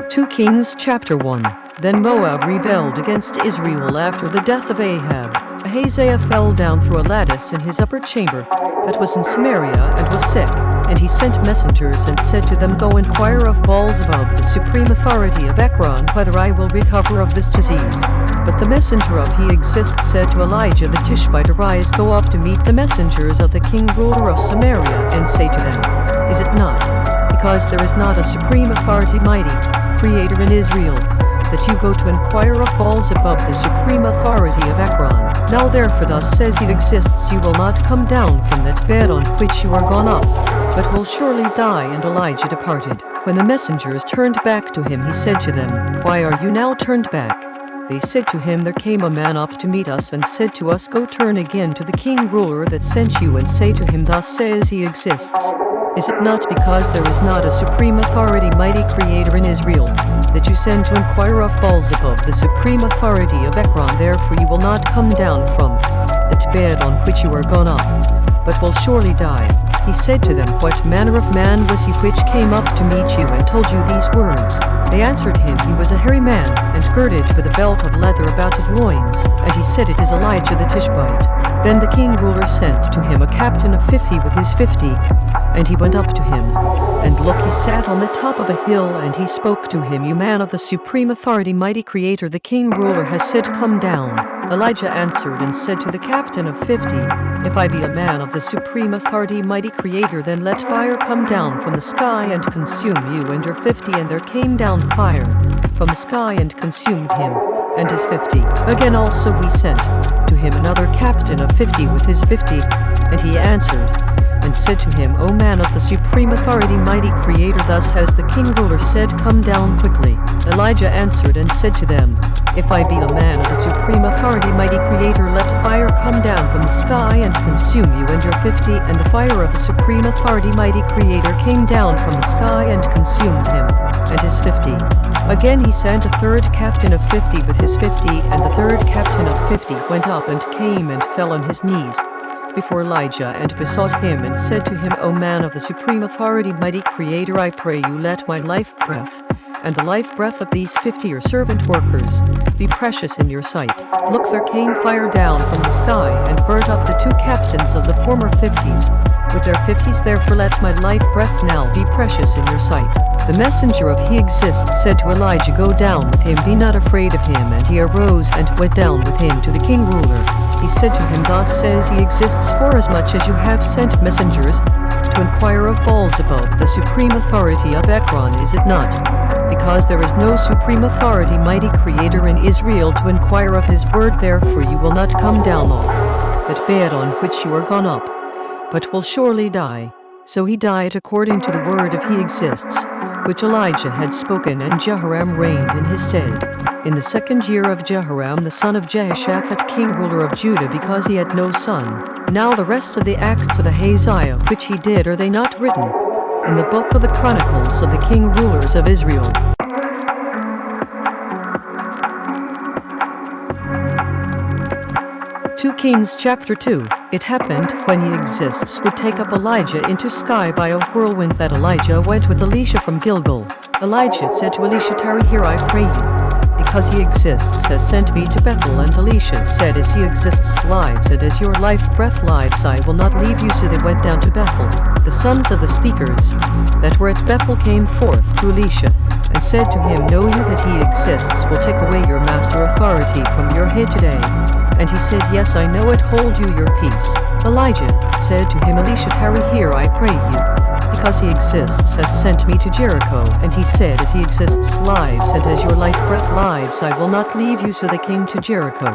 2 Kings chapter 1. Then Moab rebelled against Israel after the death of Ahab. Ahaziah fell down through a lattice in his upper chamber that was in Samaria and was sick. And he sent messengers and said to them, Go inquire of Baal-zebub, the supreme authority of Ekron, whether I will recover of this disease. But the messenger of He Exists said to Elijah the Tishbite, Arise, go up to meet the messengers of the king ruler of Samaria, and say to them, Is it not because there is not a supreme authority mighty, creator in Israel, that you go to inquire of Baal-zebub, the supreme authority of Ekron? Now therefore thus says He Exists, you will not come down from that bed on which you are gone up, but will surely die. And Elijah departed. When the messengers turned back to him, he said to them, Why are you now turned back? They said to him, There came a man up to meet us, and said to us, Go turn again to the king ruler that sent you, and say to him, Thus says He Exists. Is it not because there is not a supreme authority mighty creator in Israel, that you send to inquire of Baal-zebub, the supreme authority of Ekron? Therefore you will not come down from that bed on which you are gone up, but will surely die. He said to them, What manner of man was he which came up to meet you and told you these words? They answered him, He was a hairy man, and girded with a belt of leather about his loins. And he said, It is Elijah the Tishbite. Then the king ruler sent to him a captain of 50 with his 50, and he went up to him. And look, he sat on the top of a hill, and he spoke to him, You man of the supreme authority, mighty creator, the king ruler has said, Come down. Elijah answered and said to the captain of 50, If I be a man of the supreme authority, mighty creator, then let fire come down from the sky and consume you and your 50. And there came down fire from the sky and consumed him and his 50. Again also he sent to him another captain of 50 with his 50, and he answered and said to him, O man of the supreme authority, mighty creator, thus has the king ruler said, Come down quickly. Elijah answered and said to them, If I be a man of the supreme authority, mighty creator, let fire come down from the sky and consume you and your 50. And the fire of the supreme authority, mighty creator, came down from the sky and consumed him and his 50. Again he sent a third captain of 50 with his 50, and the third captain of 50 went up and came and fell on his knees before Elijah and besought him and said to him, O man of the supreme authority, mighty creator, I pray you, let my life breath and the life breath of these 50 your servant workers be precious in your sight. Look, there came fire down from the sky and burnt up the two captains of the former 50s with their 50s. Therefore let my life breath now be precious in your sight. The messenger of He Exists said to Elijah, Go down with him, be not afraid of him. And he arose and went down with him to the king ruler. He said to him, Thus says He Exists, forasmuch as you have sent messengers to inquire of Baal-zebub, the supreme authority of Ekron, is it not because there is no supreme authority, mighty creator in Israel, to inquire of his word? Therefore you will not come down off that bed on which you are gone up, but will surely die. So he died according to the word of He Exists, which Elijah had spoken, and Jehoram reigned in his stead in the 2nd year of Jehoram the son of Jehoshaphat, king ruler of Judah, because he had no son. Now the rest of the acts of Ahaziah which he did, are they not written in the book of the Chronicles of the king rulers of Israel? Two Kings chapter 2. It happened, when He Exists would take up Elijah into sky by a whirlwind, that Elijah went with Elisha from Gilgal. Elijah said to Elisha, Tarry here, I pray you, because He Exists has sent me to Bethel. And Elisha said, As He Exists lives, and as your life breath lives, I will not leave you. So they went down to Bethel. The sons of the speakers that were at Bethel came forth to Elisha, and said to him, Know you that He Exists will take away your master authority from your head today? And he said, Yes, I know it, hold you your peace. Elijah said to him, Elisha, tarry here, I pray you, because He Exists has sent me to Jericho. And he said, As He Exists lives, and as your life breath lives, I will not leave you. So they came to Jericho.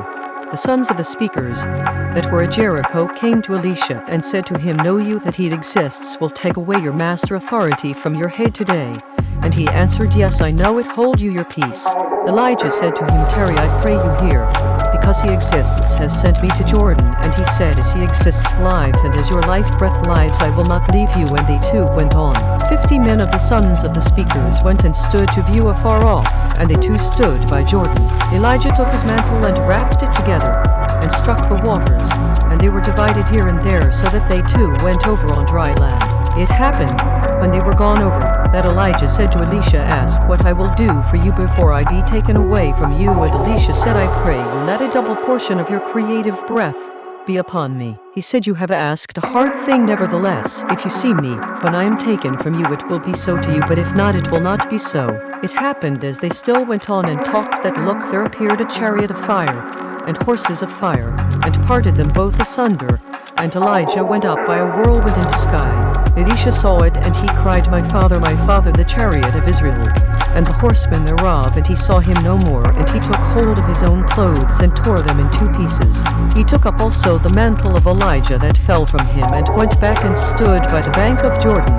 The sons of the speakers that were at Jericho came to Elisha and said to him, Know you that He Exists will take away your master authority from your head today? And he answered, Yes, I know it, hold you your peace. Elijah said to him, Tarry, I pray you here, because He Exists has sent me to Jordan. And he said, As He Exists lives, and as your life breath lives, I will not leave you. And they too went on. 50 men of the sons of the speakers went and stood to view afar off, and they too stood by Jordan. Elijah took his mantle and wrapped it together, and struck the waters, and they were divided here and there, so that they too went over on dry land. It happened, when they were gone over, that Elijah said to Elisha, "Ask what I will do for you before I be taken away from you." And Elisha said, "I pray you, let a double portion of your creative breath be upon me." He said, "You have asked a hard thing. Nevertheless, if you see me, when I am taken from you, it will be so to you, but if not, it will not be so." It happened as they still went on and talked that, look, there appeared a chariot of fire and horses of fire, and parted them both asunder, and Elijah went up by a whirlwind into sky. Elisha saw it, and he cried, my father, the chariot of Israel, and the horsemen thereof. And he saw him no more, and he took hold of his own clothes, and tore them in two pieces. He took up also the mantle of Elijah that fell from him, and went back and stood by the bank of Jordan.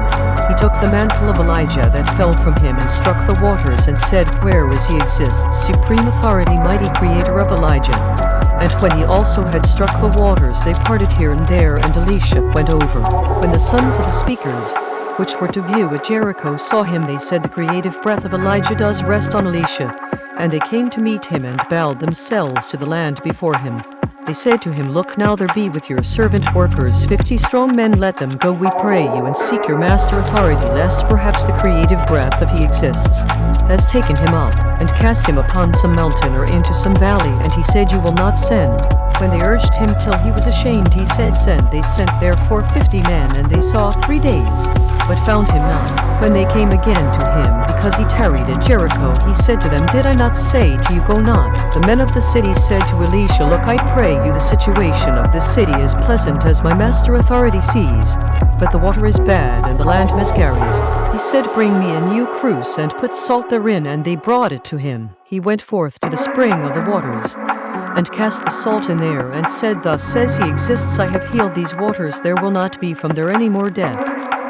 He took the mantle of Elijah that fell from him, and struck the waters, and said, Where is he exists, supreme authority, mighty creator of Elijah? And when he also had struck the waters, they parted here and there, and Elisha went over. When the sons of the speakers, which were to view at Jericho, saw him, they said, The creative breath of Elijah does rest on Elisha. And they came to meet him, and bowed themselves to the land before him. They said to him, Look, now there be with your servant workers 50 strong men. Let them go, we pray you, and seek your master authority, lest perhaps the creative breath, if he exists, has taken him up, and cast him upon some mountain or into some valley. And he said, You will not send. When they urged him till he was ashamed, he said, Send. They sent therefore 50 men, and they saw 3 days, but found him not. When they came again to him, because he tarried at Jericho, he said to them, Did I not say to you, Go not? The men of the city said to Elisha, Look, I pray you, the situation of this city is pleasant as my master authority sees, but the water is bad, and the land miscarries. He said, Bring me a new cruse, and put salt therein. And they brought it to him. He went forth to the spring of the waters, and cast the salt in there, and said, Thus says he exists, I have healed these waters, there will not be from there any more death,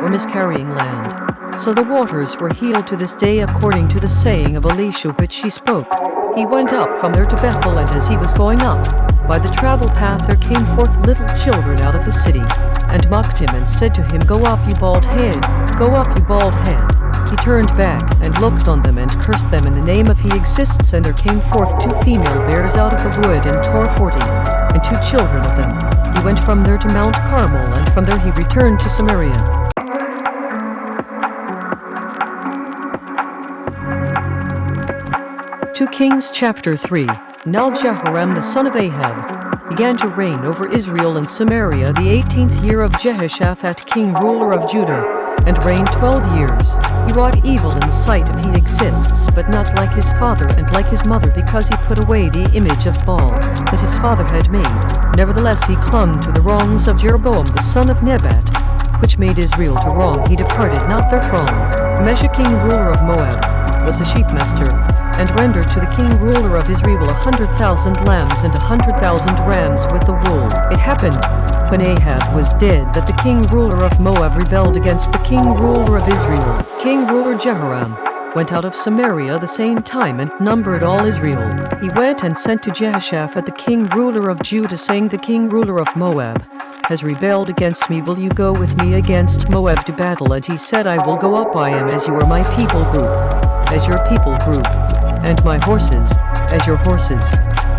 or miscarrying land. So the waters were healed to this day, according to the saying of Elisha which he spoke. He went up from there to Bethel, and as he was going up by the travel path, there came forth little children out of the city, and mocked him, and said to him, Go up, you bald head, go up, you bald head. He turned back, and looked on them, and cursed them in the name of he exists. And there came forth 2 female bears out of the wood, and tore 40, and 2 children of them. He went from there to Mount Carmel, and from there he returned to Samaria. 2 Kings chapter 3. Now Jehoram the son of Ahab began to reign over Israel and Samaria the 18th year of Jehoshaphat king ruler of Judah, and reigned 12 years. He wrought evil in the sight of he exists, but not like his father and like his mother, because he put away the image of Baal that his father had made. Nevertheless he clung to the wrongs of Jeroboam the son of Nebat, which made Israel to wrong. He departed not therefrom. Mesha king ruler of Moab was a sheepmaster, and rendered to the king ruler of Israel 100,000 lambs and 100,000 rams with the wool. It happened, when Ahab was dead, that the king ruler of Moab rebelled against the king ruler of Israel. King ruler Jehoram went out of Samaria the same time, and numbered all Israel. He went and sent to Jehoshaphat the king ruler of Judah, saying, The king ruler of Moab has rebelled against me. Will you go with me against Moab to battle? And he said, I will go up. I am as you are my people group, as your people group, and my horses as your horses.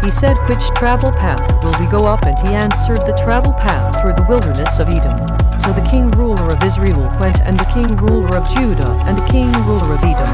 He said, Which travel path will we go up? And he answered, The travel path through the wilderness of Edom. So the king ruler of Israel went, and the king ruler of Judah, and the king ruler of Edom.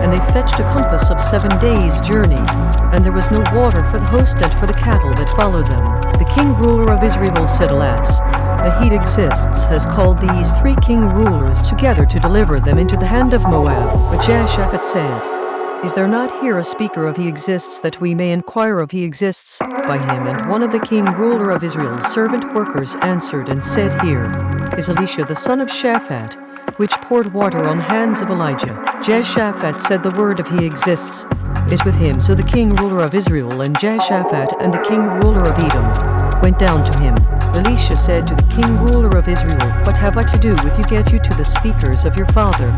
And they fetched a compass of 7 days' journey, and there was no water for the host and for the cattle that followed them. The king ruler of Israel said, Alas, the heat exists, has called these 3 king rulers together to deliver them into the hand of Moab. But Jehoshaphat said, Is there not here a speaker of he exists, that we may inquire of he exists by him? And one of the king ruler of Israel's servant workers answered and said, Here is Elisha the son of Shaphat, which poured water on the hands of Elijah. Jehoshaphat said, The word of he exists is with him. So the king ruler of Israel and Jehoshaphat and the king ruler of Edom went down to him. Elisha said to the king ruler of Israel, What have I to do with you? Get you to the speakers of your father,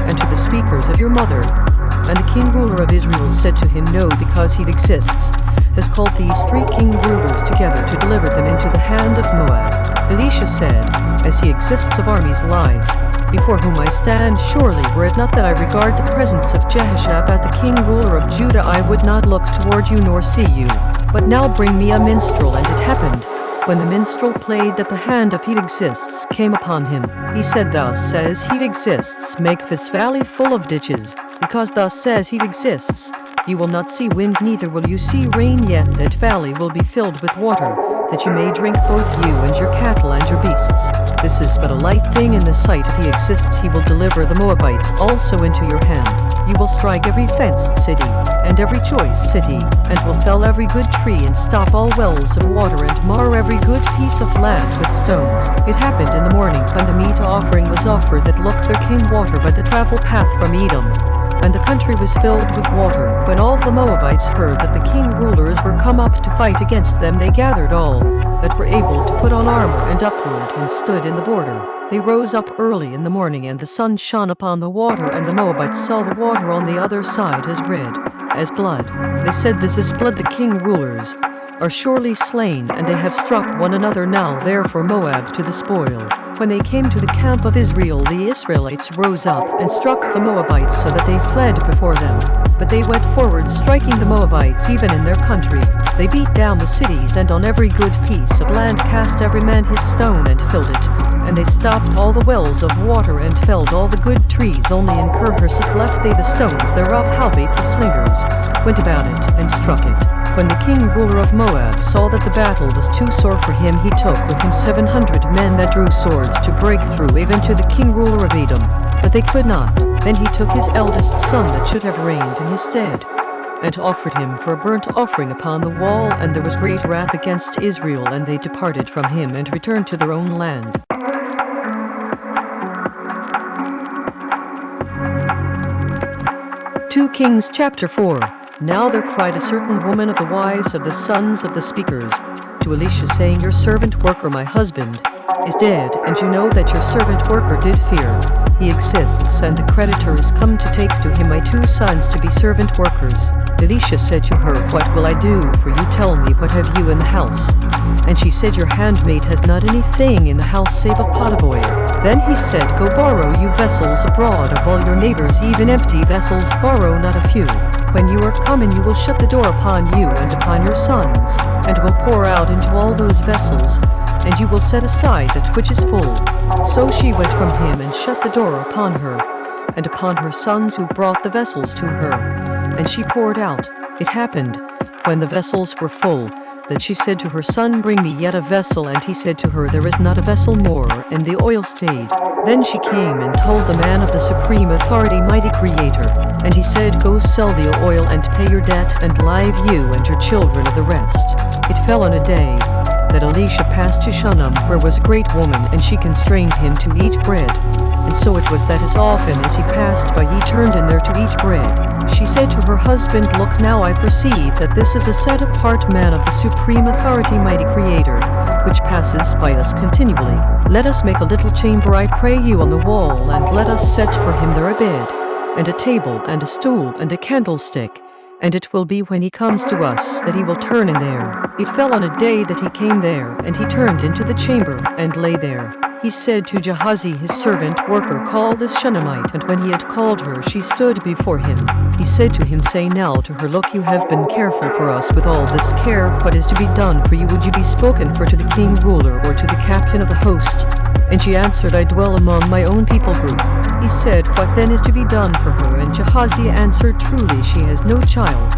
and to the speakers of your mother. And the king ruler of Israel said to him, No, because he exists has called these 3 king rulers together to deliver them into the hand of Moab. Elisha said, As he exists of armies lives, before whom I stand, surely were it not that I regard the presence of Jehoshaphat the king ruler of Judah, I would not look toward you nor see you. But now bring me a minstrel. And it happened, When the minstrel played that the hand of Exists came upon him, he said, "Thus says Exists, make this valley full of ditches, because thus says Exists, you will not see wind, neither will you see rain, yet that valley will be filled with water, that you may drink, both you and your cattle and your beasts. This is but a light thing in the sight of Exists. He will deliver the Moabites also into your hand. You will strike every fenced city, and every choice city, and will fell every good tree, and stop all wells of water, and mar every good piece of land with stones." It happened in the morning, when the meat offering was offered, that look, there came water by the travel path from Edom, and the country was filled with water. When all the Moabites heard that the king rulers were come up to fight against them, they gathered all that were able to put on armor and upward, and stood in the border. They rose up early in the morning, and the sun shone upon the water, and the Moabites saw the water on the other side as red as blood. They said, "This is blood, the king rulers are surely slain, and they have struck one another. Now therefore Moab to the spoil." When they came to the camp of Israel, the Israelites rose up and struck the Moabites, so that they fled before them. But they went forward, striking the Moabites even in their country. They beat down the cities, and on every good piece of land cast every man his stone and filled it. And they stopped all the wells of water, and felled all the good trees. Only in Kirhareseth left they the stones thereof. Howbeit the slingers went about it and struck it. When the king ruler of Moab saw that the battle was too sore for him, he took with him 700 men that drew swords to break through even to the king ruler of Edom. But they could not. Then he took his eldest son that should have reigned in his stead, and offered him for a burnt offering upon the wall, and there was great wrath against Israel, and they departed from him and returned to their own land. 2 Kings chapter 4. Now there cried a certain woman of the wives of the sons of the speakers to Elisha, saying, "Your servant worker, my husband, is dead, and you know that your servant worker did fear. He exists, and the creditor is come to take to him my 2 sons to be servant workers." Elisha said to her, "What will I do for you? Tell me, what have you in the house?" And she said, "Your handmaid has not anything in the house save a pot of oil." Then he said, "Go borrow you vessels abroad of all your neighbors, even empty vessels, borrow not a few. When you are come in, you will shut the door upon you and upon your sons, and will pour out into all those vessels, and you will set aside that which is full." So she went from him and shut the door upon her, and upon her sons who brought the vessels to her, and she poured out. It happened, when the vessels were full, that she said to her son, "Bring me yet a vessel," and he said to her, "There is not a vessel more," and the oil stayed. Then she came and told the man of the supreme authority, mighty creator, and he said, "Go sell the oil and pay your debt, and live you and your children of the rest." It fell on a day that Elisha passed to Shunem, where was a great woman, and she constrained him to eat bread. And so it was that as often as he passed by, he turned in there to eat bread. She said to her husband, "Look, now I perceive that this is a set-apart man of the supreme authority, mighty creator, which passes by us continually. Let us make a little chamber, I pray you, on the wall, and let us set for him there a bed, and a table, and a stool, and a candlestick. And it will be when he comes to us that he will turn in there." It fell on a day that he came there, and he turned into the chamber, and lay there. He said to Gehazi his servant worker, "Call this Shunammite." And when he had called her, she stood before him. He said to him, "Say now to her, Look, you have been careful for us with all this care. What is to be done for you? Would you be spoken for to the king ruler, or to the captain of the host?" And she answered, "I dwell among my own people group." He said, "What then is to be done for her?" And Gehazi answered, "Truly she has no child,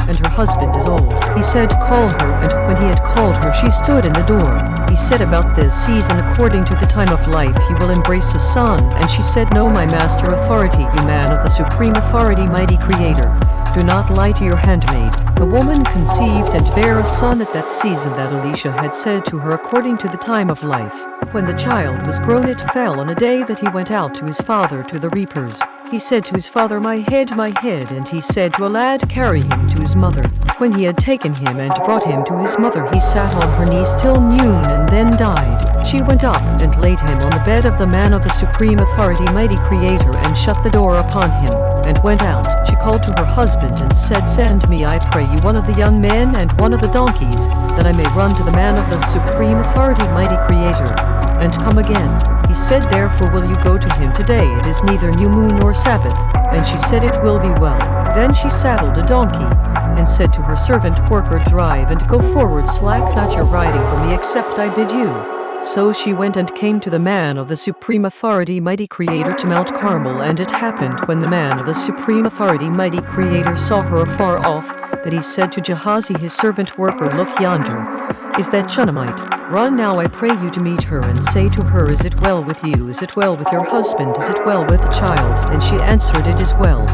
and her husband is old." He said, "Call her." And when he had called her, she stood in the door. He said, "About this season, according to the time of life, you will embrace a son." And she said, "No, my master authority, you man of the supreme authority, mighty creator, do not lie to your handmaid." The woman conceived and bare a son at that season that Elisha had said to her, according to the time of life. When the child was grown, it fell on a day that he went out to his father to the reapers. He said to his father, my head, and he said to a lad, "Carry him to his mother." When he had taken him and brought him to his mother, he sat on her knees till noon, and then died. She went up and laid him on the bed of the man of the supreme authority, mighty creator, and shut the door upon him, and went out. She called to her husband and said, "Send me, I pray you, one of the young men and one of the donkeys, that I may run to the man of the supreme authority, mighty creator, and come again." He said, therefore will you go to him today? It is neither new moon nor Sabbath. And she said, it will be well. Then she saddled a donkey, and said to her servant worker, drive and go forward, slack not your riding for me, except I bid you. So she went and came to the man of the supreme authority, mighty Creator, to Mount Carmel. And it happened, when the man of the supreme authority, mighty Creator, saw her afar off, that he said to Gehazi his servant worker, look yonder is that Shunammite. Run now, I pray you, to meet her, and say to her, is it well with you? Is it well with your husband? Is it well with the child? And she answered, it is well.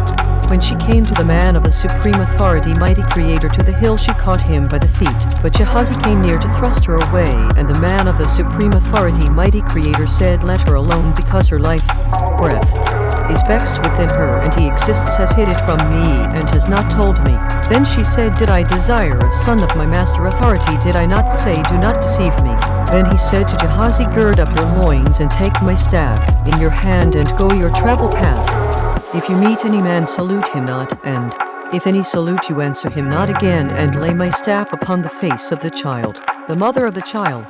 When she came to the man of the supreme authority, mighty Creator, to the hill, she caught him by the feet. But Gehazi came near to thrust her away, and the man of the supreme authority, mighty Creator, said, let her alone, because her life breath is vexed within her, and he exists, has hid it from me, and has not told me. Then she said, did I desire a son of my master authority? Did I not say, do not deceive me? Then he said to Gehazi, gird up your loins, and take my staff in your hand, and go your travel path. If you meet any man, salute him not, and if any salute you, answer him not again, and lay my staff upon the face of the child. The mother of the child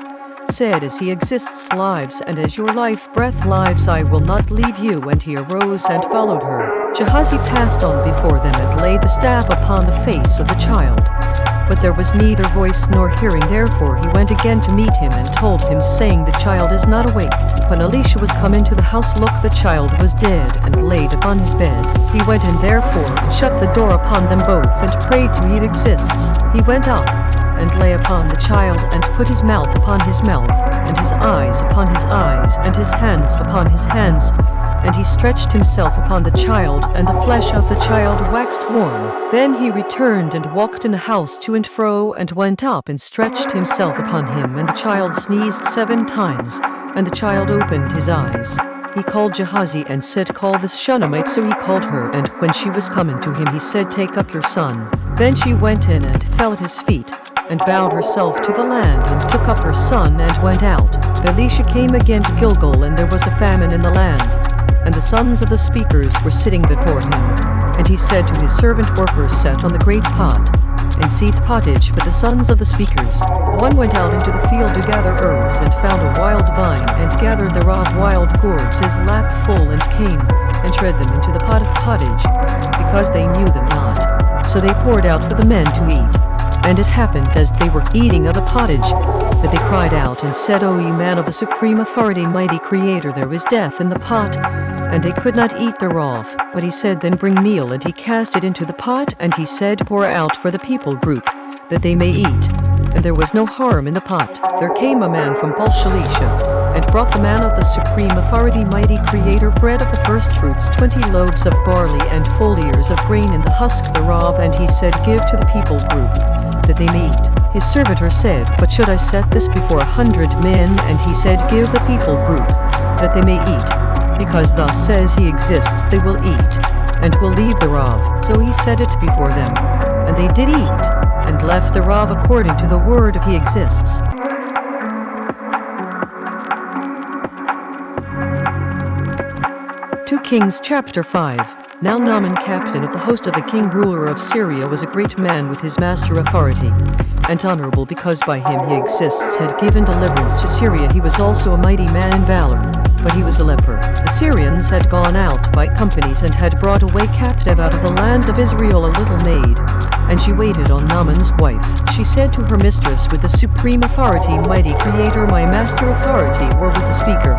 said, as he exists lives, and as your life breath lives, I will not leave you. And he arose and followed her. Gehazi passed on before them, and laid the staff upon the face of the child. But there was neither voice nor hearing. Therefore he went again to meet him, and told him, saying, the child is not awaked. When Elisha was come into the house, look, the child was dead, and laid upon his bed. He went in therefore, and shut the door upon them both, and prayed to me, it exists. He went up, and lay upon the child, and put his mouth upon his mouth, and his eyes upon his eyes, and his hands upon his hands. And he stretched himself upon the child, and the flesh of the child waxed warm. Then he returned and walked in the house to and fro, and went up and stretched himself upon him. And the child sneezed 7 times, and the child opened his eyes. He called Gehazi and said, call this Shunammite. So he called her, and when she was coming to him, he said, take up your son. Then she went in and fell at his feet, and bowed herself to the land, and took up her son, and went out. Elisha came again to Gilgal, and there was a famine in the land. And the sons of the speakers were sitting before him. And he said to his servant workers, set on the great pot, and seethe pottage for the sons of the speakers. One went out into the field to gather herbs, and found a wild vine, and gathered thereof wild gourds, his lap full, and came, and shred them into the pot of pottage, because they knew them not. So they poured out for the men to eat. And it happened, as they were eating of the pottage, that they cried out, and said, O ye man of the supreme authority, mighty Creator, there is death in the pot. And they could not eat thereof. But he said, then bring meal. And he cast it into the pot, and he said, pour out for the people group, that they may eat. And there was no harm in the pot. There came a man from Shalisha, and brought the man of the supreme authority, mighty Creator, bread of the first fruits, 20 loaves of barley, and full ears of grain in the husk thereof. And he said, give to the people group, that they may eat. His servitor said, but should I set this before 100 men? And he said, give the people group, that they may eat. Because thus says he exists, they will eat, and will leave thereof. So he set it before them, and they did eat, and left thereof according to the word of he exists. 2 Kings chapter 5. Now Naaman, captain of the host of the king ruler of Syria, was a great man with his master authority, and honorable, because by him he exists had given deliverance to Syria. He was also a mighty man in valor, but he was a leper. The Syrians had gone out by companies, and had brought away captive out of the land of Israel a little maid, and she waited on Naaman's wife. She said to her mistress, with the supreme authority, mighty Creator, my master authority, or with the speaker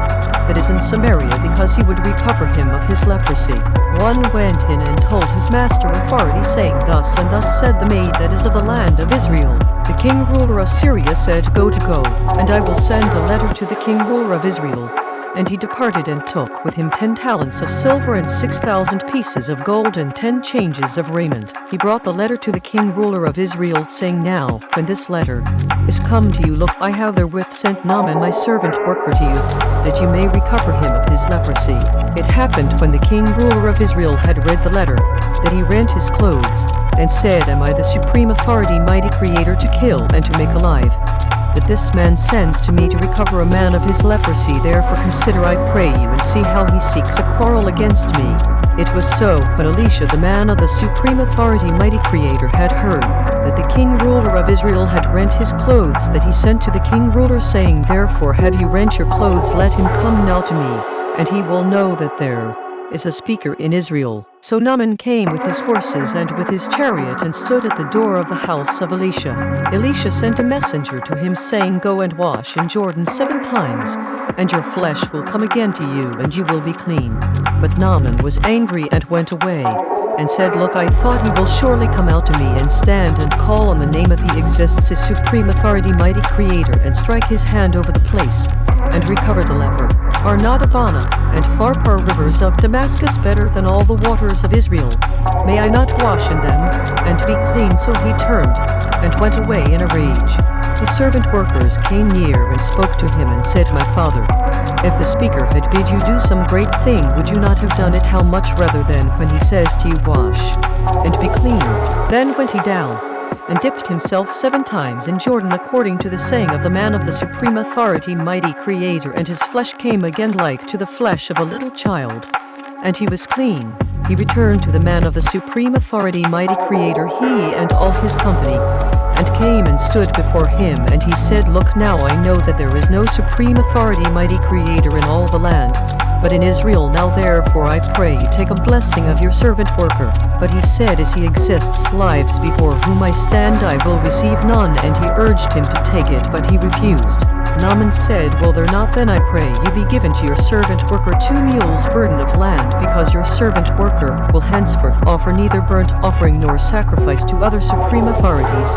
that is in Samaria, because he would recover him of his leprosy. One went in and told his master authority, saying, thus and thus said the maid that is of the land of Israel. The king ruler of Syria said, go, and I will send a letter to the king ruler of Israel. And he departed, and took with him 10 talents of silver, and 6,000 pieces of gold, and 10 changes of raiment. He brought the letter to the king ruler of Israel, saying, now, when this letter is come to you, look, I have therewith sent Naaman my servant worker to you, that you may recover him of his leprosy. It happened, when the king ruler of Israel had read the letter, that he rent his clothes, and said, am I the supreme authority, mighty Creator, to kill and to make alive? That this man sends to me to recover a man of his leprosy. Therefore consider, I pray you, and see how he seeks a quarrel against me. It was so, when Elisha, the man of the supreme authority, mighty creator, had heard that the king ruler of Israel had rent his clothes, that he sent to the king ruler, saying, Therefore have you rent your clothes, let him come now to me, and he will know that there is a speaker in Israel. So Naaman came with his horses and with his chariot, and stood at the door of the house of Elisha. Elisha sent a messenger to him, saying, Go and wash in Jordan 7 times, and your flesh will come again to you, and you will be clean. But Naaman was angry and went away, and said, Look, I thought he will surely come out to me, and stand and call on the name of he exists, his supreme authority, mighty creator, and strike his hand over the place, and recover the leper. Are not Abana and Pharpar rivers of Damascus better than all the waters of Israel? May I not wash in them, and be clean? So he turned, and went away in a rage. His servant workers came near, and spoke to him, and said, My father, if the speaker had bid you do some great thing, would you not have done it? How much rather then, when he says to you, Wash, and be clean? Then went he down, and dipped himself 7 times in Jordan, according to the saying of the man of the supreme authority, mighty creator, and his flesh came again like to the flesh of a little child, and he was clean. He returned to the man of the supreme authority, mighty creator, he and all his company, and came and stood before him, and he said, Look, now I know that there is no supreme authority, mighty creator, in all the land, but in Israel. Now therefore I pray you, take a blessing of your servant worker. But he said, As he exists lives before whom I stand, I will receive none. And he urged him to take it, but he refused. Naaman said, Will there not then, I pray you, be given to your servant worker 2 mules burden of land, because your servant worker will henceforth offer neither burnt offering nor sacrifice to other supreme authorities,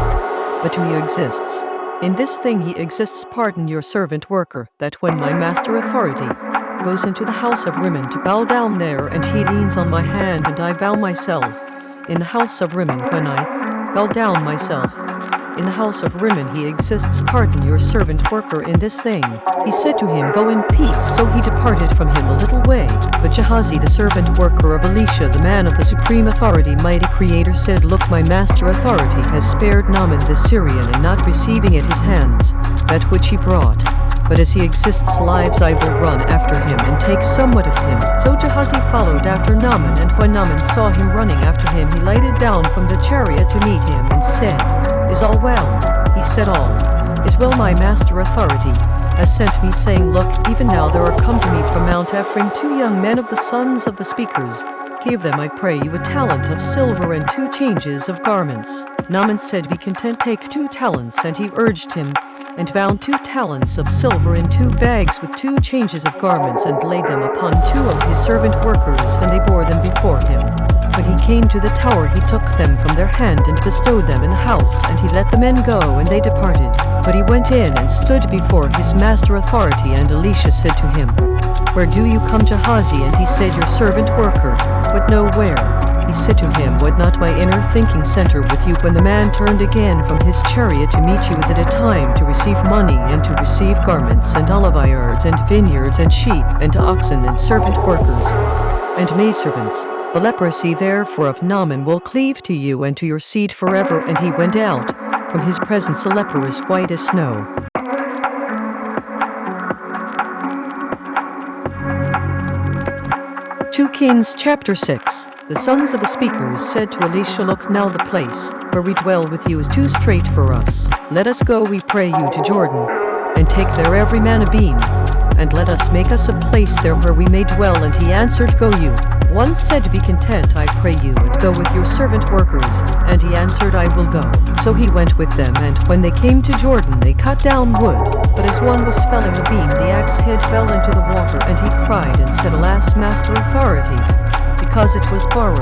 but to you exists. In this thing he exists, pardon your servant worker, that when my master authority goes into the house of Rimmon to bow down there, and he leans on my hand, and I bow myself in the house of Rimmon, when I bow down myself in the house of Rimmon, he exists, pardon your servant worker in this thing. He said to him, Go in peace. So he departed from him a little way. But Gehazi, the servant worker of Elisha, the man of the supreme authority, mighty creator, said, Look, my master authority has spared Naaman the Syrian, and not receiving at his hands that which he brought. But as he exists lives, I will run after him, and take somewhat of him. So Gehazi followed after Naaman, and when Naaman saw him running after him, he lighted down from the chariot to meet him, and said, Is all well? He said, All is well. My master authority has sent me, saying, Look, even now there are come to me from Mount Ephraim 2 young men of the sons of the speakers. Give them, I pray you, a talent of silver and 2 changes of garments. Naaman said, Be content, take 2 talents. And he urged him, and bound 2 talents of silver in 2 bags with 2 changes of garments, and laid them upon 2 of his servant workers, and they bore them before him. When he came to the tower, he took them from their hand, and bestowed them in the house, and he let the men go, and they departed. But he went in, and stood before his master authority, and Elisha said to him, Where do you come, Gehazi? And he said, Your servant worker, but know where. He said to him, Would not my inner thinking center with you when the man turned again from his chariot to meet you? Is it a time to receive money, and to receive garments, and oliveyards, and vineyards, and sheep, and oxen, and servant workers, and maidservants? The leprosy therefore of Naaman will cleave to you and to your seed forever. And he went out from his presence, a leper as white as snow. Two Kings chapter 6. The sons of the speakers said to Elisha, Look, now the place where we dwell with you is too strait for us. Let us go, we pray you, to Jordan, and take there every man a beam, and let us make us a place there where we may dwell. And he answered, Go you. One said, Be content, I pray you, and go with your servant workers. And he answered, I will go. So he went with them, and when they came to Jordan, they cut down wood. But as one was felling a beam, the axe head fell into the water, and he cried and said, Alas, master authority, because it was borrowed.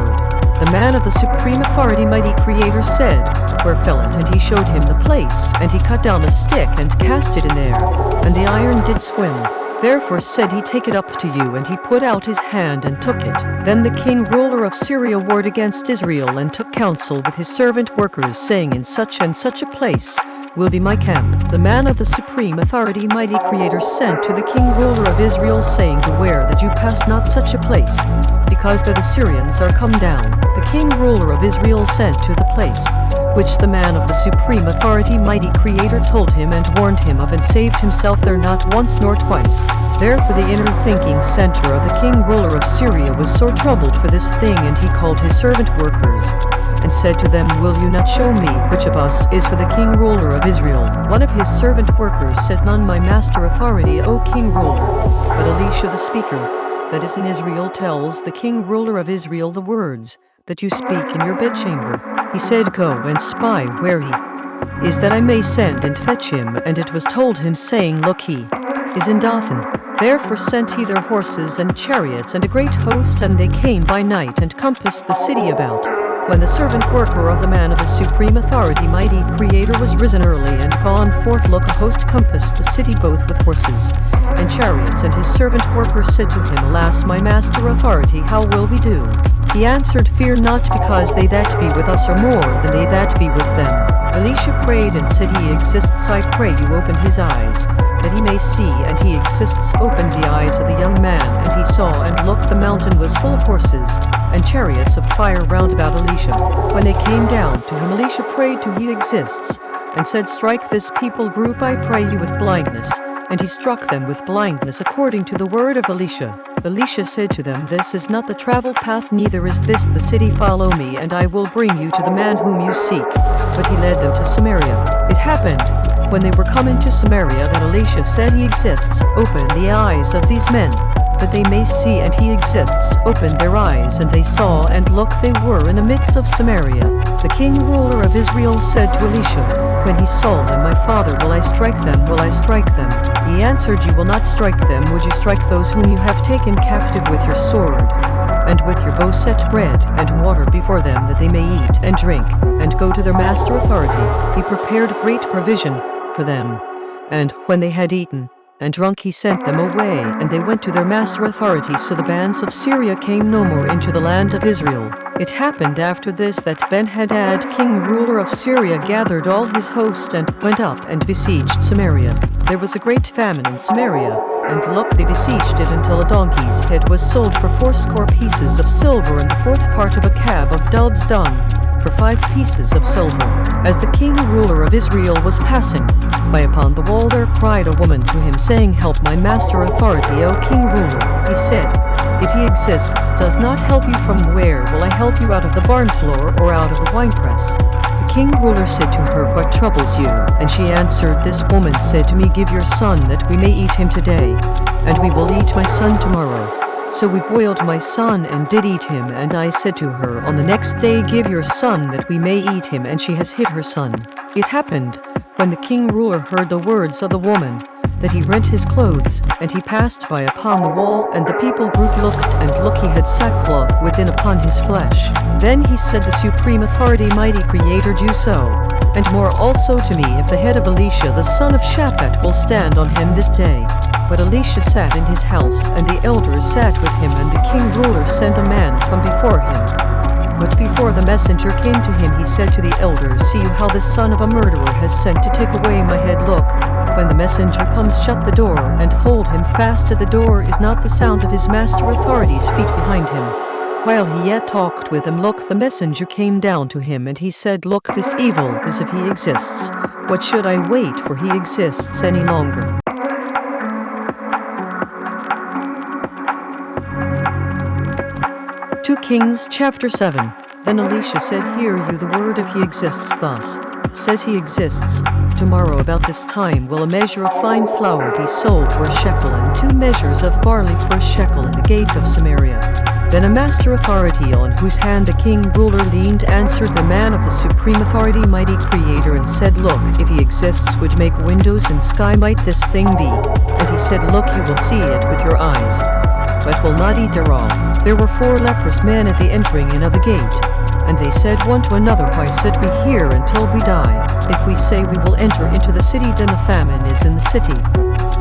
The man of the supreme authority, mighty creator, said, Where fell it? And he showed him the place, and he cut down a stick, and cast it in there, and the iron did swim. Therefore said he, Take it up to you. And he put out his hand and took it. Then the king ruler of Syria warred against Israel, and took counsel with his servant workers, saying, In such and such a place will be my camp. The man of the supreme authority, mighty creator, sent to the king ruler of Israel, saying, Beware that you pass not such a place, because there the Syrians are come down. The king ruler of Israel sent to the place which the man of the supreme authority mighty creator told him and warned him of, and saved himself there not once nor twice. Therefore the inner thinking center of the king ruler of Syria was sore troubled for this thing, and he called his servant workers, and said to them, Will you not show me which of us is for the king ruler of Israel? One of his servant workers said, None, my master authority, O king ruler. But Elisha the speaker, that is in Israel, tells the king ruler of Israel the words that you speak in your bedchamber. He said, Go and spy where he is, that I may send and fetch him. And it was told him, saying, Look, he is in Dothan. Therefore sent he their horses and chariots and a great host, and they came by night and compassed the city about. When the servant worker of the man of the supreme authority mighty creator was risen early and gone forth, look, a host compassed the city both with horses and chariots. And his servant worker said to him, Alas, my master authority, how will we do? He answered, Fear not, because they that be with us are more than they that be with them. Elisha prayed and said, He exists, I pray you open his eyes, that he may see. And he exists opened the eyes of the young man, and he saw, and look, the mountain was full of horses and chariots of fire round about Elisha. When they came down to him, Elisha prayed to he exists, and said, Strike this people group, I pray you, with blindness. And he struck them with blindness according to the word of Elisha. Elisha said to them, This is not the travel path, neither is this the city. Follow me, and I will bring you to the man whom you seek. But he led them to Samaria. It happened, when they were come into Samaria, that Elisha said, He exists, open the eyes of these men, that they may see. And he exists opened their eyes, and they saw, and look, they were in the midst of Samaria. The king ruler of Israel said to Elisha, when he saw them, My father, will I strike them? Will I strike them? He answered, You will not strike them. Would you strike those whom you have taken captive with your sword? And with your bow set bread and water before them, that they may eat and drink, and go to their master authority. He prepared great provision for them. And when they had eaten and drunk, he sent them away, and they went to their master authority. So the bands of Syria came no more into the land of Israel. It happened after this that Ben-Hadad, king ruler of Syria, gathered all his host and went up and besieged Samaria. There was a great famine in Samaria, and look, they besieged it until a donkey's head was sold for 80 pieces of silver, and the 4th part of a cab of dove's dung for 5 pieces of silver. As the king ruler of Israel was passing by upon the wall, there cried a woman to him, saying, Help my master authority, O king ruler. He said, If he exists, does not help you, from where will I help you? Out of the barn floor, or out of the winepress? The king ruler said to her, What troubles you? And she answered, This woman said to me, Give your son, that we may eat him today, and we will eat my son tomorrow. So we boiled my son and did eat him. And I said to her, On the next day, Give your son, that we may eat him. And she has hid her son. It happened, when the king ruler heard the words of the woman, that he rent his clothes, and he passed by upon the wall, and the people group looked, and look, he had sackcloth within upon his flesh. Then he said, The supreme authority, mighty creator, do so, and more also to me, if the head of Elisha the son of Shaphat will stand on him this day. But Elisha sat in his house, and the elders sat with him, and the king ruler sent a man from before him. But before the messenger came to him, he said to the elders, See you how the son of a murderer has sent to take away my head. Look, when the messenger comes, shut the door, and hold him fast at the door. Is not the sound of his master authority's feet behind him? While he yet talked with him, look, the messenger came down to him, and he said, Look, this evil is if he exists. What should I wait, for he exists any longer? 2 Kings chapter 7. Then Elisha said, Hear you the word, if he exists thus. Says he exists. Tomorrow about this time will a measure of fine flour be sold for a shekel, and 2 measures of barley for a shekel in the gate of Samaria. Then a master authority, on whose hand the king ruler leaned, answered the man of the supreme authority, mighty creator, and said, Look, if he exists, would make windows and sky, might this thing be? And he said, Look, you will see it with your eyes, but will not eat thereof. There were 4 leprous men at the entering in of the gate, and they said one to another, Why sit we here until we die? If we say we will enter into the city, then the famine is in the city,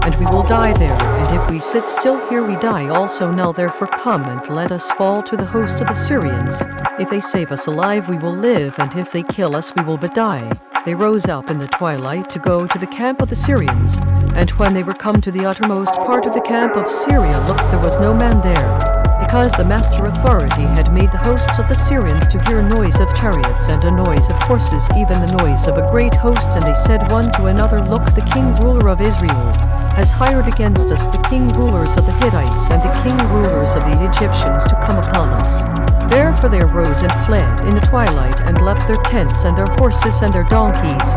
and we will die there. And if we sit still here, we die also. Now therefore come, and let us fall to the host of the Syrians. If they save us alive, we will live, and if they kill us, we will but die. They rose up in the twilight to go to the camp of the Syrians. And when they were come to the uttermost part of the camp of Syria, look, there was no man there. because the master authority had made the hosts of the Syrians to hear a noise of chariots and a noise of horses, even the noise of a great host. And they said one to another, Look, the king ruler of Israel has hired against us the king rulers of the Hittites and the king rulers of the Egyptians to come upon us. Therefore they arose and fled in the twilight, and left their tents and their horses and their donkeys,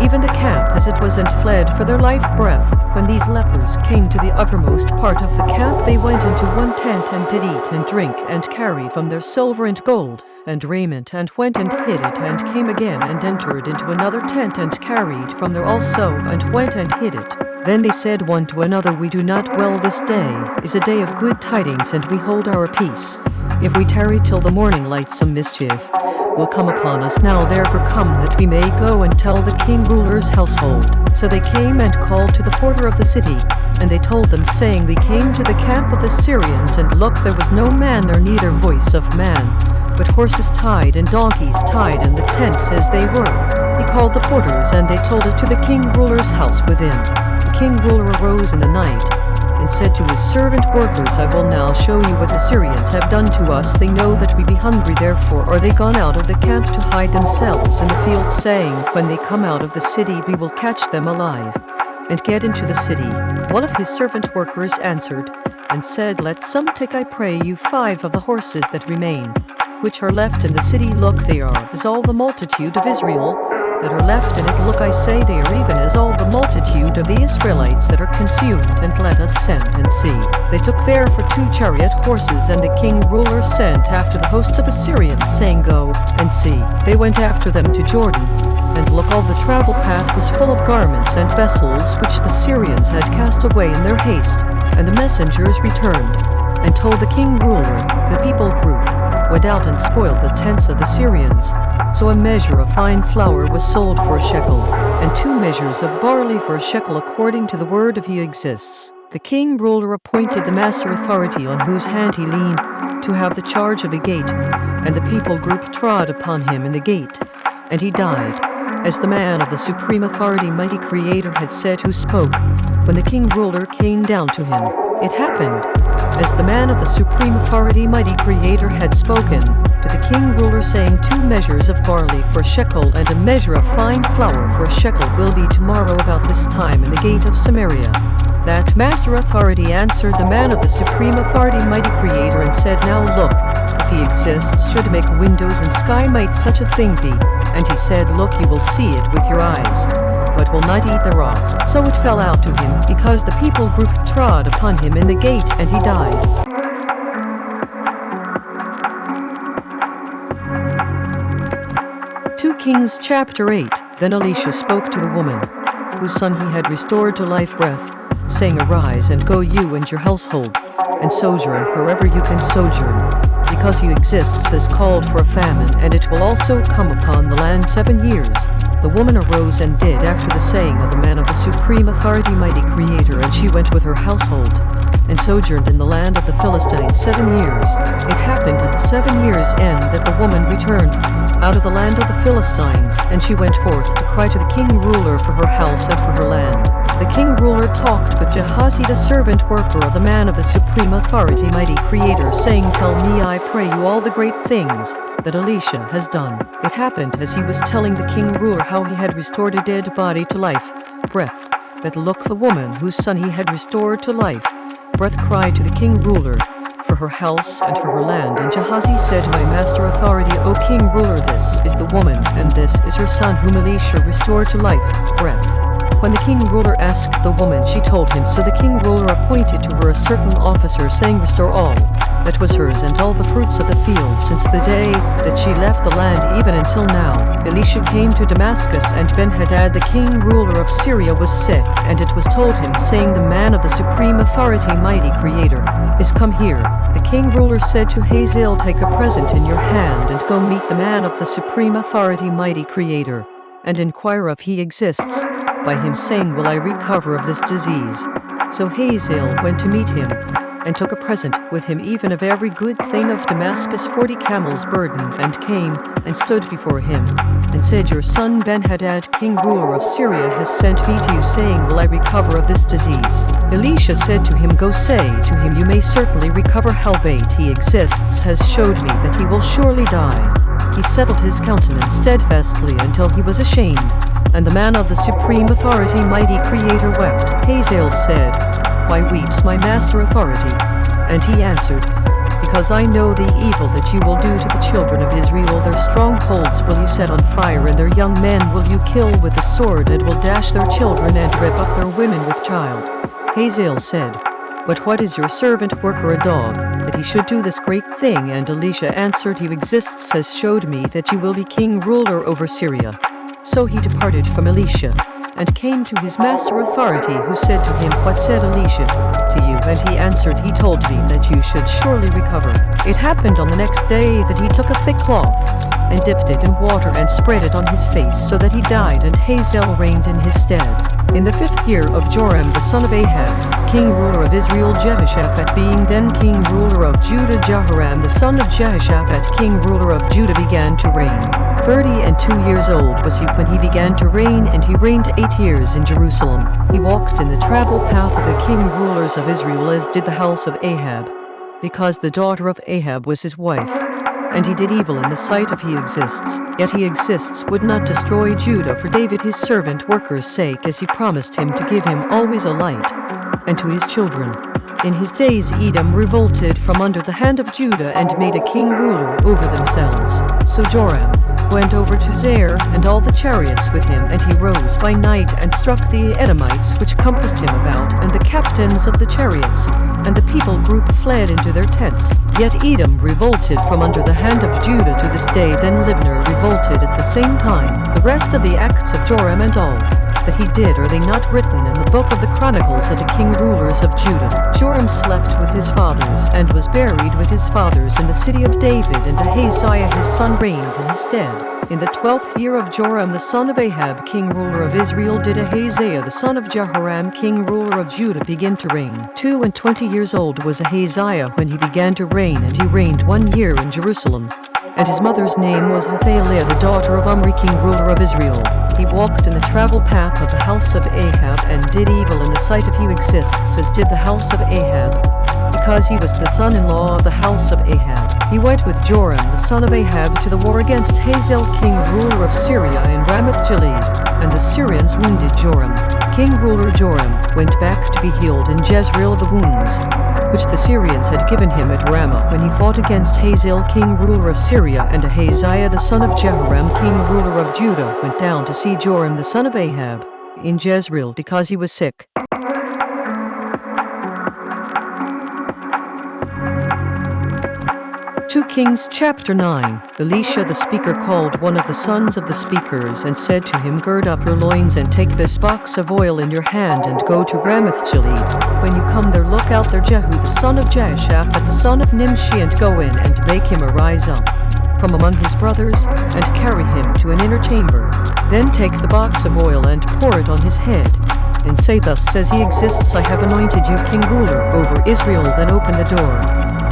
even the camp as it was, and fled for their life breath. When these lepers came to the uttermost part of the camp, they went into one tent, and did eat and drink, and carried from their silver and gold and raiment, and went and hid it, and came again and entered into another tent, and carried from there also, and went and hid it. Then they said one to another, We do not well, this day is a day of good tidings, and we hold our peace. If we tarry till the morning light, some mischief will come upon us. Now therefore come, that we may go and tell the king ruler's household. So they came and called to the porter of the city, and they told them, saying, We came to the camp of the Syrians, and look, there was no man there, neither voice of man, but horses tied and donkeys tied, and the tents as they were. He called the porters, and they told it to the king ruler's house within. The king ruler arose in the night, and said to his servant workers, I will now show you what the Syrians have done to us. They know that we be hungry, therefore are they gone out of the camp to hide themselves in the field, saying, When they come out of the city we will catch them alive, and get into the city. One of his servant workers answered, and said, Let some take, I pray you, 5 of the horses that remain, which are left in the city. Look, they are as all the multitude of Israel that are left in it. Look, I say, they are even as all the multitude of the Israelites that are consumed, and let us send and see. They took therefore 2 chariot horses, and the king ruler sent after the host of the Syrians, saying, Go and see. They went after them to Jordan, and look, all the travel path was full of garments and vessels, which the Syrians had cast away in their haste. And the messengers returned, and told the king ruler. The people went out and spoiled the tents of the Syrians. So a measure of fine flour was sold for a shekel, and 2 measures of barley for a shekel, according to the word of he exists. The king ruler appointed the master authority, on whose hand he leaned, to have the charge of the gate, and the people group trod upon him in the gate, and he died, as the man of the supreme authority, mighty creator, had said, who spoke when the king ruler came down to him. It happened, as the man of the supreme authority, mighty creator, had spoken to the king ruler, saying, 2 measures of barley for a shekel, and a measure of fine flour for a shekel will be tomorrow about this time in the gate of Samaria. That master authority answered the man of the supreme authority, mighty creator, and said, Now look, if he exists, should make windows and sky, might such a thing be? And he said, Look, you will see it with your eyes, but will not eat thereof. So it fell out to him, because the people group trod upon him in the gate, and he died. 2 Kings chapter 8. Then Elisha spoke to the woman, whose son he had restored to life breath, saying, Arise, and go you and your household, and sojourn wherever you can sojourn, because he exists has called for a famine, and it will also come upon the land 7 years. The woman arose and did after the saying of the man of the supreme authority, mighty creator, and she went with her household, and sojourned in the land of the Philistines 7 years. It happened at the 7 years' end that the woman returned out of the land of the Philistines, and she went forth to cry to the king ruler for her house and for her land. The king ruler talked with Gehazi the servant worker of the man of the supreme authority, mighty creator, saying, Tell me, I pray you, all the great things that Elisha has done. It happened as he was telling the king ruler how he had restored a dead body to life, breath, that look, the woman whose son he had restored to life, breath, cried to the king ruler for her house and for her land. And Gehazi said to my master authority, O king ruler, this is the woman, and this is her son whom Elisha restored to life, breath. When the king ruler asked the woman, she told him. So the king ruler appointed to her a certain officer, saying, Restore all that was hers, and all the fruits of the field, since the day that she left the land even until now. Elisha came to Damascus, and Ben-Hadad the king ruler of Syria was sick, and it was told him, saying, The man of the supreme authority, mighty creator, is come here. The king ruler said to Hazael, Take a present in your hand, and go meet the man of the supreme authority, mighty creator, and inquire if he exists by him, saying, Will I recover of this disease? So Hazael went to meet him, and took a present with him even of every good thing of Damascus 40 camels' burden, and came, and stood before him, and said, Your son Ben-Hadad, king ruler of Syria, has sent me to you, saying, Will I recover of this disease? Elisha said to him, Go say to him, You may certainly recover. Howbeit he exists has showed me that he will surely die. He settled his countenance steadfastly until he was ashamed. And the man of the supreme authority, mighty creator, wept. Hazael said, Why weeps my master authority? And he answered, Because I know the evil that you will do to the children of Israel. Their strongholds will you set on fire, and their young men will you kill with the sword, and will dash their children and rip up their women with child. Hazael said, But what is your servant worker a dog, that he should do this great thing? And Elisha answered, You exists has showed me that you will be king ruler over Syria. So he departed from Elisha, and came to his master authority, who said to him, What said Elisha to you? And he answered, He told me that you should surely recover. It happened on the next day that he took a thick cloth, and dipped it in water, and spread it on his face, so that he died, and Hazael reigned in his stead. In the 5th year of Joram the son of Ahab, king ruler of Israel, Jehoshaphat being then king ruler of Judah, Jehoram the son of Jehoshaphat, king ruler of Judah, began to reign. 32 years old was he when he began to reign, and he reigned 8 years in Jerusalem. He walked in the travel path of the king rulers of Israel, as did the house of Ahab, because the daughter of Ahab was his wife. And he did evil in the sight of He exists. Yet He exists would not destroy Judah for David his servant worker's sake, as he promised him to give him always a light, and to his children. In his days Edom revolted from under the hand of Judah, and made a king ruler over themselves. So Joram went over to Zair, and all the chariots with him, and he rose by night, and struck the Edomites which compassed him about, and the captains of the chariots, and the people group fled into their tents. Yet Edom revolted from under the hand of Judah to this day. Then Libnah revolted at the same time. The rest of the acts of Joram and all that he did, are they not written in the book of the chronicles of the king rulers of Judah? Joram slept with his fathers, and was buried with his fathers in the city of David, and Ahaziah his son reigned in his stead. In the 12th year of Joram the son of Ahab, king ruler of Israel, did Ahaziah the son of Jehoram, king ruler of Judah, begin to reign. 22 years old was Ahaziah when he began to reign, and he reigned 1 year in Jerusalem. And his mother's name was Athaliah, the daughter of Omri, king ruler of Israel. He walked in the travel path of the house of Ahab, and did evil in the sight of He exists, as did the house of Ahab, because he was the son-in-law of the house of Ahab. He went with Joram the son of Ahab to the war against Hazael, king ruler of Syria, in Ramoth-Gilead, and the Syrians wounded Joram. King ruler Joram went back to be healed in Jezreel the wounds which the Syrians had given him at Ramah, when he fought against Hazael, king ruler of Syria. And Ahaziah the son of Jehoram, king ruler of Judah, went down to see Joram the son of Ahab in Jezreel, because he was sick. 2 Kings chapter 9. Elisha the speaker called one of the sons of the speakers, and said to him, Gird up your loins, and take this box of oil in your hand, and go to Ramoth-Gilead. When you come there, look out there Jehu the son of Jehoshaphat the son of Nimshi, and go in, and make him arise up from among his brothers, and carry him to an inner chamber. Then take the box of oil, and pour it on his head, and say, Thus says He exists, I have anointed you king ruler over Israel. Then open the door,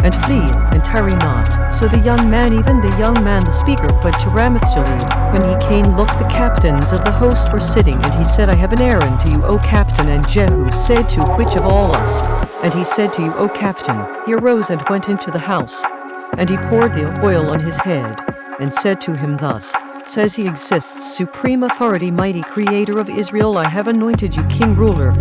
and flee, and tarry not. So the young man, even the young man the speaker, went to Ramoth-Gilead. When he came, look, the captains of the host were sitting, and he said, I have an errand to you, O captain. And Jehu said to which of all us? And he said to you, O captain. He arose and went into the house, and he poured the oil on his head, and said to him, Thus says He exists, supreme authority, mighty creator of Israel, I have anointed you king ruler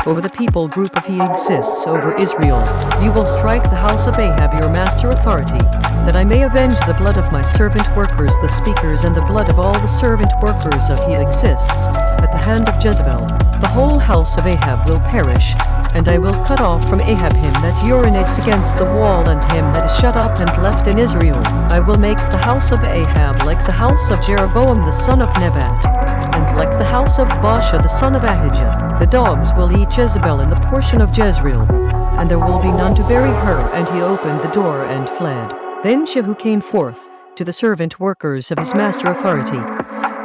over the people group of He exists over Israel. You will strike the house of Ahab, your master authority, that I may avenge the blood of my servant workers, the speakers, and the blood of all the servant workers of He exists, at the hand of Jezebel. The whole house of Ahab will perish, and I will cut off from Ahab him that urinates against the wall, and him that is shut up and left in Israel. I will make the house of Ahab like the house of Jeroboam the son of Nebat, and like the house of Baasha the son of Ahijah. The dogs will eat Jezebel in the portion of Jezreel, and there will be none to bury her. And he opened the door and fled. Then Jehu came forth to the servant workers of his master authority,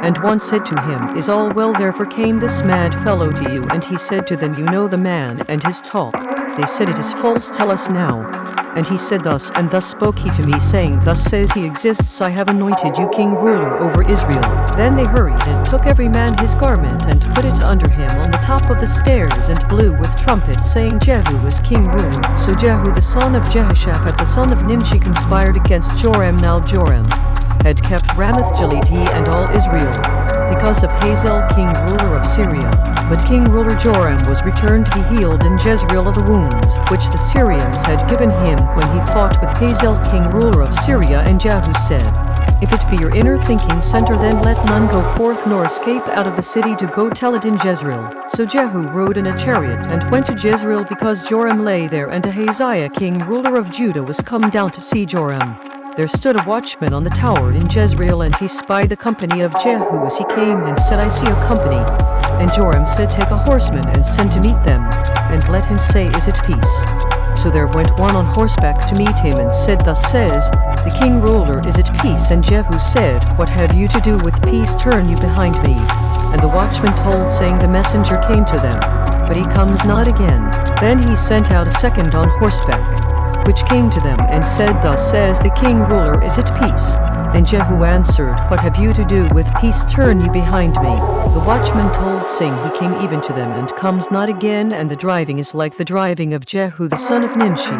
And one said to him, Is all well? Therefore came this mad fellow to you. And he said to them, You know the man and his talk. They said, It is false, tell us now. And he said thus, and thus spoke he to me, saying, Thus says he exists, I have anointed you king ruler over Israel. Then they hurried and took every man his garment and put it under him on the top of the stairs and blew with trumpets, saying, Jehu is king ruler. So Jehu the son of Jehoshaphat the son of Nimshi conspired against Joram. Now Joram had kept Ramoth-Gilead, he and all Israel, because of Hazael king ruler of Syria. But king ruler Joram was returned to be healed in Jezreel of the wounds which the Syrians had given him when he fought with Hazael king ruler of Syria. And Jehu said, If it be your inner thinking center, then let none go forth nor escape out of the city to go tell it in Jezreel. So Jehu rode in a chariot and went to Jezreel, because Joram lay there, and Ahaziah king ruler of Judah was come down to see Joram. There stood a watchman on the tower in Jezreel, and he spied the company of Jehu as he came, and said, I see a company. And Joram said, Take a horseman and send to meet them, and let him say, Is it peace? So there went one on horseback to meet him, and said, Thus says the king ruler, Is it peace? And Jehu said, What have you to do with peace? Turn you behind me. And the watchman told, saying, The messenger came to them, but he comes not again. Then he sent out a second on horseback, which came to them, and said, Thus says the king ruler, Is it peace? And Jehu answered, What have you to do with peace? Turn you behind me. The watchman told, saying, He came even to them, and comes not again. And the driving is like the driving of Jehu the son of Nimshi,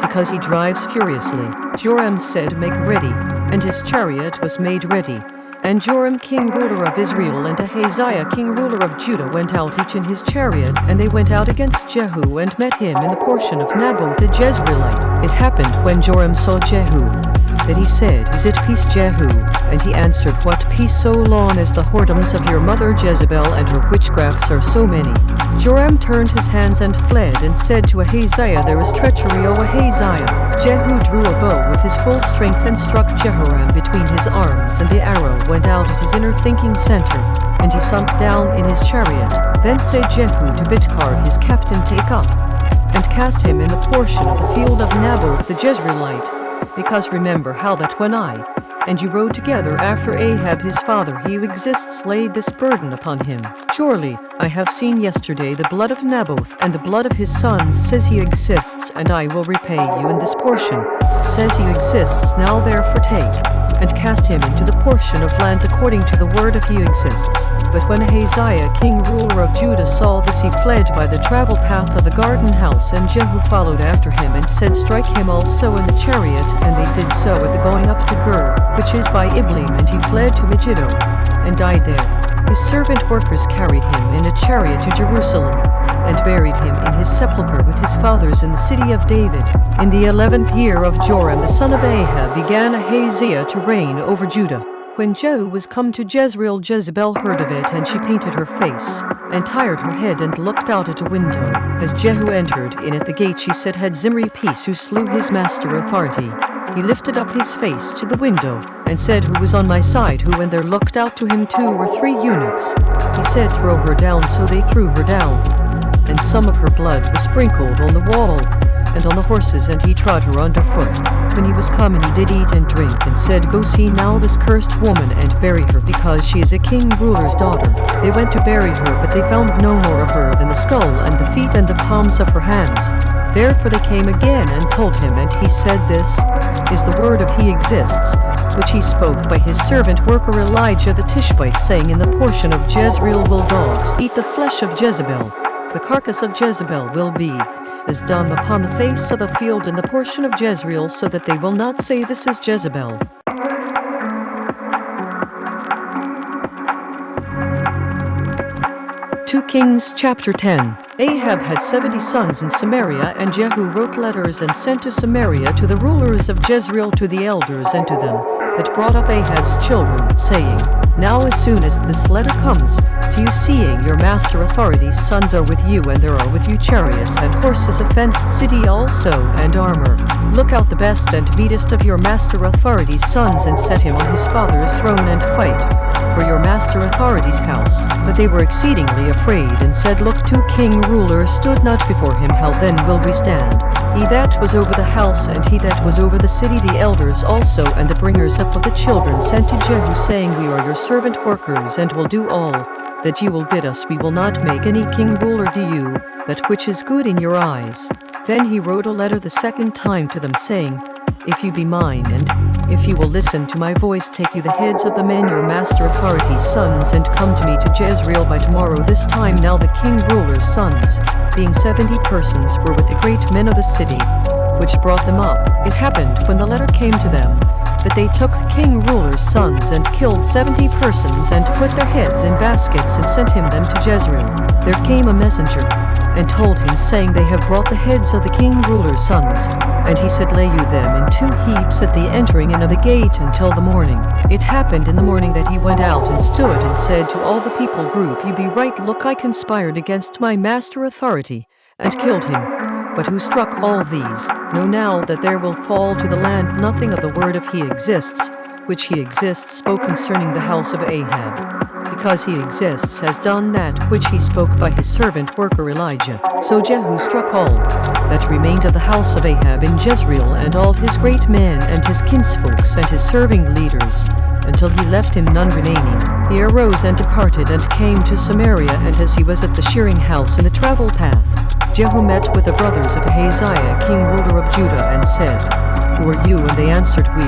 because he drives furiously. Joram said, Make ready. And his chariot was made ready. And Joram king ruler of Israel and Ahaziah king ruler of Judah went out each in his chariot, and they went out against Jehu and met him in the portion of Naboth the Jezreelite. It happened when Joram saw Jehu, that he said, Is it peace, Jehu? And he answered, What peace, so long as the whoredoms of your mother Jezebel and her witchcrafts are so many? Joram turned his hands and fled, and said to Ahaziah, There is treachery, O Ahaziah. Jehu drew a bow with his full strength and struck Jehoram between his arms, and the arrow went out at his inner thinking center, and he sunk down in his chariot. Then said Jehu to Bidkar his captain, Take up, and cast him in the portion of the field of Naboth the Jezreelite, because remember how that when I and you rode together after Ahab his father, he who exists, laid this burden upon him. Surely I have seen yesterday the blood of Naboth and the blood of his sons, says he exists, and I will repay you in this portion, says he exists. Now therefore take, and cast him into the portion of land according to the word of he exists. But when Ahaziah king ruler of Judah saw this, he fled by the travel path of the garden house, and Jehu followed after him and said, Strike him also in the chariot. And they did so at the going up to Gur, which is by Iblim, and he fled to Megiddo, and died there. His servant workers carried him in a chariot to Jerusalem, and buried him in his sepulchre with his fathers in the city of David. In the 11th year of Joram the son of Ahab began Ahaziah to reign over Judah. When Jehu was come to Jezreel, Jezebel heard of it, and she painted her face, and tired her head, and looked out at a window. As Jehu entered in at the gate, she said, Had Zimri peace, who slew his master Authority? He lifted up his face to the window, and said, Who was on my side? Who? And there looked out to him 2 or 3 eunuchs. He said, Throw her down. So they threw her down, and some of her blood was sprinkled on the wall and on the horses, and he trod her underfoot. When he was come, and he did eat and drink, and said, Go see now this cursed woman, and bury her, because she is a king ruler's daughter. They went to bury her, but they found no more of her than the skull and the feet and the palms of her hands. Therefore they came again and told him, and he said, This is the word of he exists, which he spoke by his servant worker Elijah the Tishbite, saying, In the portion of Jezreel will dogs eat the flesh of Jezebel. The carcass of Jezebel will be as dung upon the face of the field in the portion of Jezreel, so that they will not say, This is Jezebel. 2 Kings chapter 10. Ahab had 70 sons in Samaria, and Jehu wrote letters and sent to Samaria to the rulers of Jezreel, to the elders, and to them that brought up Ahab's children, saying, Now as soon as this letter comes to you, seeing your master Authority's sons are with you, and there are with you chariots and horses, a fenced city also, and armor, look out the best and meetest of your master Authority's sons, and set him on his father's throne, and fight for your master Authority's house. But they were exceedingly afraid, and said, Look, 2 King ruler stood not before him, how then will we stand? He that was over the house and he that was over the city, the elders also and the bringers up of the children, sent to Jehu, saying, We are your servant workers, and will do all that you will bid us. We will not make any king ruler to you, that which is good in your eyes. Then he wrote a letter the second time to them, saying, If you be mine, and if you will listen to my voice, take you the heads of the men your master Authority's sons, and come to me to Jezreel by tomorrow this time. Now the king ruler's sons, being 70 persons, were with the great men of the city, which brought them up. It happened, when the letter came to them, that they took the king ruler's sons, and killed 70 persons, and put their heads in baskets, and sent him them to Jezreel. There came a messenger, and told him, saying, They have brought the heads of the king ruler's sons. And he said, Lay you them in 2 heaps at the entering in of the gate until the morning. It happened in the morning that he went out and stood, and said to all the people, Group ye be right. Look, I conspired against my master Authority, and killed him. But who struck all these? Know now that there will fall to the land nothing of the word of he exists, which he exists spoke concerning the house of Ahab. Because he exists has done that which he spoke by his servant worker Elijah. So Jehu struck all that remained of the house of Ahab in Jezreel, and all his great men, and his kinsfolks, and his serving leaders, until he left him none remaining. He arose and departed, and came to Samaria, and as he was at the shearing house in the travel path, Jehu met with the brothers of Ahaziah, king ruler of Judah, and said, Who are you? And they answered, We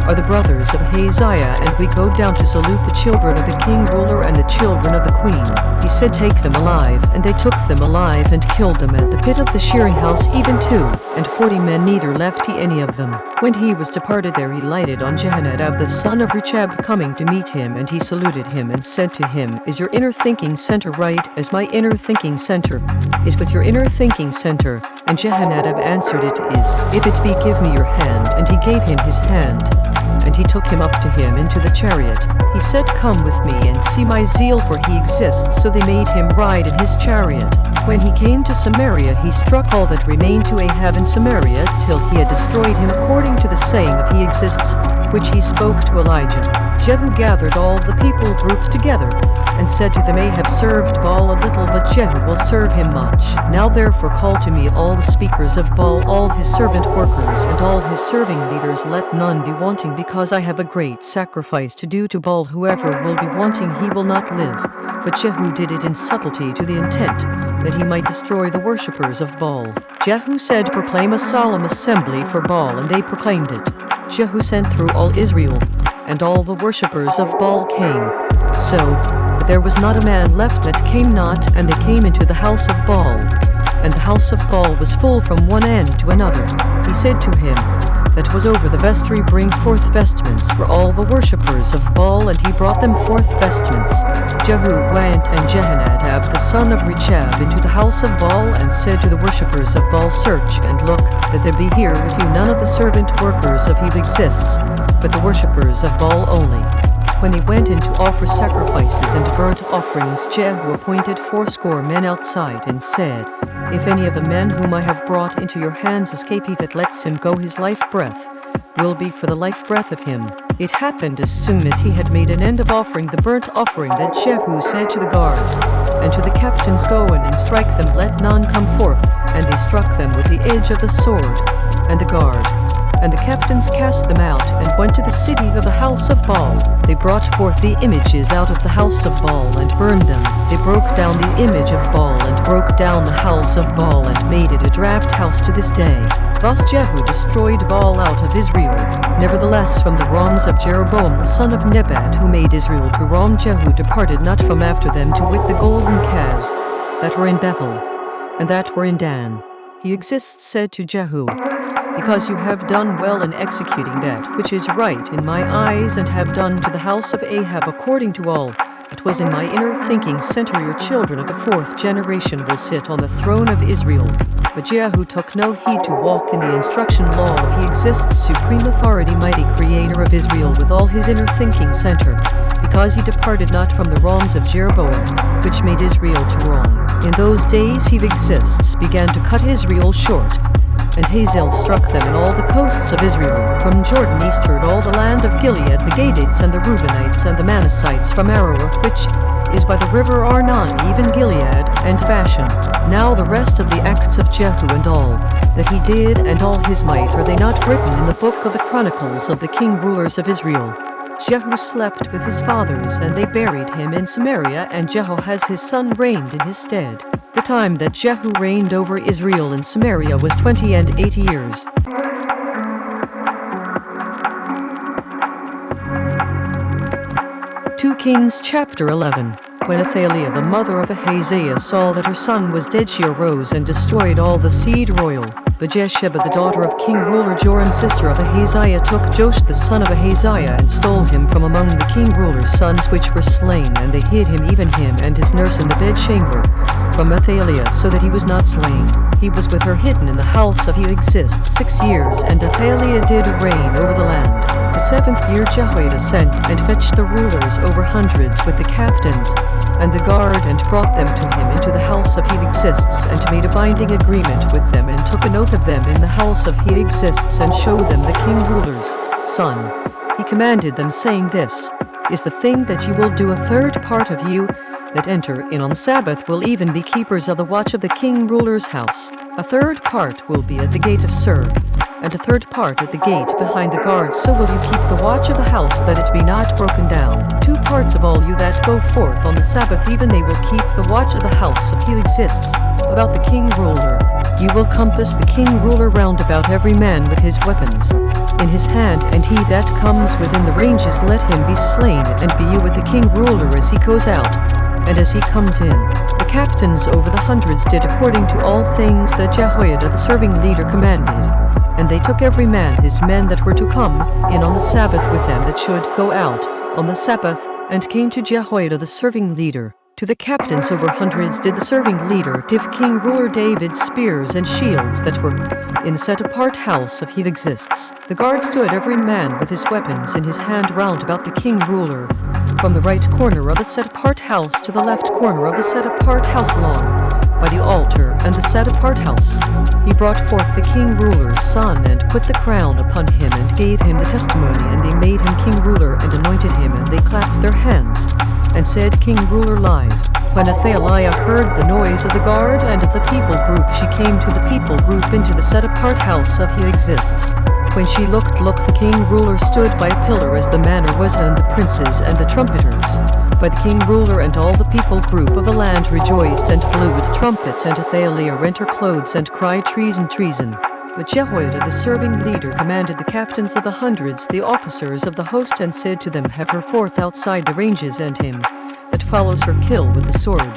are the brothers of Ahaziah, and we go down to salute the children of the king ruler and the children of the queen. He said, Take them alive. And they took them alive, and killed them at the pit of the shearing house, even 2, and 40 men, neither left he any of them. When he was departed there, he lighted on Jehonadab the son of Rechab, coming to meet him, and he saluted him, and said to him, Is your inner thinking center right, as my inner thinking center is with your inner thinking center? And Jehonadab answered, It is. If it be, give me your hand. And he gave him his hand. And he took him up to him into the chariot. He said, Come with me, and see my zeal, for he exists. So they made him ride in his chariot. When he came to Samaria, he struck all that remained to Ahab in Samaria, till he had destroyed him, according to the saying of he exists, which he spoke to Elijah. Jehu gathered all the people grouped together, and said to them, Ahab served Baal a little, but Jehu will serve him much. Now therefore call to me all the speakers of Baal, all his servant workers, and all his serving leaders. Let none be wanting, because I have a great sacrifice to do to Baal. Whoever will be wanting, he will not live. But Jehu did it in subtlety, to the intent that he might destroy the worshippers of Baal. Jehu said, Proclaim a solemn assembly for Baal, and they proclaimed it. Jehu sent through all Israel, and all the worshippers of Baal came. So that there was not a man left that came not, and they came into the house of Baal. And the house of Baal was full from one end to another. He said to him that was over the vestry, Bring forth vestments for all the worshippers of Baal, and he brought them forth vestments. Jehu went and Jehonadab the son of Rechab into the house of Baal, and said to the worshippers of Baal, Search and look, that there be here with you none of the servant workers of He exists, but the worshippers of Baal only. When they went in to offer sacrifices and burnt offerings, Jehu appointed 80 men outside, and said, If any of the men whom I have brought into your hands escape, he that lets him go his life breath will be for the life breath of him. It happened as soon as he had made an end of offering the burnt offering, that Jehu said to the guard and to the captains, Go in and strike them, let none come forth. And they struck them with the edge of the sword. And the guard and the captains cast them out, and went to the city of the house of Baal. They brought forth the images out of the house of Baal, and burned them. They broke down the image of Baal, and broke down the house of Baal, and made it a draught house to this day. Thus Jehu destroyed Baal out of Israel. Nevertheless, from the wrongs of Jeroboam the son of Nebat, who made Israel to wrong, Jehu departed not from after them, to wit the golden calves that were in Bethel, and that were in Dan. He exists said to Jehu, Because you have done well in executing that which is right in my eyes, and have done to the house of Ahab according to all that was in my inner thinking center, your children of the 4th generation will sit on the throne of Israel. But Jehu took no heed to walk in the instruction law of He exists, supreme authority, mighty creator of Israel, with all his inner thinking center, because he departed not from the wrongs of Jeroboam, which made Israel to wrong. In those days He exists began to cut Israel short, and Hazael struck them in all the coasts of Israel, from Jordan eastward all the land of Gilead, the Gadites and the Reubenites and the Manassites from Aroer, which is by the river Arnon, even Gilead, and Bashan. Now the rest of the acts of Jehu and all that he did and all his might, are they not written in the book of the Chronicles of the king rulers of Israel? Jehu slept with his fathers, and they buried him in Samaria, and Jehoahaz his son reigned in his stead. The time that Jehu reigned over Israel in Samaria was 20 and 80 years. 2 Kings chapter 11. When Athaliah the mother of Ahaziah saw that her son was dead, she arose and destroyed all the seed royal. But Jesheba the daughter of king ruler Joram sister of Ahaziah took Joash the son of Ahaziah and stole him from among the king ruler's sons which were slain, and they hid him, even him and his nurse, in the bedchamber from Athaliah, so that he was not slain. He was with her hidden in the house of he exists 6 years, and Athaliah did reign over the land. The 7th year Jehoiada sent and fetched the rulers over hundreds with the captains and the guard, and brought them to him into the house of he exists, and made a binding agreement with them, and took an oath of them in the house of he exists, and showed them the king ruler's son. He commanded them, saying, This is the thing that you will do: a third part of you that enter in on the Sabbath will even be keepers of the watch of the king ruler's house. A third part will be at the gate of Sur, and a third part at the gate behind the guard. So will you keep the watch of the house, that it be not broken down. 2 parts of all you that go forth on the Sabbath, even they will keep the watch of the house of he exists about the king ruler. You will compass the king ruler round about, every man with his weapons in his hand, and he that comes within the ranges, let him be slain, and be you with the king ruler as he goes out and as he comes in. The captains over the hundreds did according to all things that Jehoiada the serving leader commanded. And they took every man his men that were to come in on the Sabbath with them that should go out on the Sabbath, and came to Jehoiada the serving leader. To the captains over hundreds did the serving leader give king ruler David spears and shields that were in the set-apart house of he exists. The guard stood every man with his weapons in his hand round about the king ruler, from the right corner of the set-apart house to the left corner of the set-apart house, along by the altar and the set-apart house. He brought forth the king ruler's son, and put the crown upon him, and gave him the testimony, and they made him king ruler, and anointed him, and they clapped their hands, and said, King ruler live. When Athaliah heard the noise of the guard and of the people group, she came to the people group into the set-apart house of he exists. When she looked, the king ruler stood by a pillar, as the manner was, and the princes and the trumpeters. But the king ruler and all the people group of the land rejoiced and blew with trumpets, and Athaliah rent her clothes and cried, Treason, treason. But Jehoiada the serving leader commanded the captains of the hundreds, the officers of the host, and said to them, Have her forth outside the ranges, and him that follows her kill with the sword.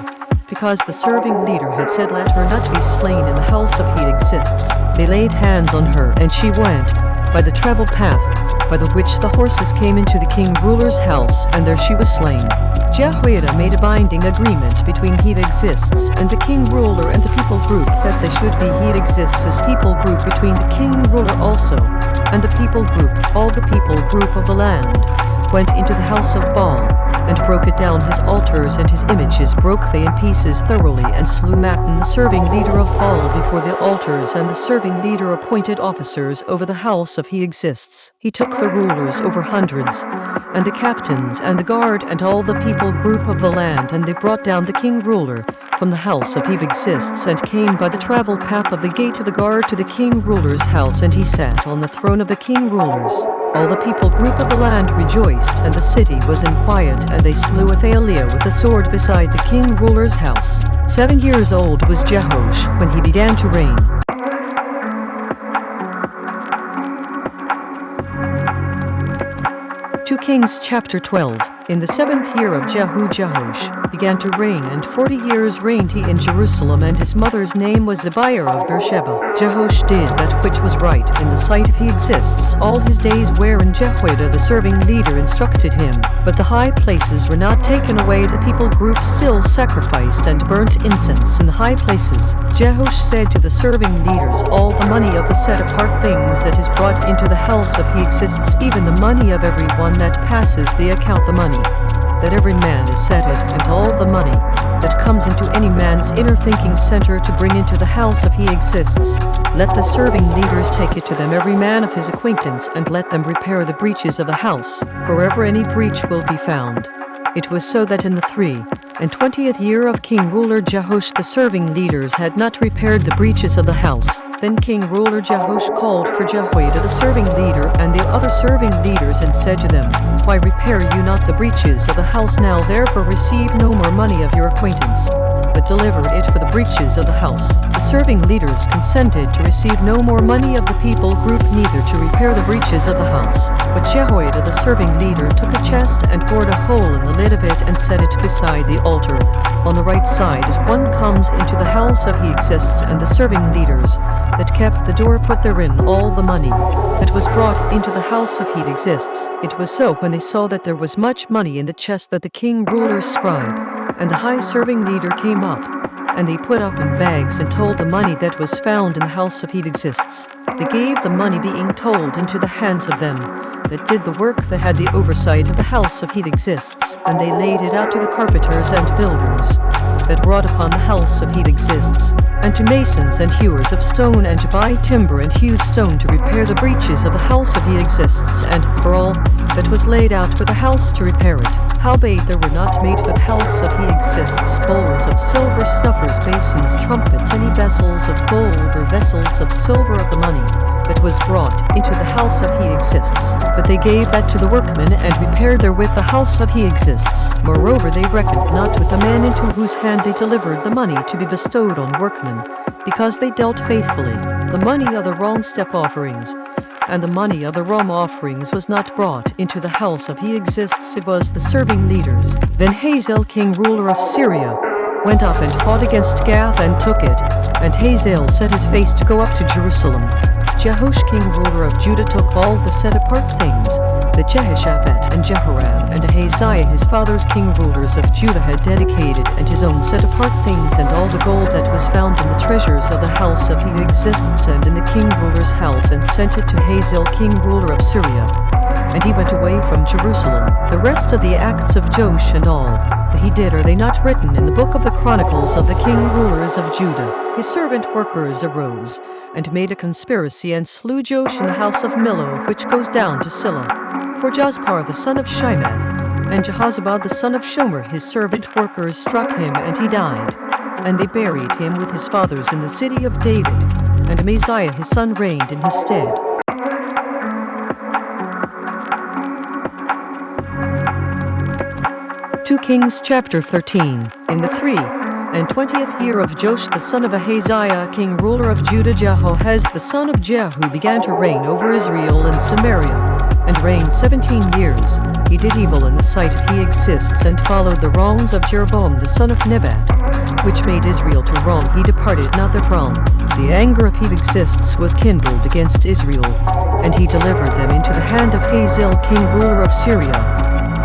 Because the serving leader had said, Let her not be slain in the house of he exists. They laid hands on her, and she went by the travel path, by the which the horses came into the king ruler's house, and there she was slain. Jehoiada made a binding agreement between he exists and the king ruler and the people group, that they should be he exists as people group between the king ruler also and the people group. All the people group of the land went into the house of Baal, and broke it down, his altars and his images broke they in pieces thoroughly, and slew Mattan the serving leader of Baal before the altars, and the serving leader appointed officers over the house of he exists. He took the rulers over hundreds, and the captains, and the guard, and all the people group of the land, and they brought down the king ruler from the house of he exists, and came by the travel path of the gate of the guard to the king ruler's house, and he sat on the throne of the king rulers. All the people group of the land rejoiced, and the city was in quiet, and they slew Athaliah with the sword beside the king ruler's house. 7 years old was Jehoash when he began to reign. 2 Kings chapter 12. In the 7th year of Jehoash began to reign, and 40 years reigned he in Jerusalem, and his mother's name was Zebiah of Beersheba. Jehoash did that which was right in the sight of he exists all his days, wherein Jehoiada the serving leader instructed him. But the high places were not taken away, the people group still sacrificed and burnt incense in the high places. Jehoash said to the serving leaders, All the money of the set-apart things that is brought into the house of he exists, even the money of every one that passes the account, the money that every man is set it, and all the money that comes into any man's inner thinking center to bring into the house of he exists, let the serving leaders take it to them, every man of his acquaintance, and let them repair the breaches of the house, wherever any breach will be found. It was so that in the 3 and 20th year of king ruler Jehosh, the serving leaders had not repaired the breaches of the house. Then king ruler Jehosh called for Jehoiada the serving leader and the other serving leaders and said to them, Why repair you not the breaches of the house now? Therefore receive no more money of your acquaintance, but deliver it for the breaches of the house. The serving leaders consented to receive no more money of the people group, neither to repair the breaches of the house. But Jehoiada the serving leader took a chest and bored a hole in the lid of it and set it beside the altar, on the right side as one comes into the house of he exists, and the serving leaders that kept the door put therein all the money that was brought into the house of he exists. It was so when they saw that there was much money in the chest that the king ruler's scribe and the high serving leader came up, and they put up in bags and told the money that was found in the house of he exists. They gave the money being told into the hands of them that did the work that had the oversight of the house of he exists, and they laid it out to the carpenters and builders that wrought upon the house of he exists, and to masons and hewers of stone, and to buy timber and hew stone to repair the breaches of the house of he exists, and for all that was laid out for the house to repair it. Howbeit there were not made for the house of he exists bowls of silver, snuffers, basins, trumpets, any vessels of gold or vessels of silver of the money that was brought into the house of he exists, but they gave that to the workmen and repaired therewith the house of he exists. Moreover they reckoned not with the man into whose hand they delivered the money to be bestowed on workmen, because they dealt faithfully. The money of the wrong step offerings and the money of the rum offerings was not brought into the house of he exists, it was the serving leaders. Then Hazael king ruler of Syria went up and fought against Gath and took it, and Hazael set his face to go up to Jerusalem. Jehosh king ruler of Judah took all the set apart things that Jehoshaphat and Jehoram and Ahaziah his father's king rulers of Judah had dedicated, and his own set apart things, and all the gold that was found in the treasures of the house of he exists and in the king ruler's house, and sent it to Hazael king ruler of Syria. And he went away from Jerusalem. The rest of the acts of Joash and all that he did, are they not written in the book of the chronicles of the king rulers of Judah? His servant workers arose and made a conspiracy and slew Joash in the house of Millo, which goes down to Silla. For Jozkar the son of Shimath and Jehozabad the son of Shomer his servant workers struck him, and he died. And they buried him with his fathers in the city of David, and Amaziah his son reigned in his stead. 2 Kings chapter 13. In the 23rd year of Joash the son of Ahaziah king ruler of Judah, Jehoahaz the son of Jehu began to reign over Israel and Samaria, and reigned 17 years. He did evil in the sight of he exists, and followed the wrongs of Jeroboam the son of Nebat, which made Israel to wrong. He departed not therefrom. The anger of he exists was kindled against Israel, and he delivered them into the hand of Hazael king ruler of Syria,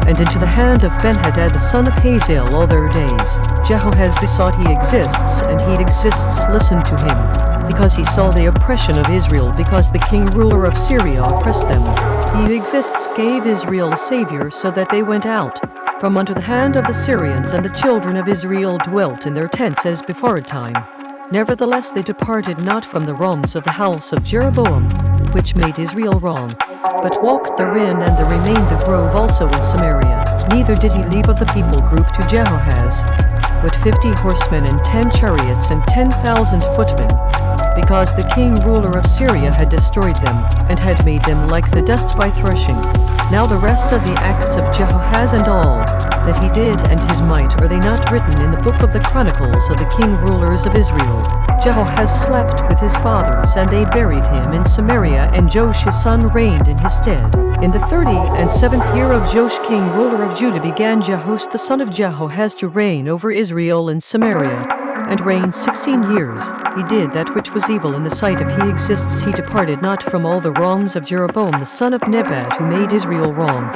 and into the hand of Benhadad the son of Hazael all their days. Jehoahaz besought he exists, and he exists listened to him, because he saw the oppression of Israel, because the king ruler of Syria oppressed them. He exists gave Israel a savior, so that they went out from unto the hand of the Syrians, and the children of Israel dwelt in their tents as before a time. Nevertheless they departed not from the wrongs of the house of Jeroboam, which made Israel wrong, but walked therein, and there remained the grove also in Samaria. Neither did he leave of the people group to Jehoahaz but 50 horsemen and 10 chariots and 10,000 footmen, because the king ruler of Syria had destroyed them, and had made them like the dust by threshing. Now the rest of the acts of Jehoahaz and all that he did, and his might, are they not written in the book of the chronicles of the king rulers of Israel? Jehoahaz slept with his fathers, and they buried him in Samaria, and Joash his son reigned in his stead. In the 37th year of Joash king ruler of Judah began Jehoash the son of Jehoahaz to reign over Israel and Samaria, and reigned 16 years. He did that which was evil in the sight of he exists. He departed not from all the wrongs of Jeroboam the son of Nebat, who made Israel wrong,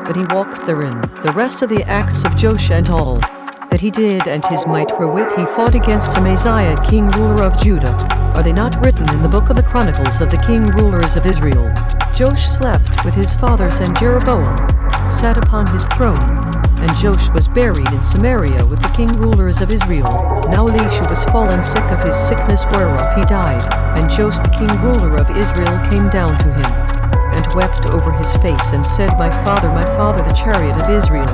but he walked therein. The rest of the acts of Joash and all that he did, and his might wherewith he fought against Amaziah king ruler of Judah, are they not written in the book of the chronicles of the king rulers of Israel? Joash slept with his fathers, and Jeroboam sat upon his throne, and Joash was buried in Samaria with the king rulers of Israel. Now Elisha was fallen sick of his sickness, whereof he died, and Joash the king ruler of Israel came down to him, and wept over his face and said, my father, the chariot of Israel,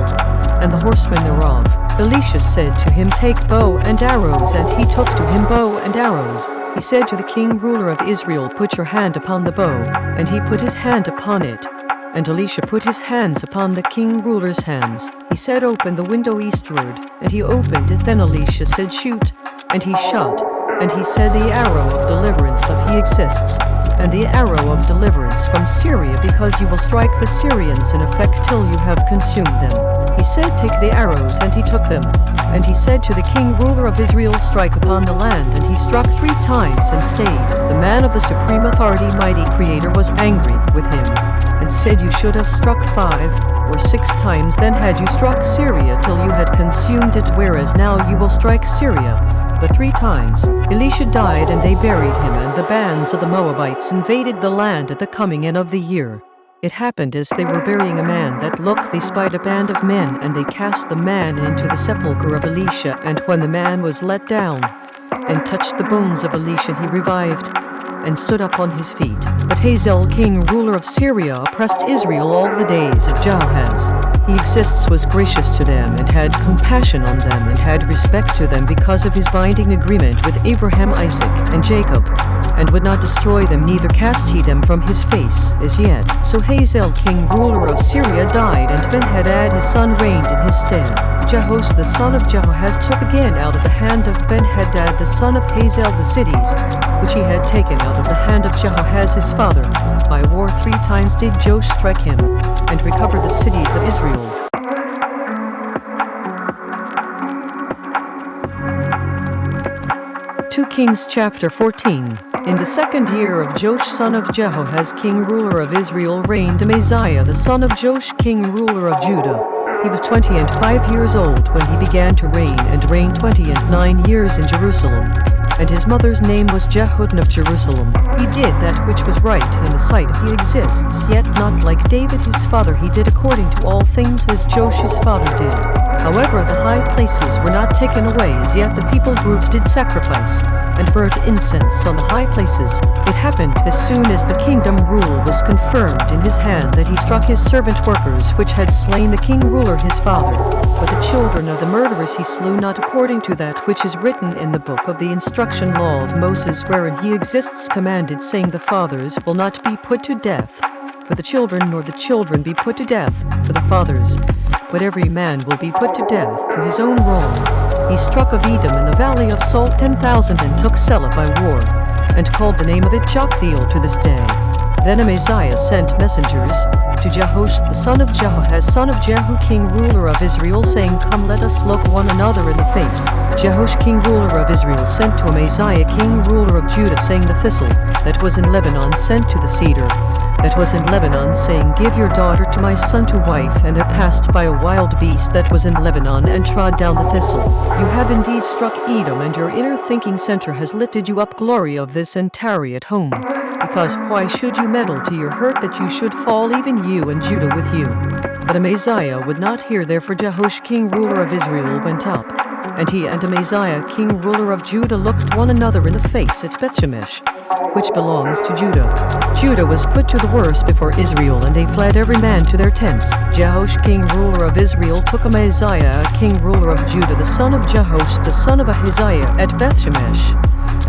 and the horsemen thereof. Elisha said to him, take bow and arrows, and he took to him bow and arrows. He said to the king ruler of Israel, put your hand upon the bow, and he put his hand upon it. And Elisha put his hands upon the king ruler's hands. He said, open the window eastward, and he opened it. Then Elisha said, shoot, and he shot. And he said, the arrow of deliverance of he exists, and the arrow of deliverance from Syria, because you will strike the Syrians in effect till you have consumed them. He said, take the arrows, and he took them. And he said to the king ruler of Israel, strike upon the land, and he struck 3 times and stayed. The man of the supreme authority, mighty creator, was angry with him, and said, you should have struck 5 or 6 times, then had you struck Syria till you had consumed it, whereas now you will strike Syria but 3 times. Elisha died, and they buried him, and the bands of the Moabites invaded the land at the coming in of the year. It happened as they were burying a man that look, they spied a band of men, and they cast the man into the sepulchre of Elisha, and when the man was let down and touched the bones of Elisha, he revived and stood up on his feet. But Hazael, king ruler of Syria, oppressed Israel all the days of Jehoahaz. He exists, was gracious to them, and had compassion on them, and had respect to them because of his binding agreement with Abraham, Isaac, and Jacob, and would not destroy them, neither cast he them from his face as yet. So Hazael, king ruler of Syria, died, and Ben-Hadad his son reigned in his stead. Jehoash the son of Jehoahaz took again out of the hand of Ben-Hadad the son of Hazael the cities, which he had taken out of the hand of Jehoahaz his father. By war 3 times did Joash strike him, and recover the cities of Israel. 2 Kings chapter 14. In the 2nd year of Joash son of Jehoahaz king ruler of Israel reigned Amaziah the son of Joash king ruler of Judah. He was 25 years old when he began to reign, and reigned 29 years in Jerusalem. And his mother's name was Jehoaddan of Jerusalem. He did that which was right in the sight. He exists, yet not like David his father. He did according to all things as Joash his father did. However, the high places were not taken away as yet. The people group did sacrifice and burnt incense on the high places. It happened as soon as the kingdom rule was confirmed in his hand that he struck his servant workers which had slain the king ruler his father. But the children of the murderers he slew not according to that which is written in the book of the instruction law of Moses, wherein he exists commanded, saying, the fathers will not be put to death for the children, nor the children be put to death for the fathers, but every man will be put to death for his own wrong. He struck of Edom in the valley of Salt 10,000, and took Selah by war, and called the name of it Joktheel to this day. Then Amaziah sent messengers to Jehoash the son of Jehoahaz son of Jehu king ruler of Israel, saying, come, let us look one another in the face. Jehoash king ruler of Israel sent to Amaziah king ruler of Judah, saying, the thistle that was in Lebanon sent to the cedar that was in Lebanon, saying, give your daughter to my son to wife. And there passed by a wild beast that was in Lebanon, and trod down the thistle. You have indeed struck Edom, and your inner thinking center has lifted you up. Glory of this, and tarry at home. Because why should you meddle to your hurt, that you should fall, even you and Judah with you? But Amaziah would not hear. Therefore Jehoash king ruler of Israel went up, and he and Amaziah king ruler of Judah looked one another in the face at Bethshemesh, which belongs to Judah. Judah was put to the worse before Israel, and they fled every man to their tents. Jehoash king ruler of Israel took Amaziah king ruler of Judah the son of Jehoash the son of Ahaziah at Bethshemesh,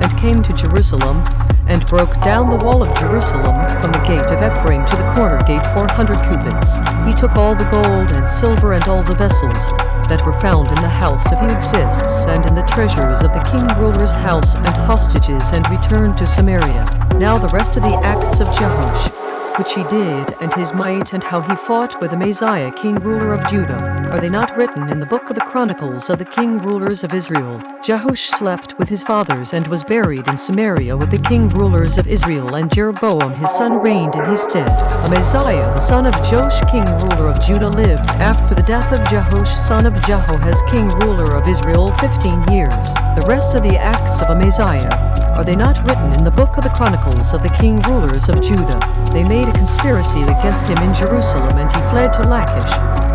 and came to Jerusalem, and broke down the wall of Jerusalem from the gate of Ephraim to the corner gate 400 cubits. He took all the gold and silver and all the vessels that were found in the house of he exists, and in the treasures of the king ruler's house, and hostages, and returned to Samaria. Now the rest of the acts of Jehoash, which he did, and his might, and how he fought with Amaziah king ruler of Judah, are they not written in the book of the chronicles of the king rulers of Israel? Jehoash slept with his fathers, and was buried in Samaria with the king rulers of Israel, and Jeroboam his son reigned in his stead. Amaziah the son of Joash king ruler of Judah lived after the death of Jehoash son of Jehoahaz king ruler of Israel 15 years. The rest of the acts of Amaziah, are they not written in the book of the chronicles of the king rulers of Judah? They made a conspiracy against him in Jerusalem, and he fled to Lachish.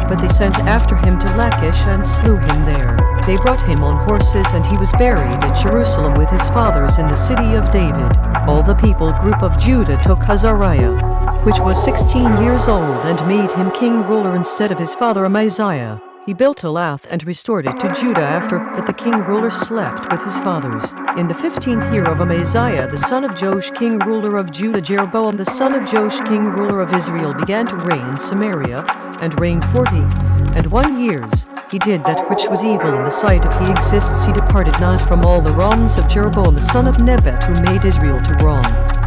But they sent after him to Lachish, and slew him there. They brought him on horses, and he was buried at Jerusalem with his fathers in the city of David. All the people group of Judah took Azariah which was 16 years old, and made him king ruler instead of his father Amaziah. He built Elath and restored it to Judah after that the king ruler slept with his fathers. In the 15th year of Amaziah the son of Joash king ruler of Judah, Jeroboam the son of Joash king ruler of Israel began to reign in Samaria, and reigned 41 years. He did that which was evil in the sight of he exists. He departed not from all the wrongs of Jeroboam the son of Nebat, who made Israel to wrong.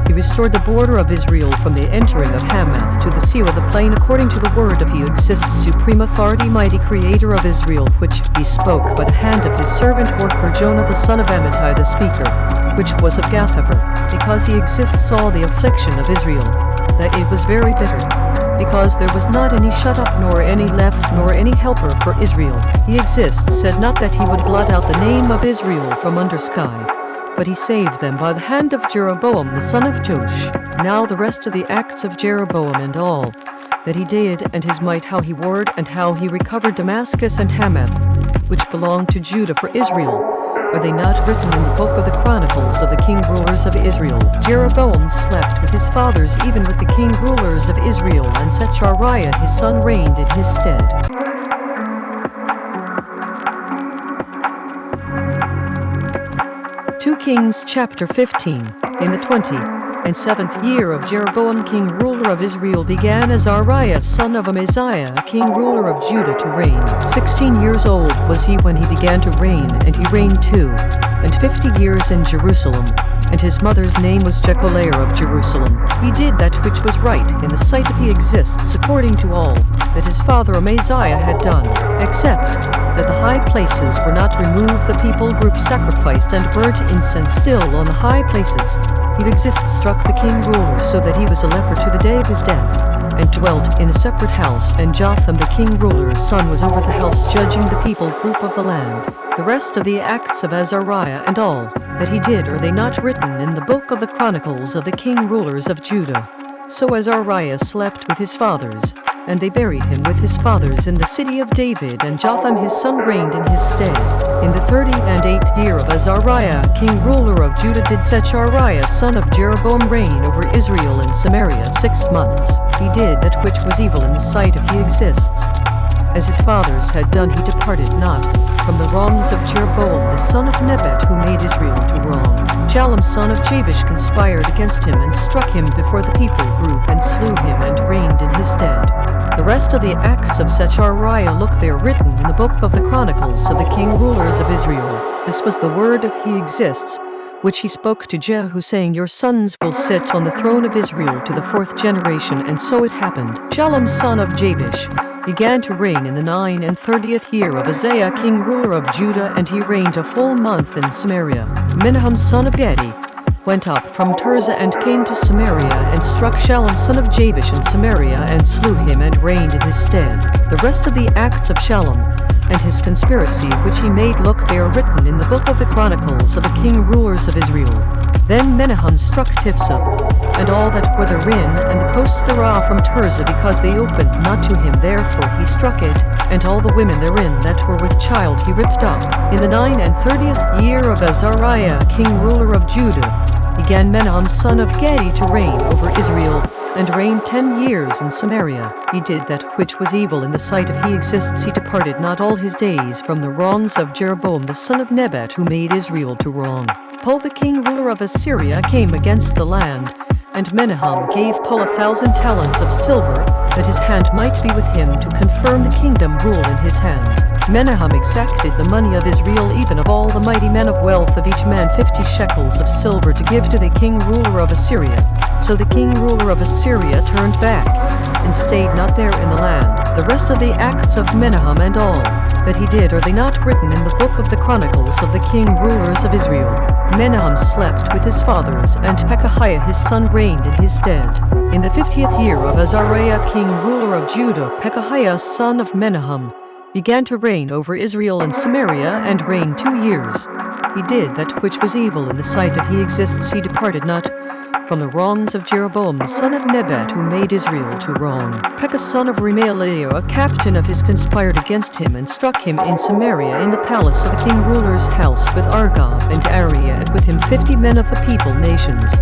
He restored the border of Israel from the entering of Hamath to the sea of the plain, according to the word of he exists, supreme authority, mighty creator of Israel, which he spoke by the hand of his servant worker Jonah the son of Amittai the speaker, which was of Gathhefer, because he exists saw the affliction of Israel, that it was very bitter, because there was not any shut up, nor any left, nor any helper for Israel. He exists said not that he would blot out the name of Israel from under sky, but he saved them by the hand of Jeroboam the son of Joash. Now the rest of the acts of Jeroboam and all that he did, and his might, how he warred, and how he recovered Damascus and Hamath, which belonged to Judah for Israel, are they not written in the book of the Chronicles of the king rulers of Israel? Jeroboam slept with his fathers, even with the king rulers of Israel, and Zechariah his son reigned in his stead. 2 Kings chapter 15. In the 27th year of Jeroboam king ruler of Israel began Azariah son of Amaziah king ruler of Judah to reign. 16 years old was he when he began to reign, and he reigned 52 years in Jerusalem. And his mother's name was Jecholiah of Jerusalem. He did that which was right in the sight of he exists, according to all that his father Amaziah had done, except that the high places were not removed. The people group sacrificed and burnt incense still on the high places. He exists struck the king ruler so that he was a leper to the day of his death, and dwelt in a separate house, and Jotham the king ruler's son was over the house, judging the people group of the land. The rest of the acts of Azariah and all that he did, are they not written in the book of the Chronicles of the king rulers of Judah? So Azariah slept with his fathers, and they buried him with his fathers in the city of David, and Jotham his son reigned in his stead. In the 38th year of Azariah king ruler of Judah did Zechariah son of Jeroboam reign over Israel in Samaria 6 months. He did that which was evil in the sight of he exists. As his fathers had done, he departed not from the wrongs of Jeroboam the son of Nebat, who made Israel to wrong. Shallum son of Jabesh conspired against him, and struck him before the people group, and slew him, and reigned in his stead. The rest of the acts of Zechariah look there written in the book of the Chronicles of the king rulers of Israel. This was the word of he exists, which he spoke to Jehu, saying, Your sons will sit on the throne of Israel to the 4th generation. And so it happened. Shallum son of Jabesh began to reign in the 39th year of Uzziah king ruler of Judah, and he reigned a full month in Samaria. Menahem son of Gedi went up from Tirzah and came to Samaria, and struck Shallum son of Jabesh in Samaria, and slew him, and reigned in his stead. The rest of the acts of Shallum and his conspiracy which he made, look, they are written in the book of the Chronicles of the king rulers of Israel. Then Menahem struck Tifsah, and all that were therein, and the coasts thereof from Tirzah, because they opened not to him, therefore he struck it, and all the women therein that were with child he ripped up. In the 39th year of Azariah king ruler of Judah began Menahem son of Gedi to reign over Israel, and reigned 10 years in Samaria. He did that which was evil in the sight of he exists. He departed not all his days from the wrongs of Jeroboam the son of Nebat, who made Israel to wrong. Pul the king ruler of Assyria came against the land, and Menahem gave Pul 1,000 talents of silver, that his hand might be with him to confirm the kingdom rule in his hand. Menahem exacted the money of Israel, even of all the mighty men of wealth, of each man 50 shekels of silver, to give to the king ruler of Assyria. So the king ruler of Assyria turned back, and stayed not there in the land. The rest of the acts of Menahem and all that he did, are they not written in the book of the Chronicles of the king rulers of Israel? Menahem slept with his fathers, and Pekahiah his son reigned in his stead. In the 50th year of Azariah king ruler of Judah, Pekahiah son of Menahem began to reign over Israel and Samaria, and reigned 2 years. He did that which was evil in the sight of he exists. He departed not from the wrongs of Jeroboam the son of Nebat, who made Israel to wrong. Pekah son of Remaliah, a captain of his, conspired against him, and struck him in Samaria in the palace of the king ruler's house, with Argob and Arieh, and with him 50 men of the people nations.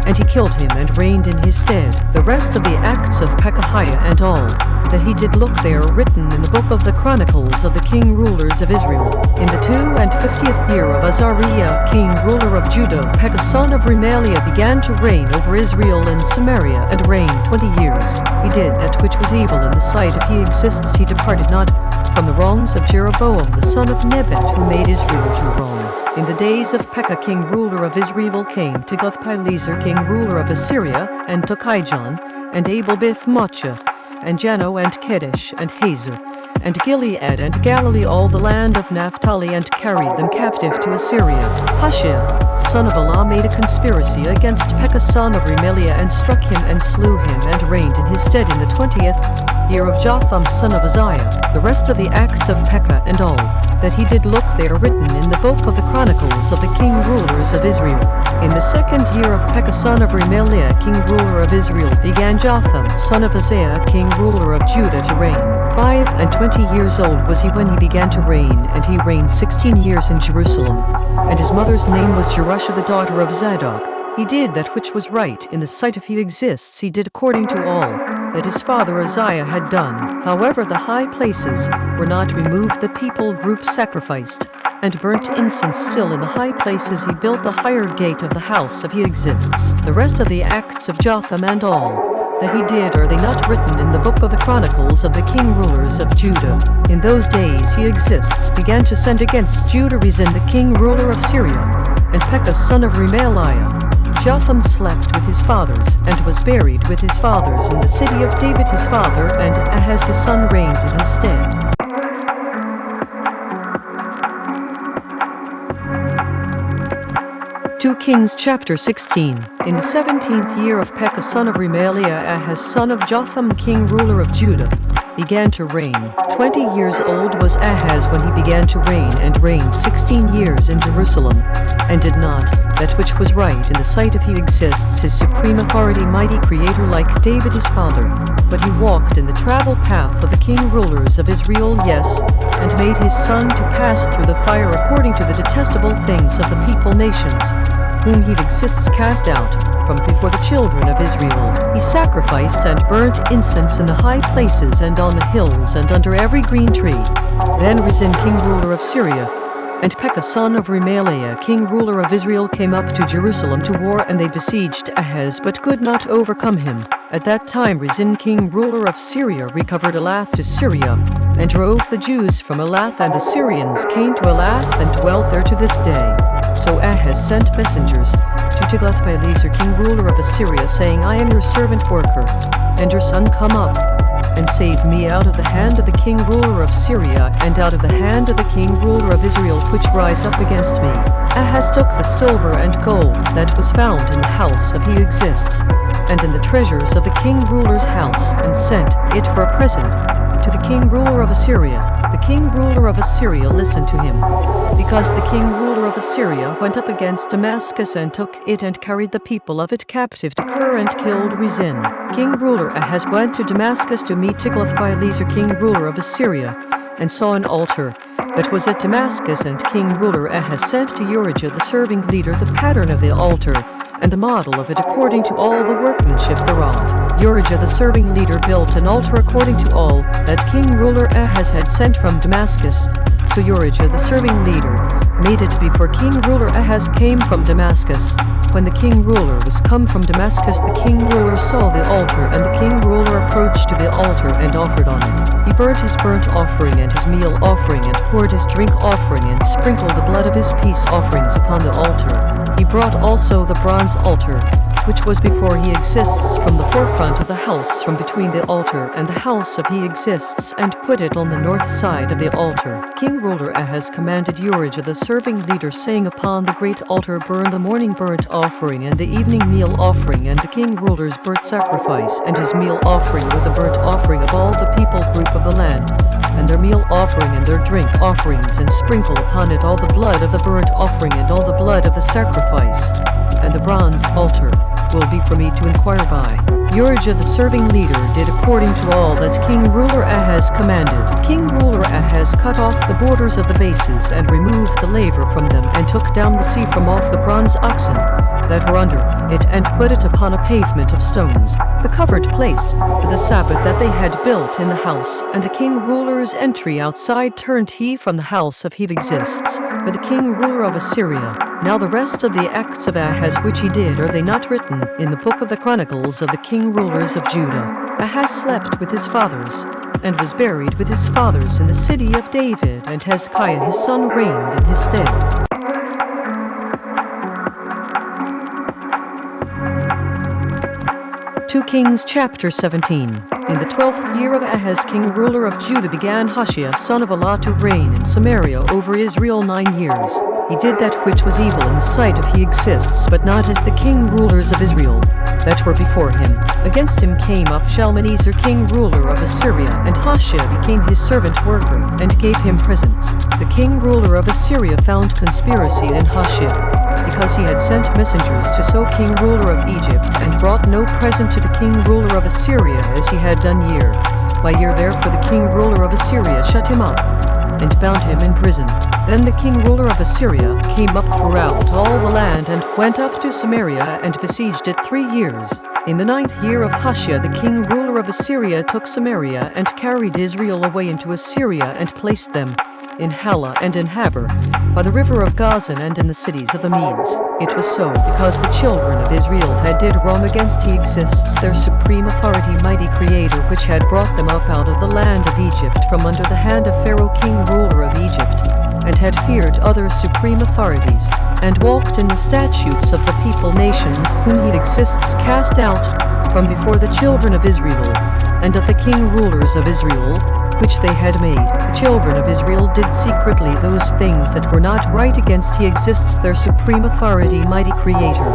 and he killed him and reigned in his stead. The rest of the acts of Pekahiah and all that he did look, they are written in the book of the Chronicles of the king rulers of Israel. In the 52nd year of Azariah, king ruler of Judah, Pekah son of Remaliah began to reign over Israel in Samaria, and reigned 20 years. He did that which was evil in the sight of he exists. He departed not from the wrongs of Jeroboam the son of Nebat, who made Israel to wrong. In the days of Pekah king ruler of Israel came Tiglath-Pileser king ruler of Assyria, and took Ijon, and Abel-Beth-Maachah, and Jano, and Kedesh, and Hazor, and Gilead, and Galilee, all the land of Naphtali, and carried them captive to Assyria. Hoshea, son of Elah, made a conspiracy against Pekah son of Remaliah, and struck him, and slew him, and reigned in his stead in the 20th year of Jotham son of Uzziah. The rest of the acts of Pekah and all that he did look, they are written in the book of the Chronicles of the king rulers of Israel. In the 2nd year of Pekah son of Remaliah, king ruler of Israel, began Jotham son of Uzziah, king ruler of Judah, to reign. 25 years old was he when he began to reign, and he reigned 16 years in Jerusalem. And his mother's name was Jerusha, the daughter of Zadok. He did that which was right in the sight of he exists. He did according to all that his father Uzziah had done. However, the high places were not removed. The people group sacrificed and burnt incense still in the high places. He built the higher gate of the house of he exists. The rest of the acts of Jotham and all that he did, are they not written in the book of the Chronicles of the king rulers of Judah? In those days he exists began to send against Judah Rezin the king ruler of Syria, and Pekah son of Remaliah. Jotham slept with his fathers, and was buried with his fathers in the city of David his father, and Ahaz his son reigned in his stead. 2 Kings chapter 16. In the 17th year of Pekah son of Remaliah, Ahaz son of Jotham king ruler of Judah began to reign. 20 years old was Ahaz when he began to reign, and reigned 16 years in Jerusalem, and did not that which was right in the sight of he exists, his supreme authority, mighty creator, like David his father. But he walked in the travel path of the king rulers of Israel, yes, and made his son to pass through the fire according to the detestable things of the people nations, whom he exists cast out from before the children of Israel. He sacrificed and burnt incense in the high places, and on the hills, and under every green tree. Then Rezin king ruler of Syria, and Pekah son of Remaliah king ruler of Israel came up to Jerusalem to war, and they besieged Ahaz, but could not overcome him. At that time Rezin king ruler of Syria recovered Elath to Syria, and drove the Jews from Elath, and the Syrians came to Elath and dwelt there to this day. So Ahaz sent messengers to Tiglath-Pileser king ruler of Assyria, saying, I am your servant worker, and your son, come up and save me out of the hand of the king ruler of Syria, and out of the hand of the king ruler of Israel, which rise up against me. Ahaz took the silver and gold that was found in the house of he exists, and in the treasures of the king ruler's house, and sent it for a present to the king ruler of Assyria. The king ruler of Assyria listened to him, because the king ruler of Assyria went up against Damascus, and took it, and carried the people of it captive to Kir, and killed Rezin. King ruler Ahaz went to Damascus to meet Tiglath-Pileser king ruler of Assyria, and saw an altar that was at Damascus, and king ruler Ahaz sent to Urijah the serving leader the pattern of the altar, and the model of it according to all the workmanship thereof. Urijah the serving leader built an altar according to all that king ruler Ahaz had sent from Damascus. So Urijah the serving leader made it before king ruler Ahaz came from Damascus. When the king ruler was come from Damascus, the king ruler saw the altar, and the king ruler approached to the altar, and offered on it. He burnt his burnt offering and his meal offering, and poured his drink offering, and sprinkled the blood of his peace offerings upon the altar. He brought also the bronze altar, which was before he exists, from the forefront of the house, from between the altar and the house of he exists, and put it on the north side of the altar. King ruler Ahaz commanded Urijah the serving leader, saying, Upon the great altar burn the morning burnt offering, and the evening meal offering, and the king ruler's burnt sacrifice, and his meal offering with the burnt offering of all the people group of the land, and their meal offering and their drink offerings, and sprinkle upon it all the blood of the burnt offering, and all the blood of the sacrifice. And the bronze altar will be for me to inquire by. Urijah the serving leader did according to all that king ruler Ahaz commanded. King ruler Ahaz cut off the borders of the bases, and removed the laver from them, and took down the sea from off the bronze oxen, that were under it, and put it upon a pavement of stones, the covered place, for the Sabbath that they had built in the house. And the king ruler's entry outside turned he from the house of Exists, for the king ruler of Assyria. Now the rest of the acts of Ahaz which he did, are they not written in the book of the Chronicles of the king rulers of Judah? Ahaz slept with his fathers, and was buried with his fathers in the city of David, and Hezekiah his son reigned in his stead. 2 Kings chapter 17. In the 12th year of Ahaz king ruler of Judah began Hoshea son of Elah to reign in Samaria over Israel 9 years. He did that which was evil in the sight of Exists, but not as the king rulers of Israel that were before him. Against him came up Shalmaneser king ruler of Assyria, and Hoshea became his servant worker, and gave him presents. The king ruler of Assyria found conspiracy in Hoshea, because he had sent messengers to So king ruler of Egypt, and brought no present to the king ruler of Assyria as he had done year by year. Therefore the king ruler of Assyria shut him up, and bound him in prison. Then the king ruler of Assyria came up throughout all the land, and went up to Samaria, and besieged it 3 years. In the 9th year of Hoshea the king ruler of Assyria took Samaria, and carried Israel away into Assyria, and placed them in Halah and in Habor, by the river of Gazan, and in the cities of the Medes. It was so, because the children of Israel had did wrong against Exists, their supreme authority, mighty creator, which had brought them up out of the land of Egypt from under the hand of Pharaoh king ruler of Egypt, and had feared other supreme authorities, and walked in the statutes of the people nations, whom Exists cast out from before the children of Israel, and of the king rulers of Israel, which they had made. The children of Israel did secretly those things that were not right against Exists, their supreme authority, mighty creator.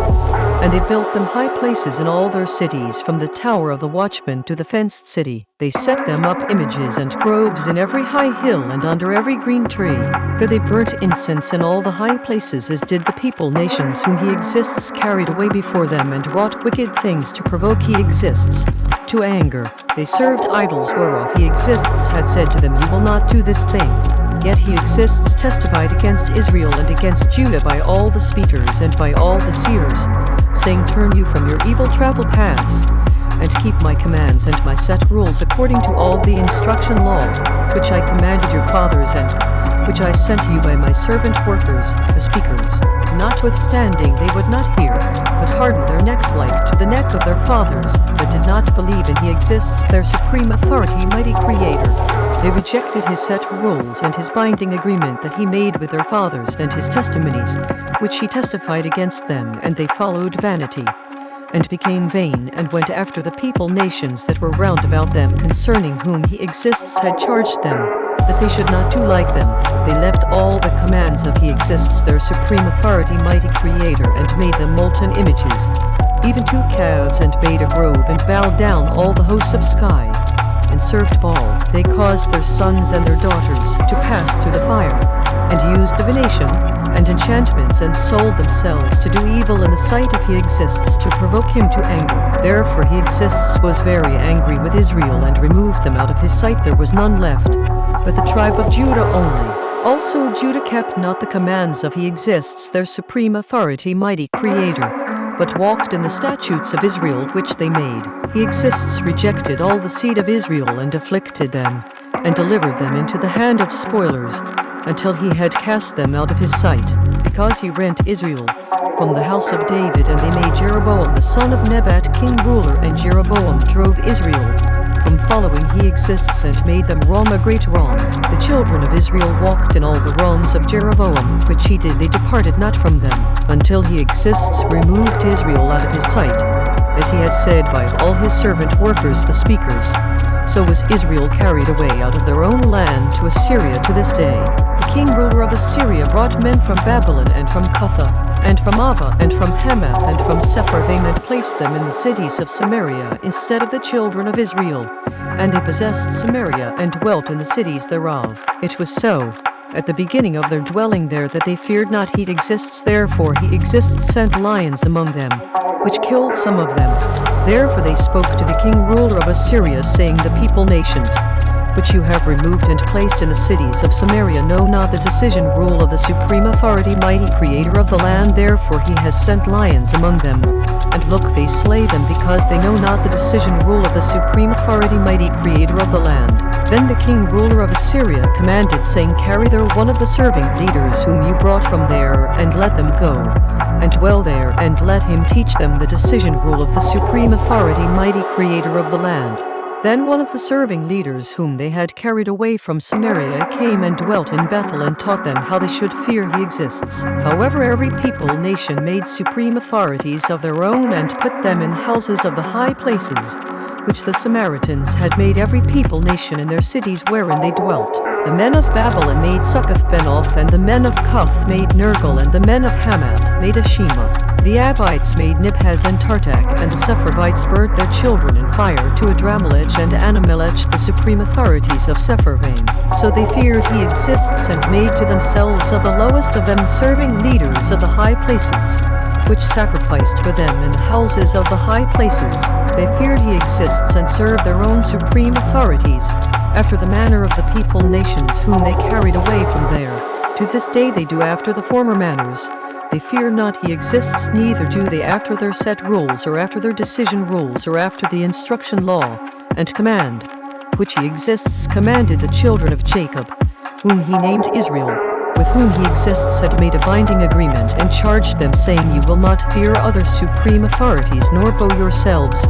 And they built them high places in all their cities, from the tower of the watchman to the fenced city. They set them up images and groves in every high hill, and under every green tree. For they burnt incense in all the high places, as did the people nations whom Exists carried away before them, and wrought wicked things to provoke Exists to anger. They served idols, whereof Exists had said to them, You will not do this thing. Yet Exists testified against Israel and against Judah by all the speakers and by all the seers, saying, Turn you from your evil travel paths, and keep my commands and my set rules, according to all the instruction law, which I commanded your fathers, and which I sent to you by my servant workers, the speakers. Notwithstanding they would not hear, but hardened their necks like to the neck of their fathers, but did not believe in Exists, their supreme authority, mighty creator. They rejected his set rules and his binding agreement that he made with their fathers, and his testimonies, which he testified against them, and they followed vanity, and became vain, and went after the people nations that were round about them, concerning whom Exists had charged them, that they should not do like them. They left all the commands of Exists, their supreme authority, mighty creator, and made them molten images, even 2 calves, and made a grove, and bowed down all the hosts of sky, and served Baal. They caused their sons and their daughters to pass through the fire, and used divination and enchantments, and sold themselves to do evil in the sight of Exists, to provoke him to anger. Therefore Exists was very angry with Israel, and removed them out of his sight. There was none left, but the tribe of Judah only. Also Judah kept not the commands of Exists, their supreme authority, mighty creator, but walked in the statutes of Israel which they made. Exists rejected all the seed of Israel, and afflicted them, and delivered them into the hand of spoilers, until he had cast them out of his sight, because he rent Israel from the house of David. And they made Jeroboam the son of Nebat king ruler, and Jeroboam drove Israel from following Exists, and made them wrong a great wrong. The children of Israel walked in all the wrongs of Jeroboam, which he did. They departed not from them, until Exists removed Israel out of his sight, as he had said by all his servant workers, the speakers. So was Israel carried away out of their own land to Assyria to this day. The king ruler of Assyria brought men from Babylon, and from Cutha, and from Ava, and from Hamath, and from Sepharvaim, and placed them in the cities of Samaria instead of the children of Israel. And they possessed Samaria, and dwelt in the cities thereof. It was so, at the beginning of their dwelling there, that they feared not Exists. Therefore Exists sent lions among them, which killed some of them. Therefore they spoke to the king ruler of Assyria, saying, The people nations which you have removed and placed in the cities of Samaria, know not the decision rule of the supreme authority, mighty creator of the land. Therefore he has sent lions among them, and look, they slay them, because they know not the decision rule of the supreme authority, mighty creator of the land. Then the king ruler of Assyria commanded, saying, carry there one of the serving leaders whom you brought from there, and let them go, and dwell there, and let him teach them the decision rule of the supreme authority, mighty creator of the land. Then one of the serving leaders whom they had carried away from Samaria came and dwelt in Bethel, and taught them how they should fear he exists. However, every people, nation made supreme authorities of their own, and put them in houses of the high places, which the Samaritans had made every people, nation in their cities wherein they dwelt. The men of Babylon made Succoth-Benoth, and the men of Cuth made Nergal, and the men of Hamath made Ashima. The Abites made Nibhaz and Tartak, and the Sepharvites burnt their children in fire to Adramelech and Anamelech, the supreme authorities of Sepharvaim. So they feared he exists, and made to themselves of the lowest of them serving leaders of the high places, which sacrificed for them in the houses of the high places. They feared he exists, and served their own supreme authorities, after the manner of the people, nations whom they carried away from there. To this day they do after the former manners. They fear not he exists, neither do they after their set rules, or after their decision rules, or after the instruction law and command, which he exists commanded the children of Jacob, whom he named Israel, with whom he exists had made a binding agreement, and charged them, saying, you will not fear other supreme authorities, nor bow yourselves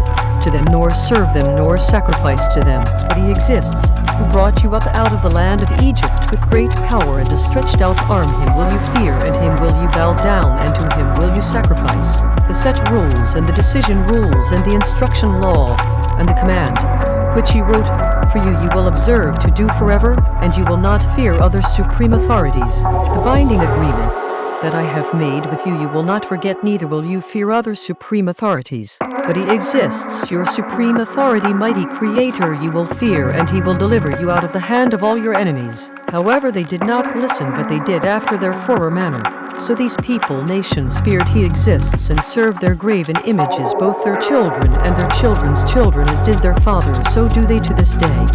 to them, nor serve them, nor sacrifice to them. But he exists, who brought you up out of the land of Egypt with great power and a stretched out arm. Him will you fear, and him will you bow down, and to him will you sacrifice. The set rules, and the decision rules, and the instruction law, and the command, which he wrote for you, you will observe to do forever, and you will not fear other supreme authorities. The binding agreement that I have made with you, you will not forget, neither will you fear other supreme authorities. But he exists, your supreme authority, mighty creator, you will fear, and he will deliver you out of the hand of all your enemies. However, they did not listen, but they did after their former manner. So these people, nations, feared he exists, and served their graven images, both their children and their children's children, as did their fathers, so do they to this day.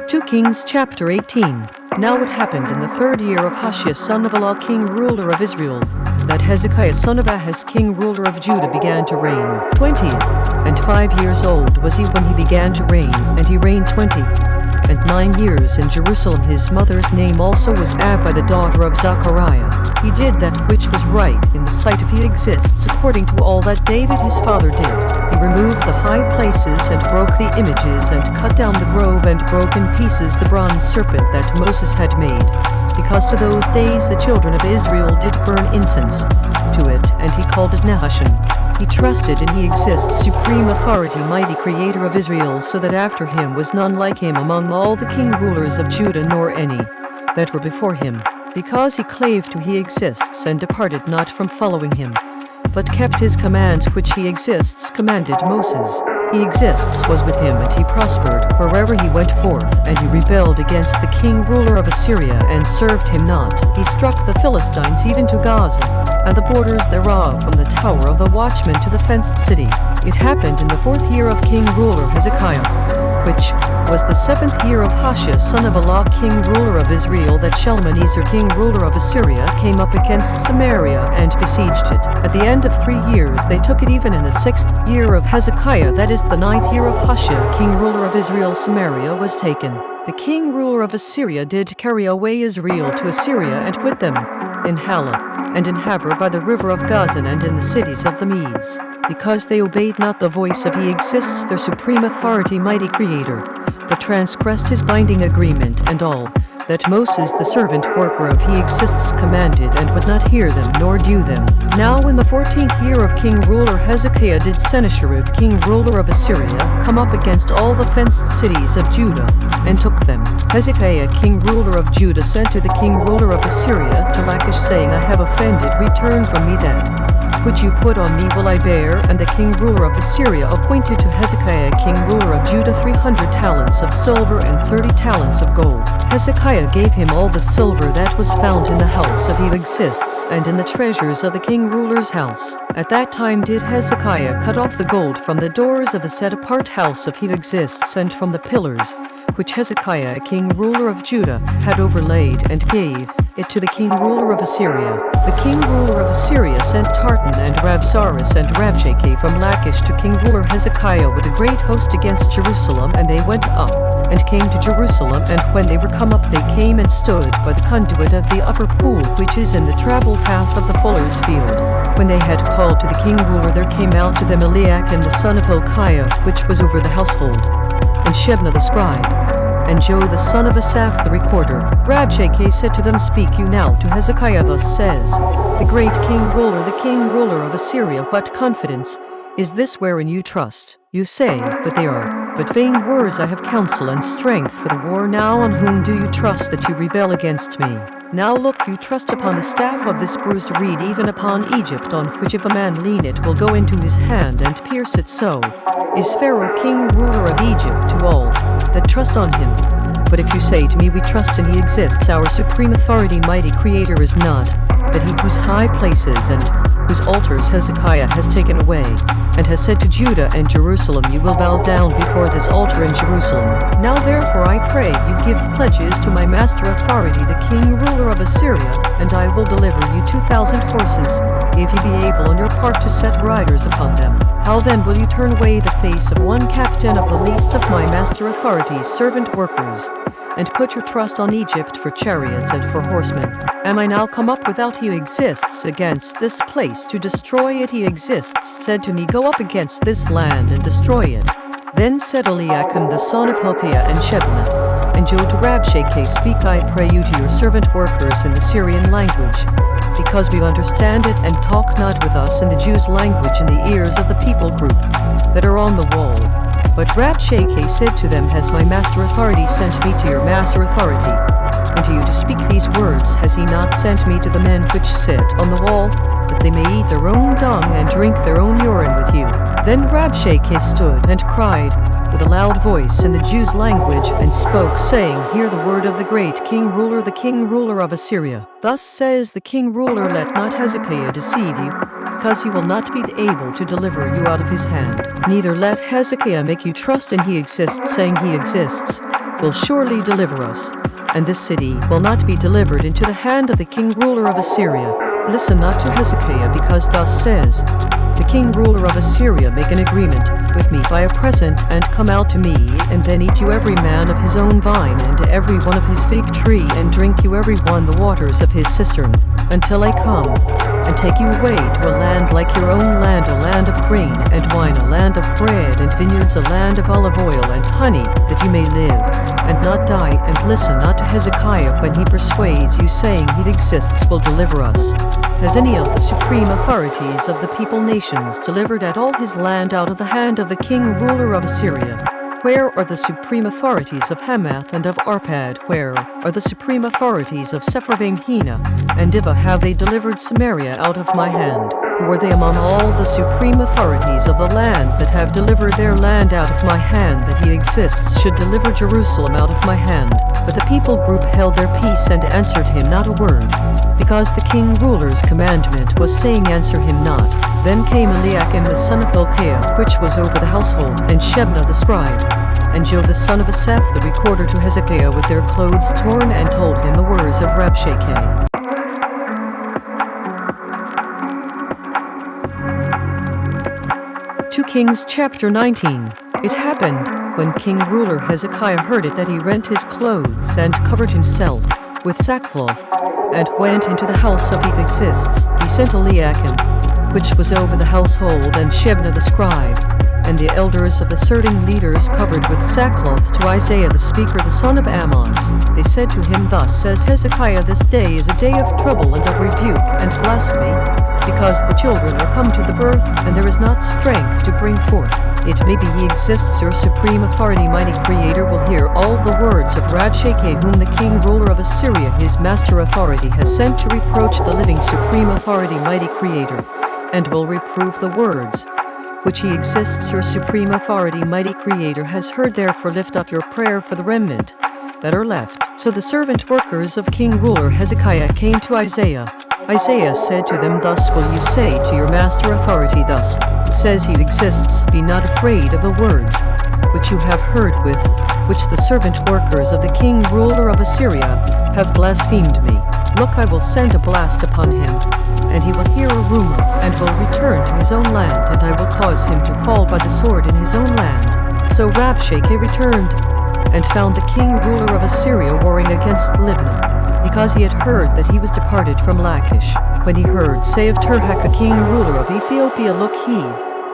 2 Kings chapter 18. Now it happened in the 3rd year of Hoshea son of Elah, king ruler of Israel, that Hezekiah son of Ahaz, king ruler of Judah, began to reign. 25 years old was he when he began to reign, and he reigned 29 years in Jerusalem. His mother's name also was Abba, the daughter of Zechariah. He did that which was right in the sight of he exists, according to all that David his father did. He removed the high places, and broke the images, and cut down the grove, and broke in pieces the bronze serpent that Moses had made, because to those days the children of Israel did burn incense to it, and he called it Nahashon. He trusted in he exists, supreme authority, mighty creator of Israel, so that after him was none like him among all the king rulers of Judah, nor any that were before him, because he clave to he exists, and departed not from following him, but kept his commands which he exists commanded Moses. He exists was with him, and he prospered wherever he went forth, and he rebelled against the king ruler of Assyria, and served him not. He struck the Philistines even to Gaza, and the borders thereof, from the tower of the watchman to the fenced city. It happened in the 4th year of king ruler Hezekiah, which was the 7th year of Hoshea son of Elah, king ruler of Israel, that Shalmaneser king ruler of Assyria came up against Samaria, and besieged it. At the end of 3 years they took it. Even in the 6th year of Hezekiah, that is the 9th year of Hoshea king ruler of Israel, Samaria was taken. The king ruler of Assyria did carry away Israel to Assyria, and put them in Halah, and in Habor by the river of Gazan, and in the cities of the Medes, because they obeyed not the voice of he exists, their supreme authority, mighty creator, but transgressed his binding agreement, and all that Moses the servant worker of he exists commanded, and would not hear them nor do them. Now in the 14th year of king ruler Hezekiah did Sennacherib king ruler of Assyria come up against all the fenced cities of Judah, and took them. Hezekiah king ruler of Judah sent to the king ruler of Assyria to Lachish, saying, I have offended, return from me that which you put on me will I bear. And the king ruler of Assyria appointed to Hezekiah king ruler of Judah 300 talents of silver and 30 talents of gold. Hezekiah gave him all the silver that was found in the house of he exists, and in the treasures of the king ruler's house. At that time did Hezekiah cut off the gold from the doors of the set-apart house of Exists and from the pillars, which Hezekiah, king ruler of Judah, had overlaid, and gave it to the king ruler of Assyria. The king ruler of Assyria sent Tartan and Rabsaris and Rabshakeh from Lachish to king ruler Hezekiah with a great host against Jerusalem, and they went up and came to Jerusalem, and when they were come up they came and stood by the conduit of the upper pool which is in the travel path of the fuller's field. When they had called to the king ruler, there came out to them Eliakim the son of Hilkiah, which was over the household, and Shebna the scribe, and Joe the son of Asaph the recorder. Rabshakeh said to them, Speak you now to Hezekiah, thus says the great king ruler of Assyria, what confidence is this wherein you trust? You say, but they are but vain words. I have counsel and strength for the war. Now on whom do you trust that you rebel against me? Now look, you trust upon the staff of this bruised reed, even upon Egypt, on which if a man lean it will go into his hand and pierce it. So is Pharaoh king ruler of Egypt to all that trust on him. But if you say to me, We trust in He exists, our supreme authority, mighty creator is not, that He whose high places and whose altars Hezekiah has taken away, and has said to Judah and Jerusalem, You will bow down before this altar in Jerusalem. Now therefore I pray you give pledges to my master authority, the king ruler of Assyria, and I will deliver you 2,000 horses, if ye be able on your part to set riders upon them. How then will you turn away the face of one captain of the least of my master authority's servant workers, and put your trust on Egypt for chariots and for horsemen? Am I now come up without He exists against this place to destroy it? He exists said to me, Go up against this land and destroy it. Then said Eliakim the son of Hilkiah and Shebna and Joe to Rabshakeh, Speak I pray you to your servant workers in the Syrian language, because we understand it, and talk not with us in the Jews' language in the ears of the people group that are on the wall. But Rabshakeh said to them, Has my master authority sent me to your master authority, and to you to speak these words? Has he not sent me to the men which sit on the wall, that they may eat their own dung and drink their own urine with you? Then Rabshakeh stood and cried with a loud voice in the Jews' language, and spoke, saying, Hear the word of the great king ruler, the king ruler of Assyria. Thus says the king ruler, Let not Hezekiah deceive you, because he will not be able to deliver you out of his hand. Neither let Hezekiah make you trust in He exists, saying, He exists will surely deliver us, and this city will not be delivered into the hand of the king ruler of Assyria. Listen not to Hezekiah, because thus says the king ruler of Assyria, Make an agreement with me by a present, and come out to me, and then eat you every man of his own vine, and every one of his fig tree, and drink you every one the waters of his cistern, until I come and take you away to a land like your own land, a land of grain and wine, a land of bread and vineyards, a land of olive oil and honey, that you may live and not die. And listen not to Hezekiah when he persuades you, saying, He exists will deliver us. Has any of the supreme authorities of the people nations delivered at all his land out of the hand of the king ruler of Assyria? Where are the supreme authorities of Hamath and of Arpad? Where are the supreme authorities of Sepharvaim-Hena and Diva? Have they delivered Samaria out of my hand? Who are they among all the supreme authorities of the lands that have delivered their land out of my hand, that He exists should deliver Jerusalem out of my hand? But the people group held their peace and answered him not a word, because the king ruler's commandment was saying, Answer him not. Then came Eliakim the son of Hilkiah, which was over the household, and Shebna the scribe, and Joe the son of Asaph the recorder, to Hezekiah with their clothes torn, and told him the words of Rabshakeh. 2 Kings chapter 19. It happened, when king ruler Hezekiah heard it, that he rent his clothes and covered himself with sackcloth, and went into the house of Exists. He sent Eliakim, which was over the household, and Shebna the scribe, and the elders of the certain leaders covered with sackcloth, to Isaiah the speaker, the son of Amoz. They said to him, Thus says Hezekiah, This day is a day of trouble and of rebuke and blasphemy, because the children are come to the birth, and there is not strength to bring forth. It may be He exists, your supreme authority, mighty creator, will hear all the words of Rabshakeh, whom the king ruler of Assyria, his master authority, has sent to reproach the living supreme authority, mighty creator, and will reprove the words which He exists, your supreme authority, mighty creator, has heard. Therefore lift up your prayer for the remnant that are left. So the servant workers of king ruler Hezekiah came to Isaiah Isaiah said to them, Thus will you say to your master authority, Thus says he exists, be not afraid of the words which you have heard, with which the servant workers of the king ruler of Assyria have blasphemed me. Look, I will send a blast upon him, and he will hear a rumor, and will return to his own land, and I will cause him to fall by the sword in his own land. So Rabshakeh returned, and found the king ruler of Assyria warring against Libnah, because he had heard that he was departed from Lachish. When he heard say of Tirhak, a king ruler of Ethiopia, Look, he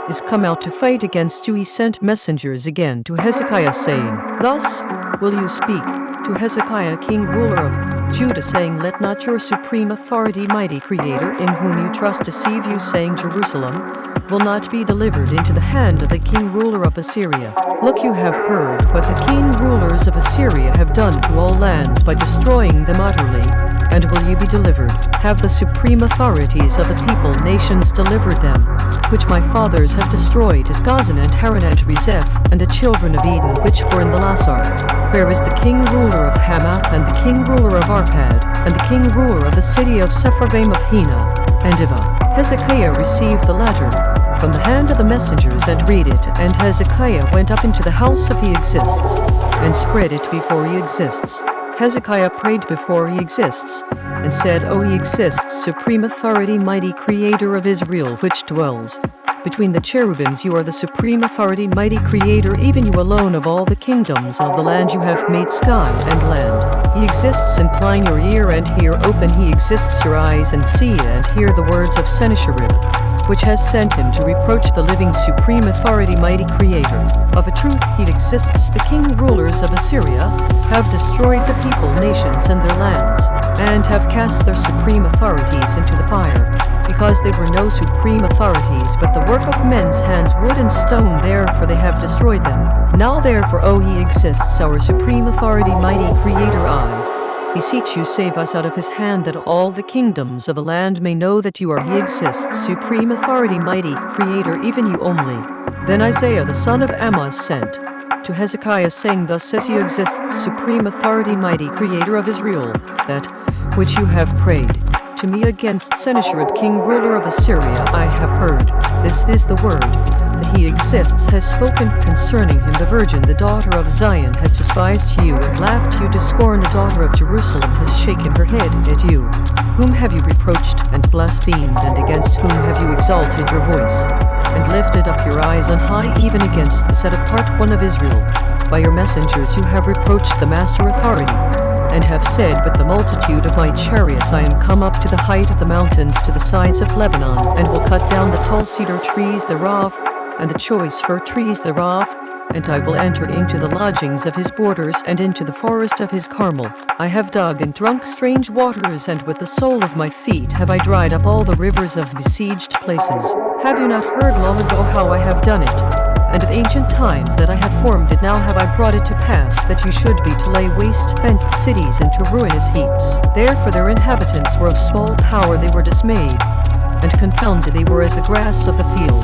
is come out to fight against you, he sent messengers again to Hezekiah, saying, Thus will you speak to Hezekiah, king ruler of Judah, saying, Let not your supreme authority, mighty creator, in whom you trust, deceive you, saying, Jerusalem will not be delivered into the hand of the king ruler of Assyria. Look, you have heard what the king rulers of Assyria have done to all lands by destroying them utterly. And will you be delivered? Have the supreme authorities of the people, nations, delivered them, which my fathers have destroyed, as Gazan and Haran and Rezeph, and the children of Eden which were in the Lasar? Where is the king ruler of Hamath, and the king ruler of Arpad, and the king ruler of the city of Sepharvaim of Hena and Iva? Hezekiah received the letter from the hand of the messengers and read it, and Hezekiah went up into the house of He Exists, and spread it before He Exists. Hezekiah prayed before He Exists, and said, O He Exists, supreme authority, mighty creator of Israel, which dwells between the cherubims, you are the supreme authority, mighty creator, even you alone of all the kingdoms of the land. You have made sky and land. He exists, incline your ear and hear, open He exists your eyes and see and hear the words of Sennacherib, which has sent him to reproach the living, supreme authority, mighty creator. Of a truth He exists. The king rulers of Assyria have destroyed the people, nations, and their lands, and have cast their supreme authorities into the fire, because they were no supreme authorities, but the work of men's hands, wood and stone, therefore they have destroyed them. Now therefore, O He exists, our supreme authority, mighty creator, I beseech you, save us out of his hand, that all the kingdoms of the land may know that you are He exists, supreme authority, mighty creator, even you only. Then Isaiah the son of Amoz sent to Hezekiah, saying, Thus says He exists, supreme authority, mighty creator of Israel, that which you have prayed to me against Sennacherib, king ruler of Assyria, I have heard. This is the word that He exists has spoken concerning him. The virgin, the daughter of Zion, has despised you and laughed you to scorn. The daughter of Jerusalem has shaken her head at you. Whom have you reproached and blasphemed, and against whom have you exalted your voice, and lifted up your eyes on high, even against the set apart one of Israel? By your messengers you have reproached the master authority, and have said, With the multitude of my chariots I am come up to the height of the mountains, to the sides of Lebanon, and will cut down the tall cedar trees thereof, and the choice fir trees thereof, and I will enter into the lodgings of his borders, and into the forest of his Carmel. I have dug and drunk strange waters, and with the sole of my feet have I dried up all the rivers of besieged places. Have you not heard long ago how I have done it? And of ancient times that I have formed it, now have I brought it to pass, that you should be to lay waste fenced cities into ruinous heaps. Therefore their inhabitants were of small power, they were dismayed, and confounded, they were as the grass of the field,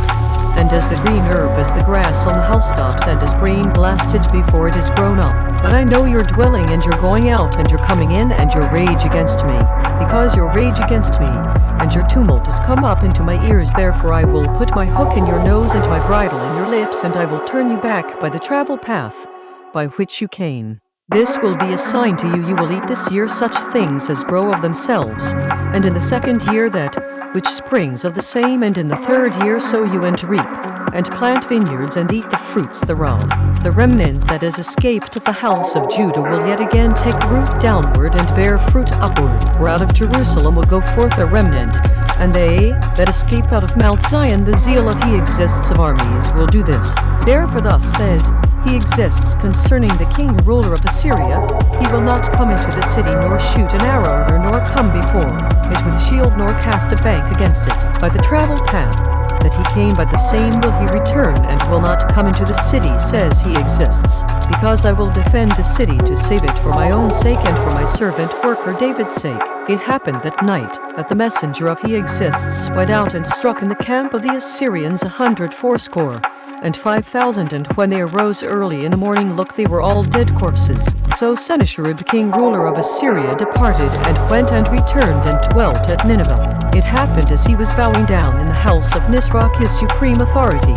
and as the green herb, as the grass on the housetops, and as grain blasted before it is grown up. But I know your dwelling, and your going out, and your coming in, and your rage against me. Because your rage against me, and your tumult is come up into my ears, therefore I will put my hook in your nose, and my bridle in your lips, and I will turn you back by the travel path by which you came. This will be a sign to you. You will eat this year such things as grow of themselves, and in the second year that which springs of the same, and in the third year sow you and reap, and plant vineyards, and eat the fruits thereof. The remnant that is escaped of the house of Judah will yet again take root downward, and bear fruit upward. For out of Jerusalem will go forth a remnant, and they that escape out of Mount Zion, the zeal of He exists of armies, will do this. Therefore thus says He exists concerning the king ruler of Assyria, He will not come into the city, nor shoot an arrow there, nor come before it with shield, nor cast a bank against it. By the travel path that he came, by the same will he return, and will not come into the city, says He exists. Because I will defend the city to save it for my own sake, and for my servant worker David's sake. It happened that night, that the messenger of He exists went out and struck in the camp of the Assyrians 180, and 5,000, and when they arose early in the morning, look, they were all dead corpses. So Sennacherib, king ruler of Assyria, departed and went and returned and dwelt at Nineveh. It happened as he was bowing down in the house of Nisroch, his supreme authority,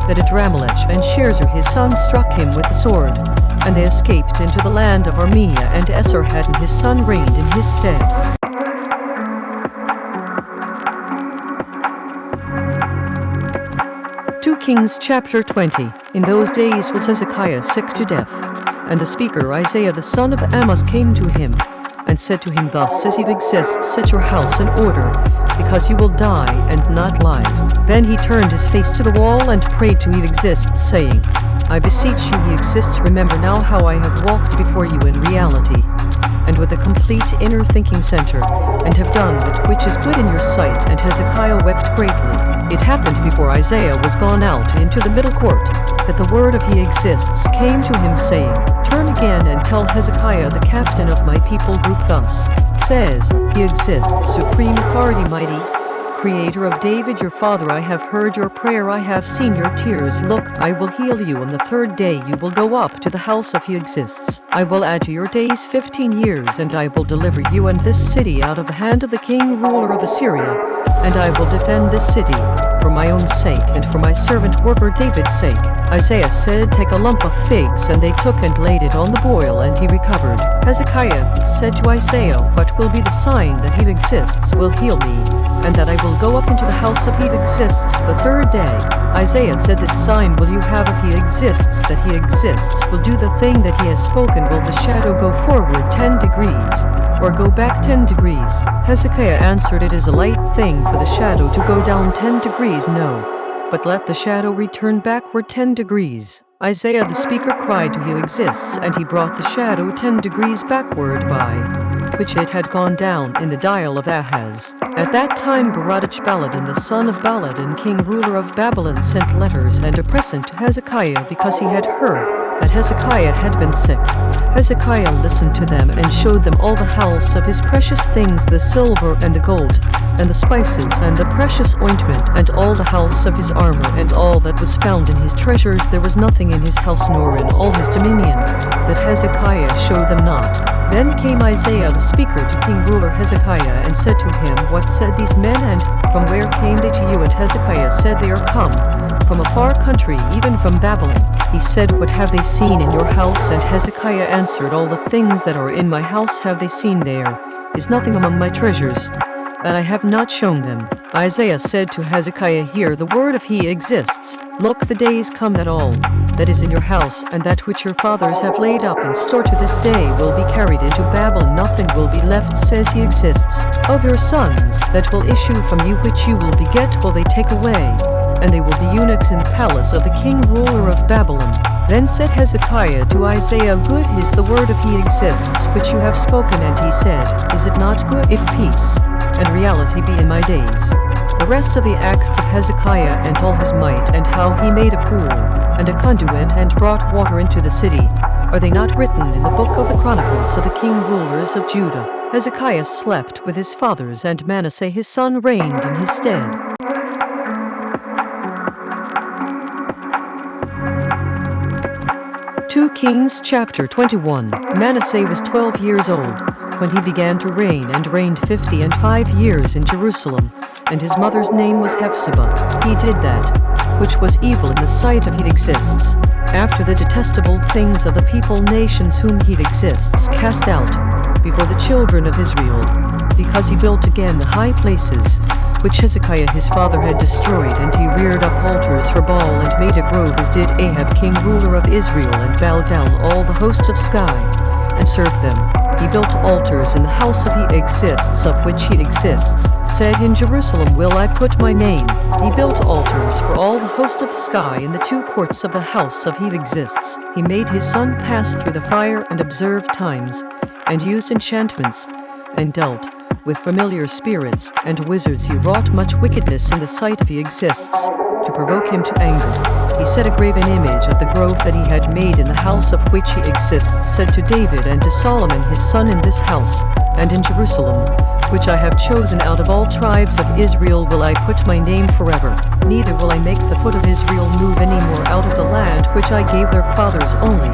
that Adramelech and Sharezer his son struck him with the sword, and they escaped into the land of Armenia, and Esarhaddon his son reigned in his stead. 2 Kings chapter 20. In those days was Hezekiah sick to death, and the speaker Isaiah the son of Amoz came to him, and said to him, Thus says he exists, set your house in order, because you will die and not live. Then he turned his face to the wall and prayed to he exists, saying, I beseech you, he exists, remember now how I have walked before you in reality, and with a complete inner thinking center, and have done that which is good in your sight. And Hezekiah wept greatly. It happened before Isaiah was gone out into the middle court, that the word of he exists came to him, saying, Turn again and tell Hezekiah the captain of my people group, thus says he exists, supreme authority, mighty Creator of David your father, I have heard your prayer, I have seen your tears. Look, I will heal you. On the 3rd day you will go up to the house of he exists. I will add to your days 15 years, and I will deliver you and this city out of the hand of the king ruler of Assyria, and I will defend this city for my own sake and for my servant worker David's sake. Isaiah said, Take a lump of figs, and they took and laid it on the boil, and he recovered. Hezekiah said to Isaiah, What will be the sign that he exists will heal me, and that I will go up into the house of he exists the 3rd day? Isaiah said, This sign will you have if he exists, that he exists will do the thing that he has spoken. Will the shadow go forward 10 degrees, or go back 10 degrees? Hezekiah answered, It is a light thing for the shadow to go down 10 degrees, no, but let the shadow return backward 10 degrees. Isaiah the speaker cried to he exists, and he brought the shadow 10 degrees backward, by which it had gone down in the dial of Ahaz. At that time Baladin the son of Baladan, king ruler of Babylon, sent letters and a present to Hezekiah, because he had heard that Hezekiah had been sick. Hezekiah listened to them and showed them all the house of his precious things, the silver and the gold, and the spices and the precious ointment, and all the house of his armor, and all that was found in his treasures. There was nothing in his house nor in all his dominion that Hezekiah showed them not. Then came Isaiah the speaker to king ruler Hezekiah, and said to him, What said these men, and from where came they to you? And Hezekiah said, They are come from a far country, even from Babylon. He said, What have they seen in your house? And Hezekiah answered, All the things that are in my house have they seen. There is nothing among my treasures that I have not shown them. Isaiah said to Hezekiah, Hear the word of he exists. Look, the days come that all that is in your house, and that which your fathers have laid up in store to this day, will be carried into Babylon. Nothing will be left, says he exists. Of your sons that will issue from you, which you will beget, will they take away, and they will be eunuchs in the palace of the king ruler of Babylon. Then said Hezekiah to Isaiah, Good is the word of he exists, which you have spoken. And he said, Is it not good, if peace and reality be in my days? The rest of the acts of Hezekiah, and all his might, and how he made a pool and a conduit, and brought water into the city, are they not written in the book of the chronicles of the king rulers of Judah? Hezekiah slept with his fathers, and Manasseh his son reigned in his stead. 2 Kings chapter 21. Manasseh was 12 years old when he began to reign, and reigned 55 years in Jerusalem, and his mother's name was Hephzibah. He did that which was evil in the sight of he exists, after the detestable things of the people nations whom he exists cast out before the children of Israel, because he built again the high places which Hezekiah his father had destroyed, and he reared up altars for Baal, and made a grove, as did Ahab king ruler of Israel, and bowed down all the hosts of Sky, and served them. He built altars in the house of he exists, of which he exists said, In Jerusalem will I put my name. He built altars for all the host of Sky in the 2 courts of the house of he exists. He made his son pass through the fire, and observed times, and used enchantments, and dealt with familiar spirits and wizards. He wrought much wickedness in the sight of he exists, to provoke him to anger. He set a graven image of the grove that he had made in the house of which he exists, said to David and to Solomon his son, In this house and in Jerusalem which I have chosen out of all tribes of Israel will I put my name forever. Neither will I make the foot of Israel move any more out of the land which I gave their fathers only,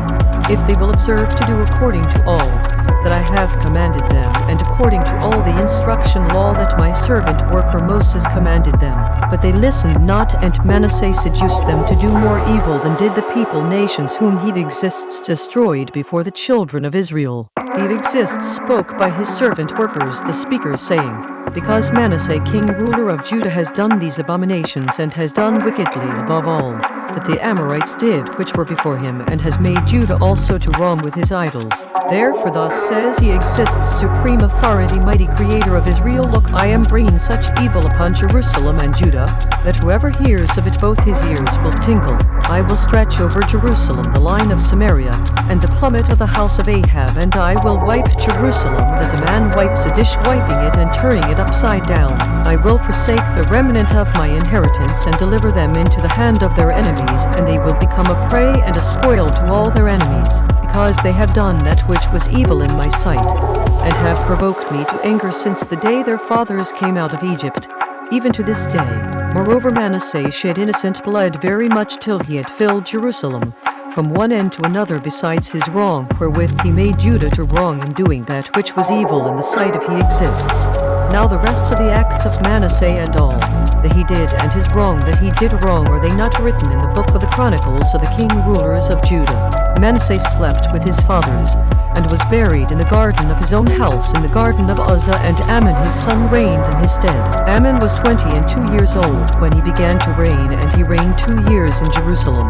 if they will observe to do according to all that I have commanded them, and according to all the instruction law that my servant worker Moses commanded them. But they listened not, and Manasseh seduced them to do more evil than did the people nations whom he exists destroyed before the children of Israel. He exists spoke by his servant workers the speakers, saying, Because Manasseh king ruler of Judah has done these abominations, and has done wickedly above all that the Amorites did which were before him, and has made Judah also to roam with his idols. Therefore thus says he exists, supreme authority, mighty creator of Israel, Look, I am bringing such evil upon Jerusalem and Judah, that whoever hears of it both his ears will tingle. I will stretch over Jerusalem the line of Samaria, and the plummet of the house of Ahab, and I will wipe Jerusalem as a man wipes a dish, wiping it and turning it upside down. I will forsake the remnant of my inheritance, and deliver them into the hand of their enemies, and they will become a prey and a spoil to all their enemies, because they have done that which was evil in my sight, and have provoked me to anger since the day their fathers came out of Egypt, even to this day. Moreover Manasseh shed innocent blood very much till he had filled Jerusalem from one end to another, besides his wrong wherewith he made Judah to wrong in doing that which was evil in the sight of he exists. Now the rest of the acts of Manasseh and all that he did, and his wrong that he did wrong, are they not written in the book of the Chronicles of the king rulers of Judah? Manasseh slept with his fathers, and was buried in the garden of his own house in the garden of Uzzah, and Amon his son reigned in his stead. Amon was 22 years old when he began to reign, and he reigned 2 years in Jerusalem.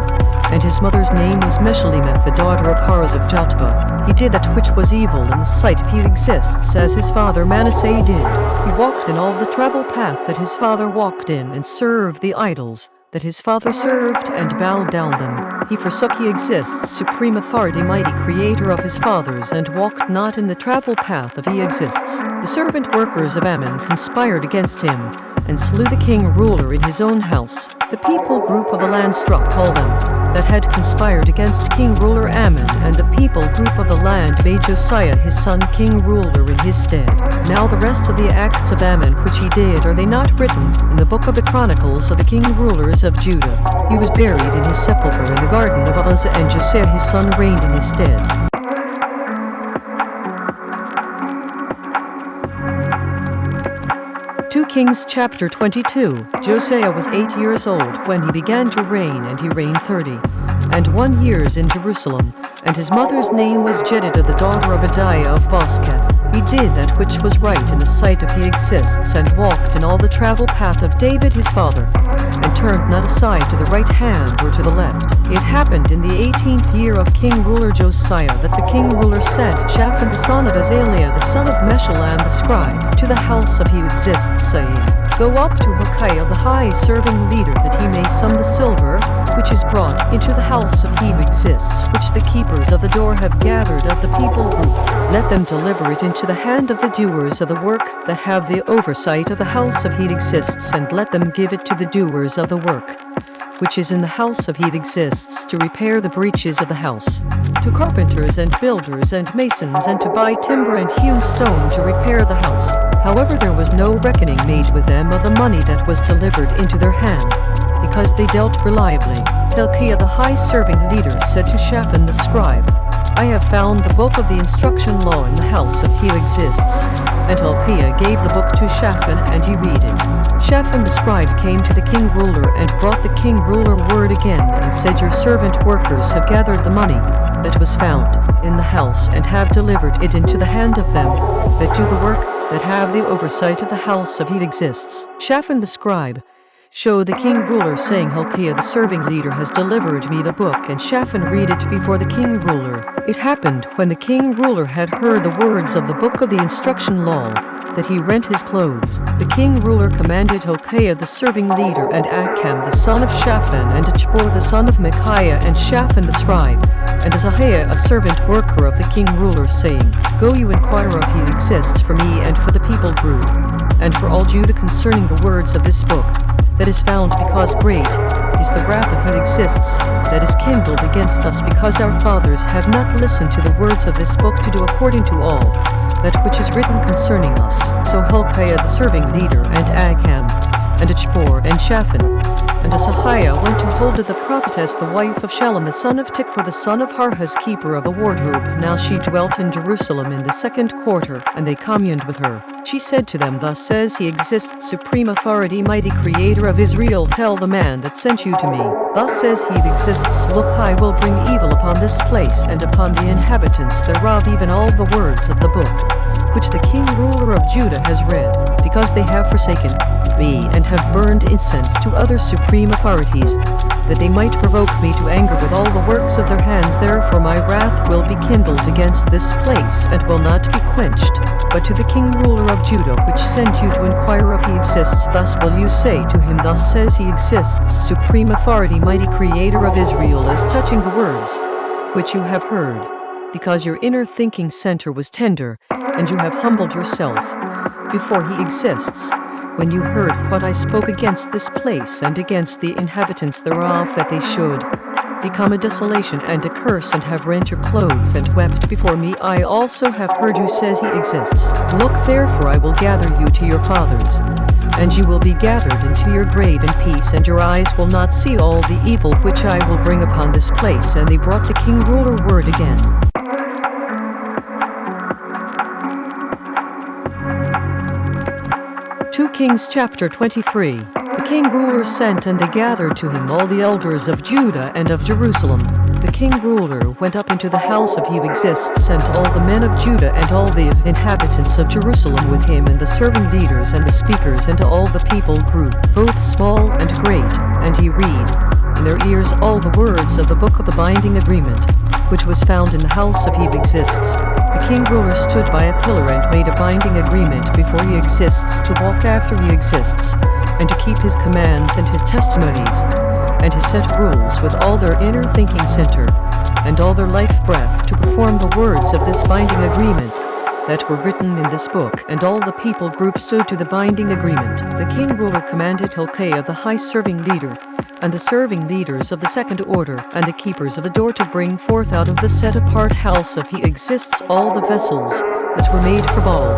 And his mother's name was Meshullemeth, the daughter of Haruz of Jotbah. He did that which was evil in the sight of he exists, as his father Manasseh did. He walked in all the travel path that his father walked in, and served the idols that his father served, and bowed down them. He forsook he exists, supreme authority, mighty creator of his fathers, and walked not in the travel path of he exists. The servant workers of Ammon conspired against him, and slew the king ruler in his own house. The people group of the land struck all them that had conspired against king ruler Ammon, and the people group of the land made Josiah his son king ruler in his stead. Now the rest of the acts of Ammon which he did, are they not written in the book of the Chronicles of the king rulers of Judah? He was buried in his sepulchre in the garden of Uzzah, and Josiah his son reigned in his stead. 2 Kings chapter 22. Josiah was 8 years old when he began to reign, and he reigned 30 years in Jerusalem. And his mother's name was Jedidah, the daughter of Adiah of Bosketh. He did that which was right in the sight of he exists, and walked in all the travel path of David his father, and turned not aside to the right hand or to the left. It happened in the 18th year of king ruler Josiah that the king ruler sent Shaphan the son of Azaliah the son of Meshullam the scribe to the house of he exists, saying, Go up to Hilkiah the high serving leader, that he may sum the silver which is brought into the house of he exists, which the keepers of the door have gathered of the people group. Let them deliver it into the hand of the doers of the work that have the oversight of the house of he exists, and let them give it to the doers of the work which is in the house of he exists, to repair the breaches of the house, to carpenters and builders and masons, and to buy timber and hewn stone to repair the house. However, there was no reckoning made with them of the money that was delivered into their hand, because they dealt reliably. Hilkiah the high serving leader said to Shaphan the scribe, I have found the book of the instruction law in the house of he exists. And Hilkiah gave the book to Shaphan, and he read it. Shaphan the scribe came to the king ruler, and brought the king ruler word again, and said, Your servant workers have gathered the money that was found in the house, and have delivered it into the hand of them that do the work that have the oversight of the house of he exists. Shaphan the scribe showed the king ruler, saying, Hilkiah the serving leader has delivered me the book. And Shaphan read it before the king ruler. It happened, when the king ruler had heard the words of the book of the instruction law, that he rent his clothes. The king ruler commanded Hilkiah the serving leader, and Acham the son of Shaphan, and Achbor the son of Micaiah, and Shaphan the scribe, and Azahiah a servant worker of the king ruler, saying, Go you inquire of he exists for me and for the people group, and for all Judah concerning the words of this book, that is found, because great is the wrath of who exists, that is kindled against us, because our fathers have not listened to the words of this book to do according to all that which is written concerning us. So Hilkiah the serving leader, and Acham, and Achbor, and Shaphan, and Asahiah went to hold of the prophetess, the wife of Shallum the son of Tikva the son of Harhas, keeper of the wardrobe. Now she dwelt in Jerusalem in the 2nd quarter, and they communed with her. She said to them, Thus says he exists, supreme authority, mighty creator of Israel, tell the man that sent you to me. Thus says he exists, look, I will bring evil upon this place, and upon the inhabitants thereof, even all the words of the book, which the king ruler of Judah has read, because they have forsaken me, and have burned incense to other supreme authorities, that they might provoke me to anger with all the works of their hands. Therefore my wrath will be kindled against this place, and will not be quenched. But to the king ruler of Judah, which sent you to inquire if he exists, thus will you say to him, Thus says he exists, supreme authority, mighty creator of Israel, as touching the words which you have heard, because your inner thinking center was tender, and you have humbled yourself before he exists, when you heard what I spoke against this place and against the inhabitants thereof, that they should become a desolation and a curse, and have rent your clothes and wept before me. I also have heard you says he exists. Look, therefore I will gather you to your fathers, and you will be gathered into your grave in peace, and your eyes will not see all the evil which I will bring upon this place. And they brought the king ruler word again. 2 Kings chapter 23. The king ruler sent, and they gathered to him all the elders of Judah and of Jerusalem. The king ruler went up into the house of he who exists, and all the men of Judah and all the inhabitants of Jerusalem with him, and the serving leaders and the speakers, and all the people group, both small and great. And he read in their ears all the words of the book of the binding agreement, which was found in the house of he who exists. The king ruler stood by a pillar and made a binding agreement before he exists, to walk after he exists, and to keep his commands and his testimonies, and his set rules with all their inner thinking center, and all their life breath, to perform the words of this binding agreement that were written in this book. And all the people group stood to the binding agreement. The king ruler commanded Hilkiah the high serving leader, and the serving leaders of the 2nd order, and the keepers of the door, to bring forth out of the set-apart house of he exists all the vessels that were made for Baal,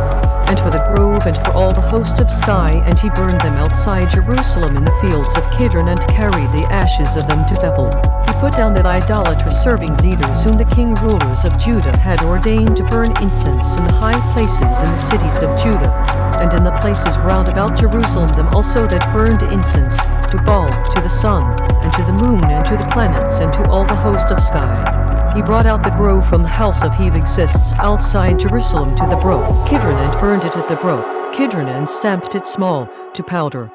and for the grove, and for all the host of sky. And he burned them outside Jerusalem in the fields of Kidron, and carried the ashes of them to Bethel. He put down the idolatrous serving leaders whom the king rulers of Judah had ordained to burn incense in the high places in the cities of Judah, and in the places round about Jerusalem, them also that burned incense to Baal, to the sun, and to the moon, and to the planets, and to all the host of sky. He brought out the grove from the house of he who exists outside Jerusalem to the brook Kidron, and burned it at the brook Kidron, and stamped it small to powder,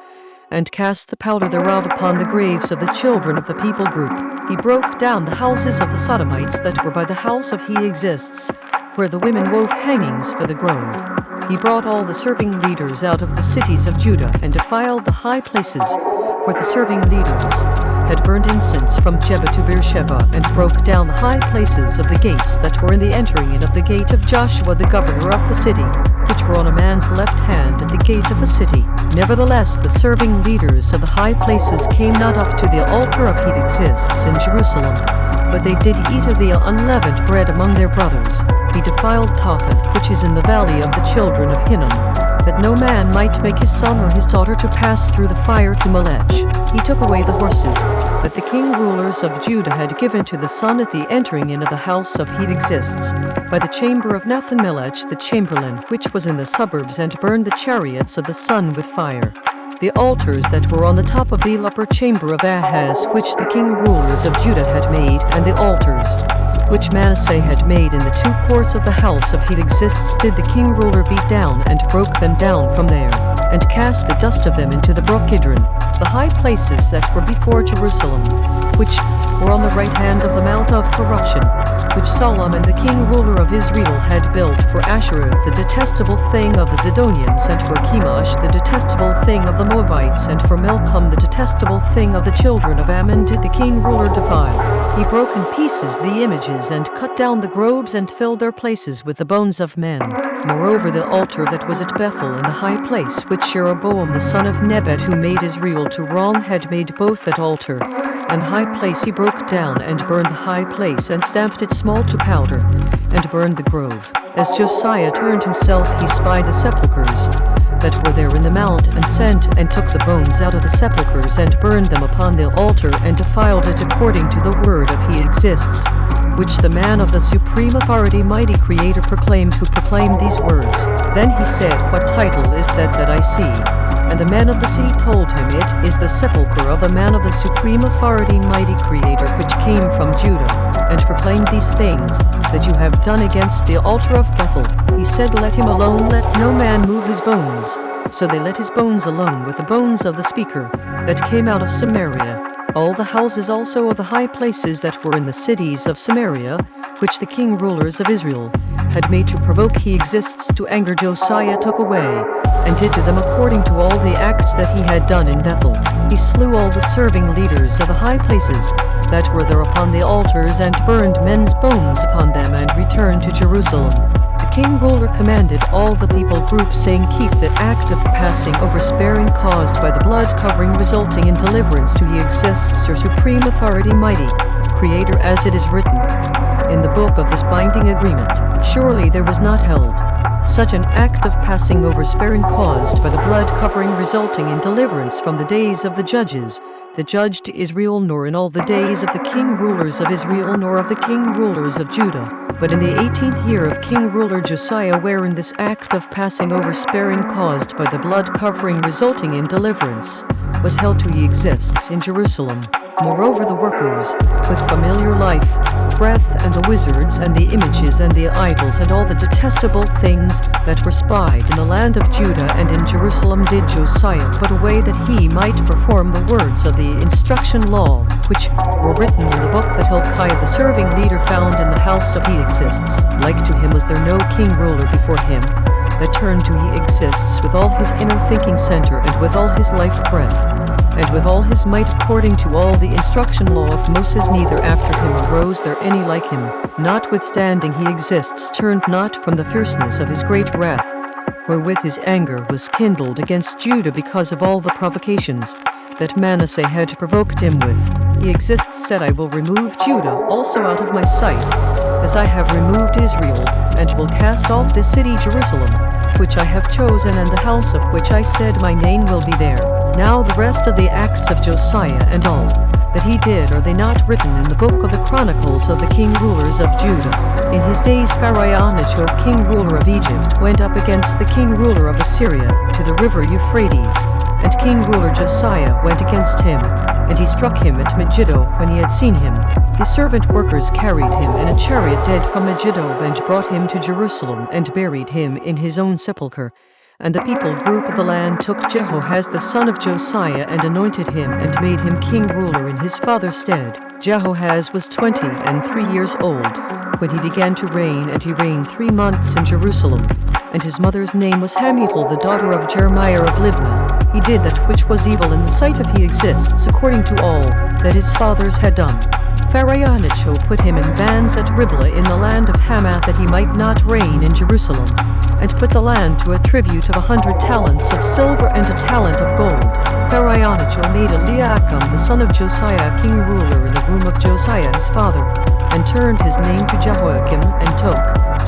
and cast the powder thereof upon the graves of the children of the people group. He broke down the houses of the Sodomites that were by the house of he exists, where the women wove hangings for the grove. He brought all the serving leaders out of the cities of Judah, and defiled the high places where the serving leaders had burned incense, from Jebah to Beersheba, and broke down the high places of the gates that were in the entering in of the gate of Joshua the governor of the city, which were on a man's left hand at the gate of the city. Nevertheless the serving leaders of the high places came not up to the altar of he exists in Jerusalem, but they did eat of the unleavened bread among their brothers. He defiled Topheth, which is in the valley of the children of Hinnom, that no man might make his son or his daughter to pass through the fire to Melech. He took away the horses that the king rulers of Judah had given to the sun at the entering in of the house of he exists, by the chamber of Nathan-Melech the chamberlain, which was in the suburbs, and burned the chariots of the sun with fire. The altars that were on the top of the upper chamber of Ahaz, which the king rulers of Judah had made, and the altars which Manasseh had made in the 2 courts of the house of he exists, did the king ruler beat down, and broke them down from there, and cast the dust of them into the brook Kidron. The high places that were before Jerusalem, which were on the right hand of the Mount of Corruption, which Solomon the king ruler of Israel had built for Asherah the detestable thing of the Zidonians, and for Chemosh the detestable thing of the Moabites, and for Milcom the detestable thing of the children of Ammon did the king ruler defile. He broke in pieces the images, and cut down the groves, and filled their places with the bones of men. Moreover, the altar that was at Bethel in the high place, which Jeroboam the son of Nebat, who made Israel to wrong, had made, both that altar and high place he broke down, and burned the high place, and stamped it small to powder, and burned the grove. As Josiah turned himself, he spied the sepulchres that were there in the mount, and sent and took the bones out of the sepulchres, and burned them upon the altar, and defiled it according to the word of He exists, which the man of the supreme authority, mighty Creator, proclaimed, who proclaimed these words. Then he said, What title is that I see? And the men of the sea told him, It is the sepulchre of the man of the supreme authority, mighty Creator, which came from Judah, and proclaimed these things that you have done against the altar of Bethel. He said, Let him alone, let no man move his bones. So they let his bones alone with the bones of the speaker that came out of Samaria. All the houses also of the high places that were in the cities of Samaria, which the king rulers of Israel had made to provoke He exists to anger, Josiah took away, and did to them according to all the acts that he had done in Bethel. He slew all the serving leaders of the high places that were there upon the altars, and burned men's bones upon them, and returned to Jerusalem. The king ruler commanded all the people group, saying, Keep the act of passing over sparing caused by the blood covering, resulting in deliverance to He exists, or supreme authority, mighty Creator, as it is written in the book of this binding agreement. Surely there was not held such an act of passing over sparing caused by the blood covering, resulting in deliverance from the days of the judges that judged Israel, nor in all the days of the king rulers of Israel, nor of the king rulers of Judah. But in the 18th year of king ruler Josiah, wherein this act of passing over sparing caused by the blood covering, resulting in deliverance, was held to He exists in Jerusalem. Moreover, the workers with familiar life, breath, and the wizards, and the images, and the idols, and all the detestable things that were spied in the land of Judah and in Jerusalem, did Josiah put away, that he might perform the words of the instruction law, which were written in the book that Hilkiah the serving leader found in the house of He exists. Like to him was there no king ruler before him that turned to He exists with all his inner thinking center, and with all his life breath, and with all his might, according to all the instruction law of Moses. Neither after him arose there any like him. Notwithstanding He exists turned not from the fierceness of His great wrath, wherewith His anger was kindled against Judah, because of all the provocations that Manasseh had provoked him with. He exists said, I will remove Judah also out of my sight, as I have removed Israel, and will cast off this city Jerusalem, which I have chosen, and the house of which I said, My name will be there. Now the rest of the acts of Josiah and all that he did, are they not written in the book of the chronicles of the king rulers of Judah? In his days Pharaoh-Necho, king ruler of Egypt, went up against the king ruler of Assyria to the river Euphrates, and king ruler Josiah went against him, and he struck him at Megiddo when he had seen him. His servant workers carried him in a chariot dead from Megiddo, and brought him to Jerusalem, and buried him in his own sepulchre. And the people group of the land took Jehoahaz the son of Josiah, and anointed him, and made him king ruler in his father's stead. Jehoahaz was 23 years old when he began to reign, and he reigned 3 months in Jerusalem. And his mother's name was Hamutal, the daughter of Jeremiah of Libnah. He did that which was evil in the sight of He exists, according to all that his fathers had done. Pharaoh-Necho put him in bands at Riblah in the land of Hamath, that he might not reign in Jerusalem, and put the land to a tribute of 100 talents of silver and a talent of gold. Pharaoh-Necho made Eliakim the son of Josiah king ruler in the room of Josiah his father, and turned his name to Jehoiakim, and took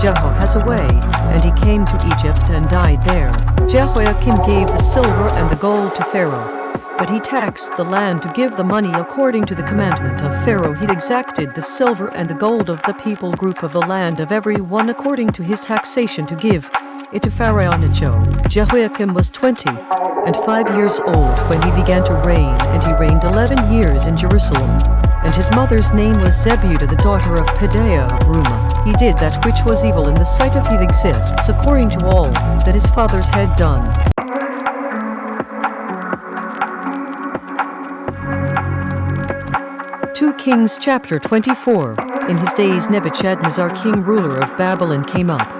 Jehoahaz away, and he came to Egypt and died there. Jehoiakim gave the silver and the gold to Pharaoh, but he taxed the land to give the money according to the commandment of Pharaoh. He exacted the silver and the gold of the people group of the land, of every one according to his taxation, to give it to Pharaoh-Necho. Jehoiakim was 25 years old when he began to reign, and he reigned 11 years in Jerusalem. And his mother's name was Zebudah, the daughter of Pedaiah of Rumah. He did that which was evil in the sight of He exists, according to all that his fathers had done. 2 Kings chapter 24. In his days Nebuchadnezzar king ruler of Babylon came up,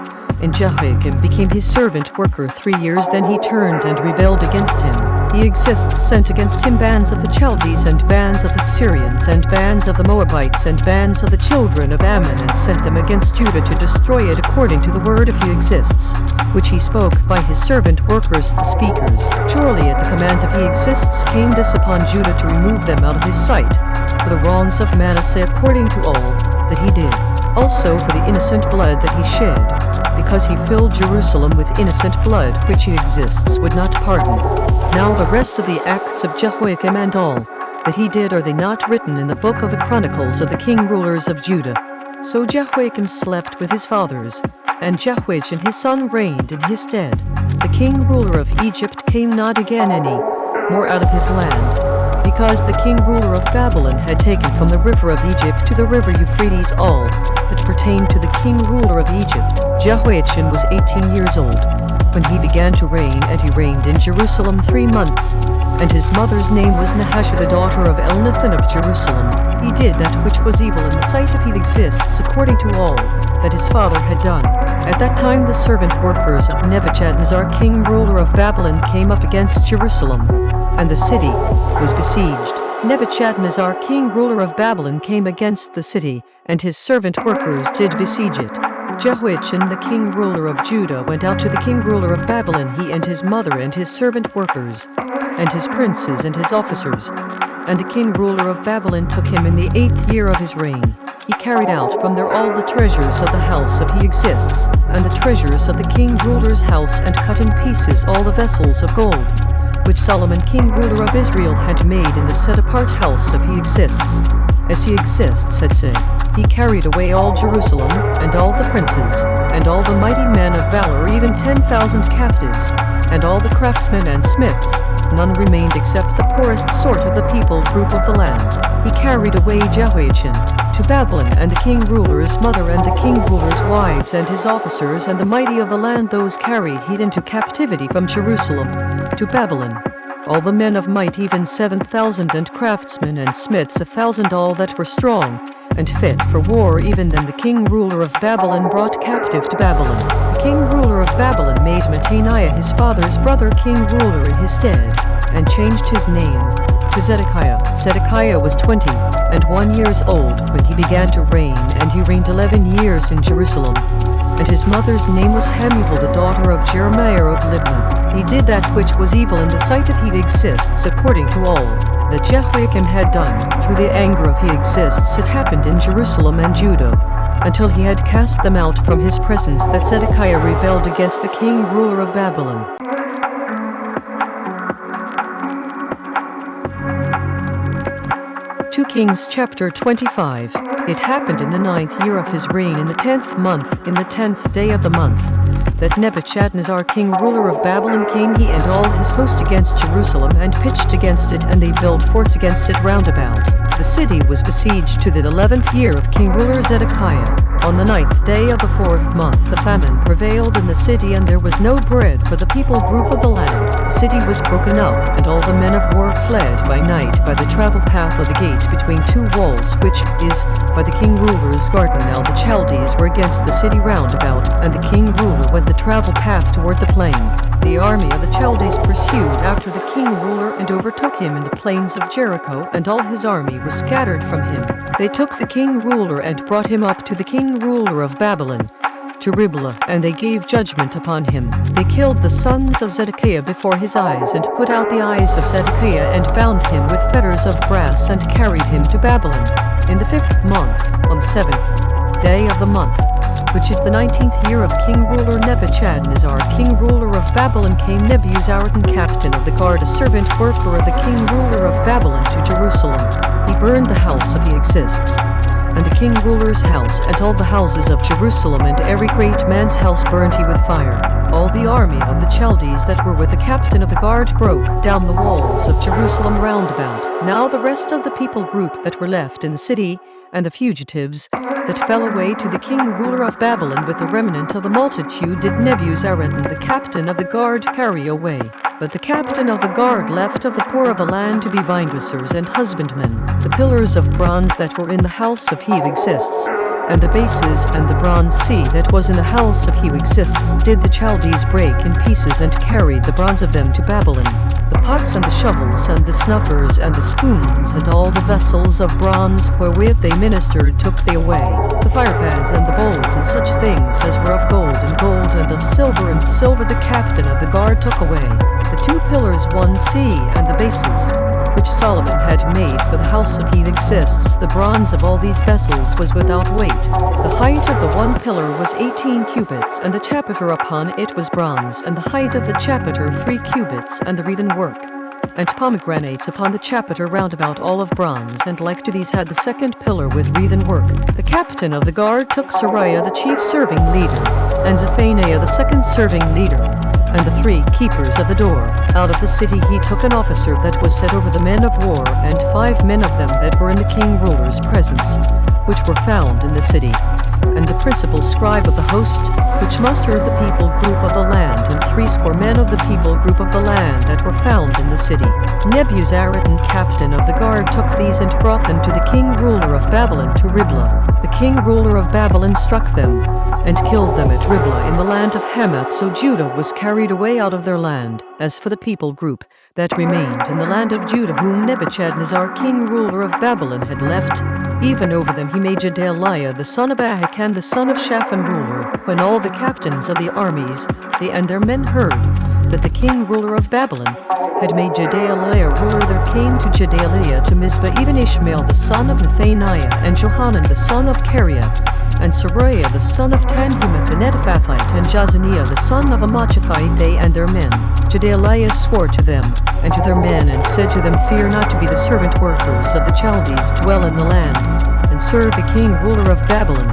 and Jehoiakim became his servant worker 3 years. Then he turned and rebelled against him. He sent against him bands of the Chaldees and bands of the Syrians and bands of the Moabites and bands of the children of Ammon, and sent them against Judah to destroy it according to the word of which he spoke by his servant workers the speakers. Surely at the command of came this upon Judah to remove them out of his sight, for the wrongs of Manasseh according to all that he did, also for the innocent blood that he shed, because he filled Jerusalem with innocent blood which would not pardon. Now the rest of the acts of Jehoiakim and all that he did, are they not written in the book of the chronicles of the king rulers of Judah? So Jehoiakim slept with his fathers, and Jehoiachin his son reigned in his stead. The king ruler of Egypt came not again any more out of his land, because the king ruler of Babylon had taken from the river of Egypt to the river Euphrates all that pertained to the king ruler of Egypt. Jehoiachin was 18 years old when he began to reign, and he reigned in Jerusalem 3 months. And his mother's name was Nahashah, the daughter of Elnathan of Jerusalem. He did that which was evil in the sight of according to all that his father had done. At that time the servant workers of Nebuchadnezzar king ruler of Babylon came up against Jerusalem, and the city was besieged. Nebuchadnezzar king ruler of Babylon came against the city, and his servant workers did besiege it. Jehoiachin the king ruler of Judah went out to the king ruler of Babylon, he and his mother and his servant workers, and his princes and his officers. And the king ruler of Babylon took him in the 8th year of his reign. He carried out from there all the treasures of the house of and the treasures of the king ruler's house, and cut in pieces all the vessels of gold, which Solomon king ruler of Israel had made in the set-apart house of as had said. He carried away all Jerusalem, and all the princes, and all the mighty men of valor, even 10,000 captives, and all the craftsmen and smiths. None remained except the poorest sort of the people group of the land. He carried away Jehoiachin to Babylon, and the king ruler's mother, and the king ruler's wives, and his officers, and the mighty of the land, those carried he into captivity from Jerusalem to Babylon. All the men of might, even 7,000, and craftsmen and smiths 1,000, all that were strong and fit for war. Even then the king ruler of Babylon brought captive to Babylon. The king ruler of Babylon made Mattaniah his father's brother king ruler in his stead, and changed his name to Zedekiah. Zedekiah was 21 years old when he began to reign, and he reigned 11 years in Jerusalem. And his mother's name was Hamutal, the daughter of Jeremiah of Libnah. He did that which was evil in the sight of according to all that Jehoiakim had done. Through the anger of it happened in Jerusalem and Judah, until he had cast them out from his presence, that Zedekiah rebelled against the king ruler of Babylon. 2 Kings chapter 25. It happened in the 9th year of his reign, in the 10th month, in the 10th day of the month, that Nebuchadnezzar king ruler of Babylon came, he and all his host, against Jerusalem, and pitched against it, and they built forts against it round about. The city was besieged to the 11th year of king ruler Zedekiah. On the 9th day of the 4th month the famine prevailed in the city, and there was no bread for the people group of the land. The city was broken up, and all the men of war fled by night by the travel path of the gate between 2 walls, which is by the king ruler's garden. Now the Chaldees were against the city round about, and the king ruler went the travel path toward the plain. The army of the Chaldees pursued after the king ruler, and overtook him in the plains of Jericho, and all his army were scattered from him. They took the king ruler, and brought him up to the king ruler of Babylon, to Riblah, and they gave judgment upon him. They killed the sons of Zedekiah before his eyes, and put out the eyes of Zedekiah, and bound him with fetters of brass, and carried him to Babylon. In the 5th month, on the 7th day of the month, which is the 19th year of king ruler Nebuchadnezzar king ruler of Babylon, came Nebuzaradan captain of the guard, a servant worker of the king ruler of Babylon, to Jerusalem. He burned the house of and the king ruler's house, and all the houses of Jerusalem, and every great man's house burned he with fire. All the army of the Chaldees that were with the captain of the guard broke down the walls of Jerusalem round about. Now the rest of the people group that were left in the city, and the fugitives that fell away to the king ruler of Babylon with the remnant of the multitude did Nebuzaradan the captain of the guard carry away. But the captain of the guard left of the poor of the land to be vinedressers and husbandmen. The pillars of bronze that were in the house of he who exists, and the bases and the bronze sea that was in the house of he who exists did the Chaldees break in pieces and carried the bronze of them to Babylon. The pots and the shovels and the snuffers and the spoons and all the vessels of bronze wherewith they ministered took they away. The firepans and the bowls and such things as were of gold and of silver and silver the captain of the guard took away. The two pillars one sea and the bases, which Solomon had made for the house of he that exists, the bronze of all these vessels was without weight. The height of the one pillar was 18 cubits, and the chapiter upon it was bronze, and the height of the chapiter 3 cubits, and the wreathen work, and pomegranates upon the chapiter round about all of bronze, and like to these had the second pillar with wreathen work. The captain of the guard took Sariah the chief serving leader, and Zephaniah the second serving leader, and the 3 keepers of the door. Out of the city he took an officer that was set over the men of war, and 5 men of them that were in the king ruler's presence, which were found in the city, and the principal scribe of the host, which mustered the people group of the land, and 60 men of the people group of the land that were found in the city. Nebuzaradan captain of the guard took these and brought them to the king ruler of Babylon to Riblah. The king ruler of Babylon struck them, and killed them at Riblah in the land of Hamath. So Judah was carried away out of their land. As for the people group that remained in the land of Judah, whom Nebuchadnezzar king ruler of Babylon had left, even over them he made Gedaliah the son of Ahikam the son of Shaphan ruler. When all the captains of the armies, they and their men heard that the king ruler of Babylon had made Gedaliah ruler, there came to Gedaliah to Mizpah even Ishmael the son of Nethaniah, and Johanan the son of Kareah, and Sariah the son of Tanhumeth the Netophathite, and Jazaniah the son of Amachathite, they and their men. Gedaliah swore to them and to their men, and said to them, Fear not to be the servant workers of the Chaldees, dwell in the land, and serve the king ruler of Babylon,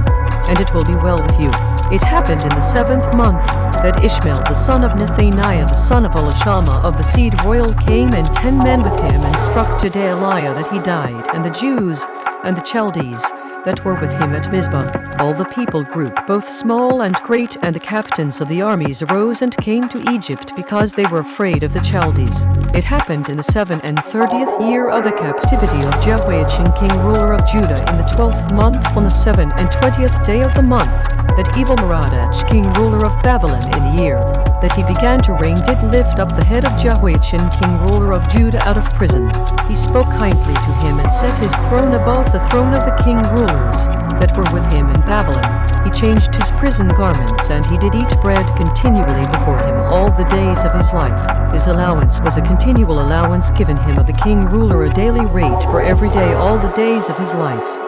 and it will be well with you. It happened in the 7th month that Ishmael the son of Nethaniah the son of Elishama of the seed royal came, and 10 men with him, and struck Gedaliah that he died, and the Jews and the Chaldees that were with him at Mizpah. All the people group, both small and great, and the captains of the armies arose and came to Egypt, because they were afraid of the Chaldees. It happened in the 37th year of the captivity of Jehoiachin king ruler of Judah, in the 12th month, on the 27th day of the month, that Evildoers king ruler of Babylon, in the year that he began to reign, did lift up the head of Jehoiachin king ruler of Judah out of prison. He spoke kindly to him, and set his throne above the throne of the king rulers that were with him in Babylon. He changed his prison garments, and he did eat bread continually before him all the days of his life. His allowance was a continual allowance given him of the king ruler, a daily rate for every day all the days of his life.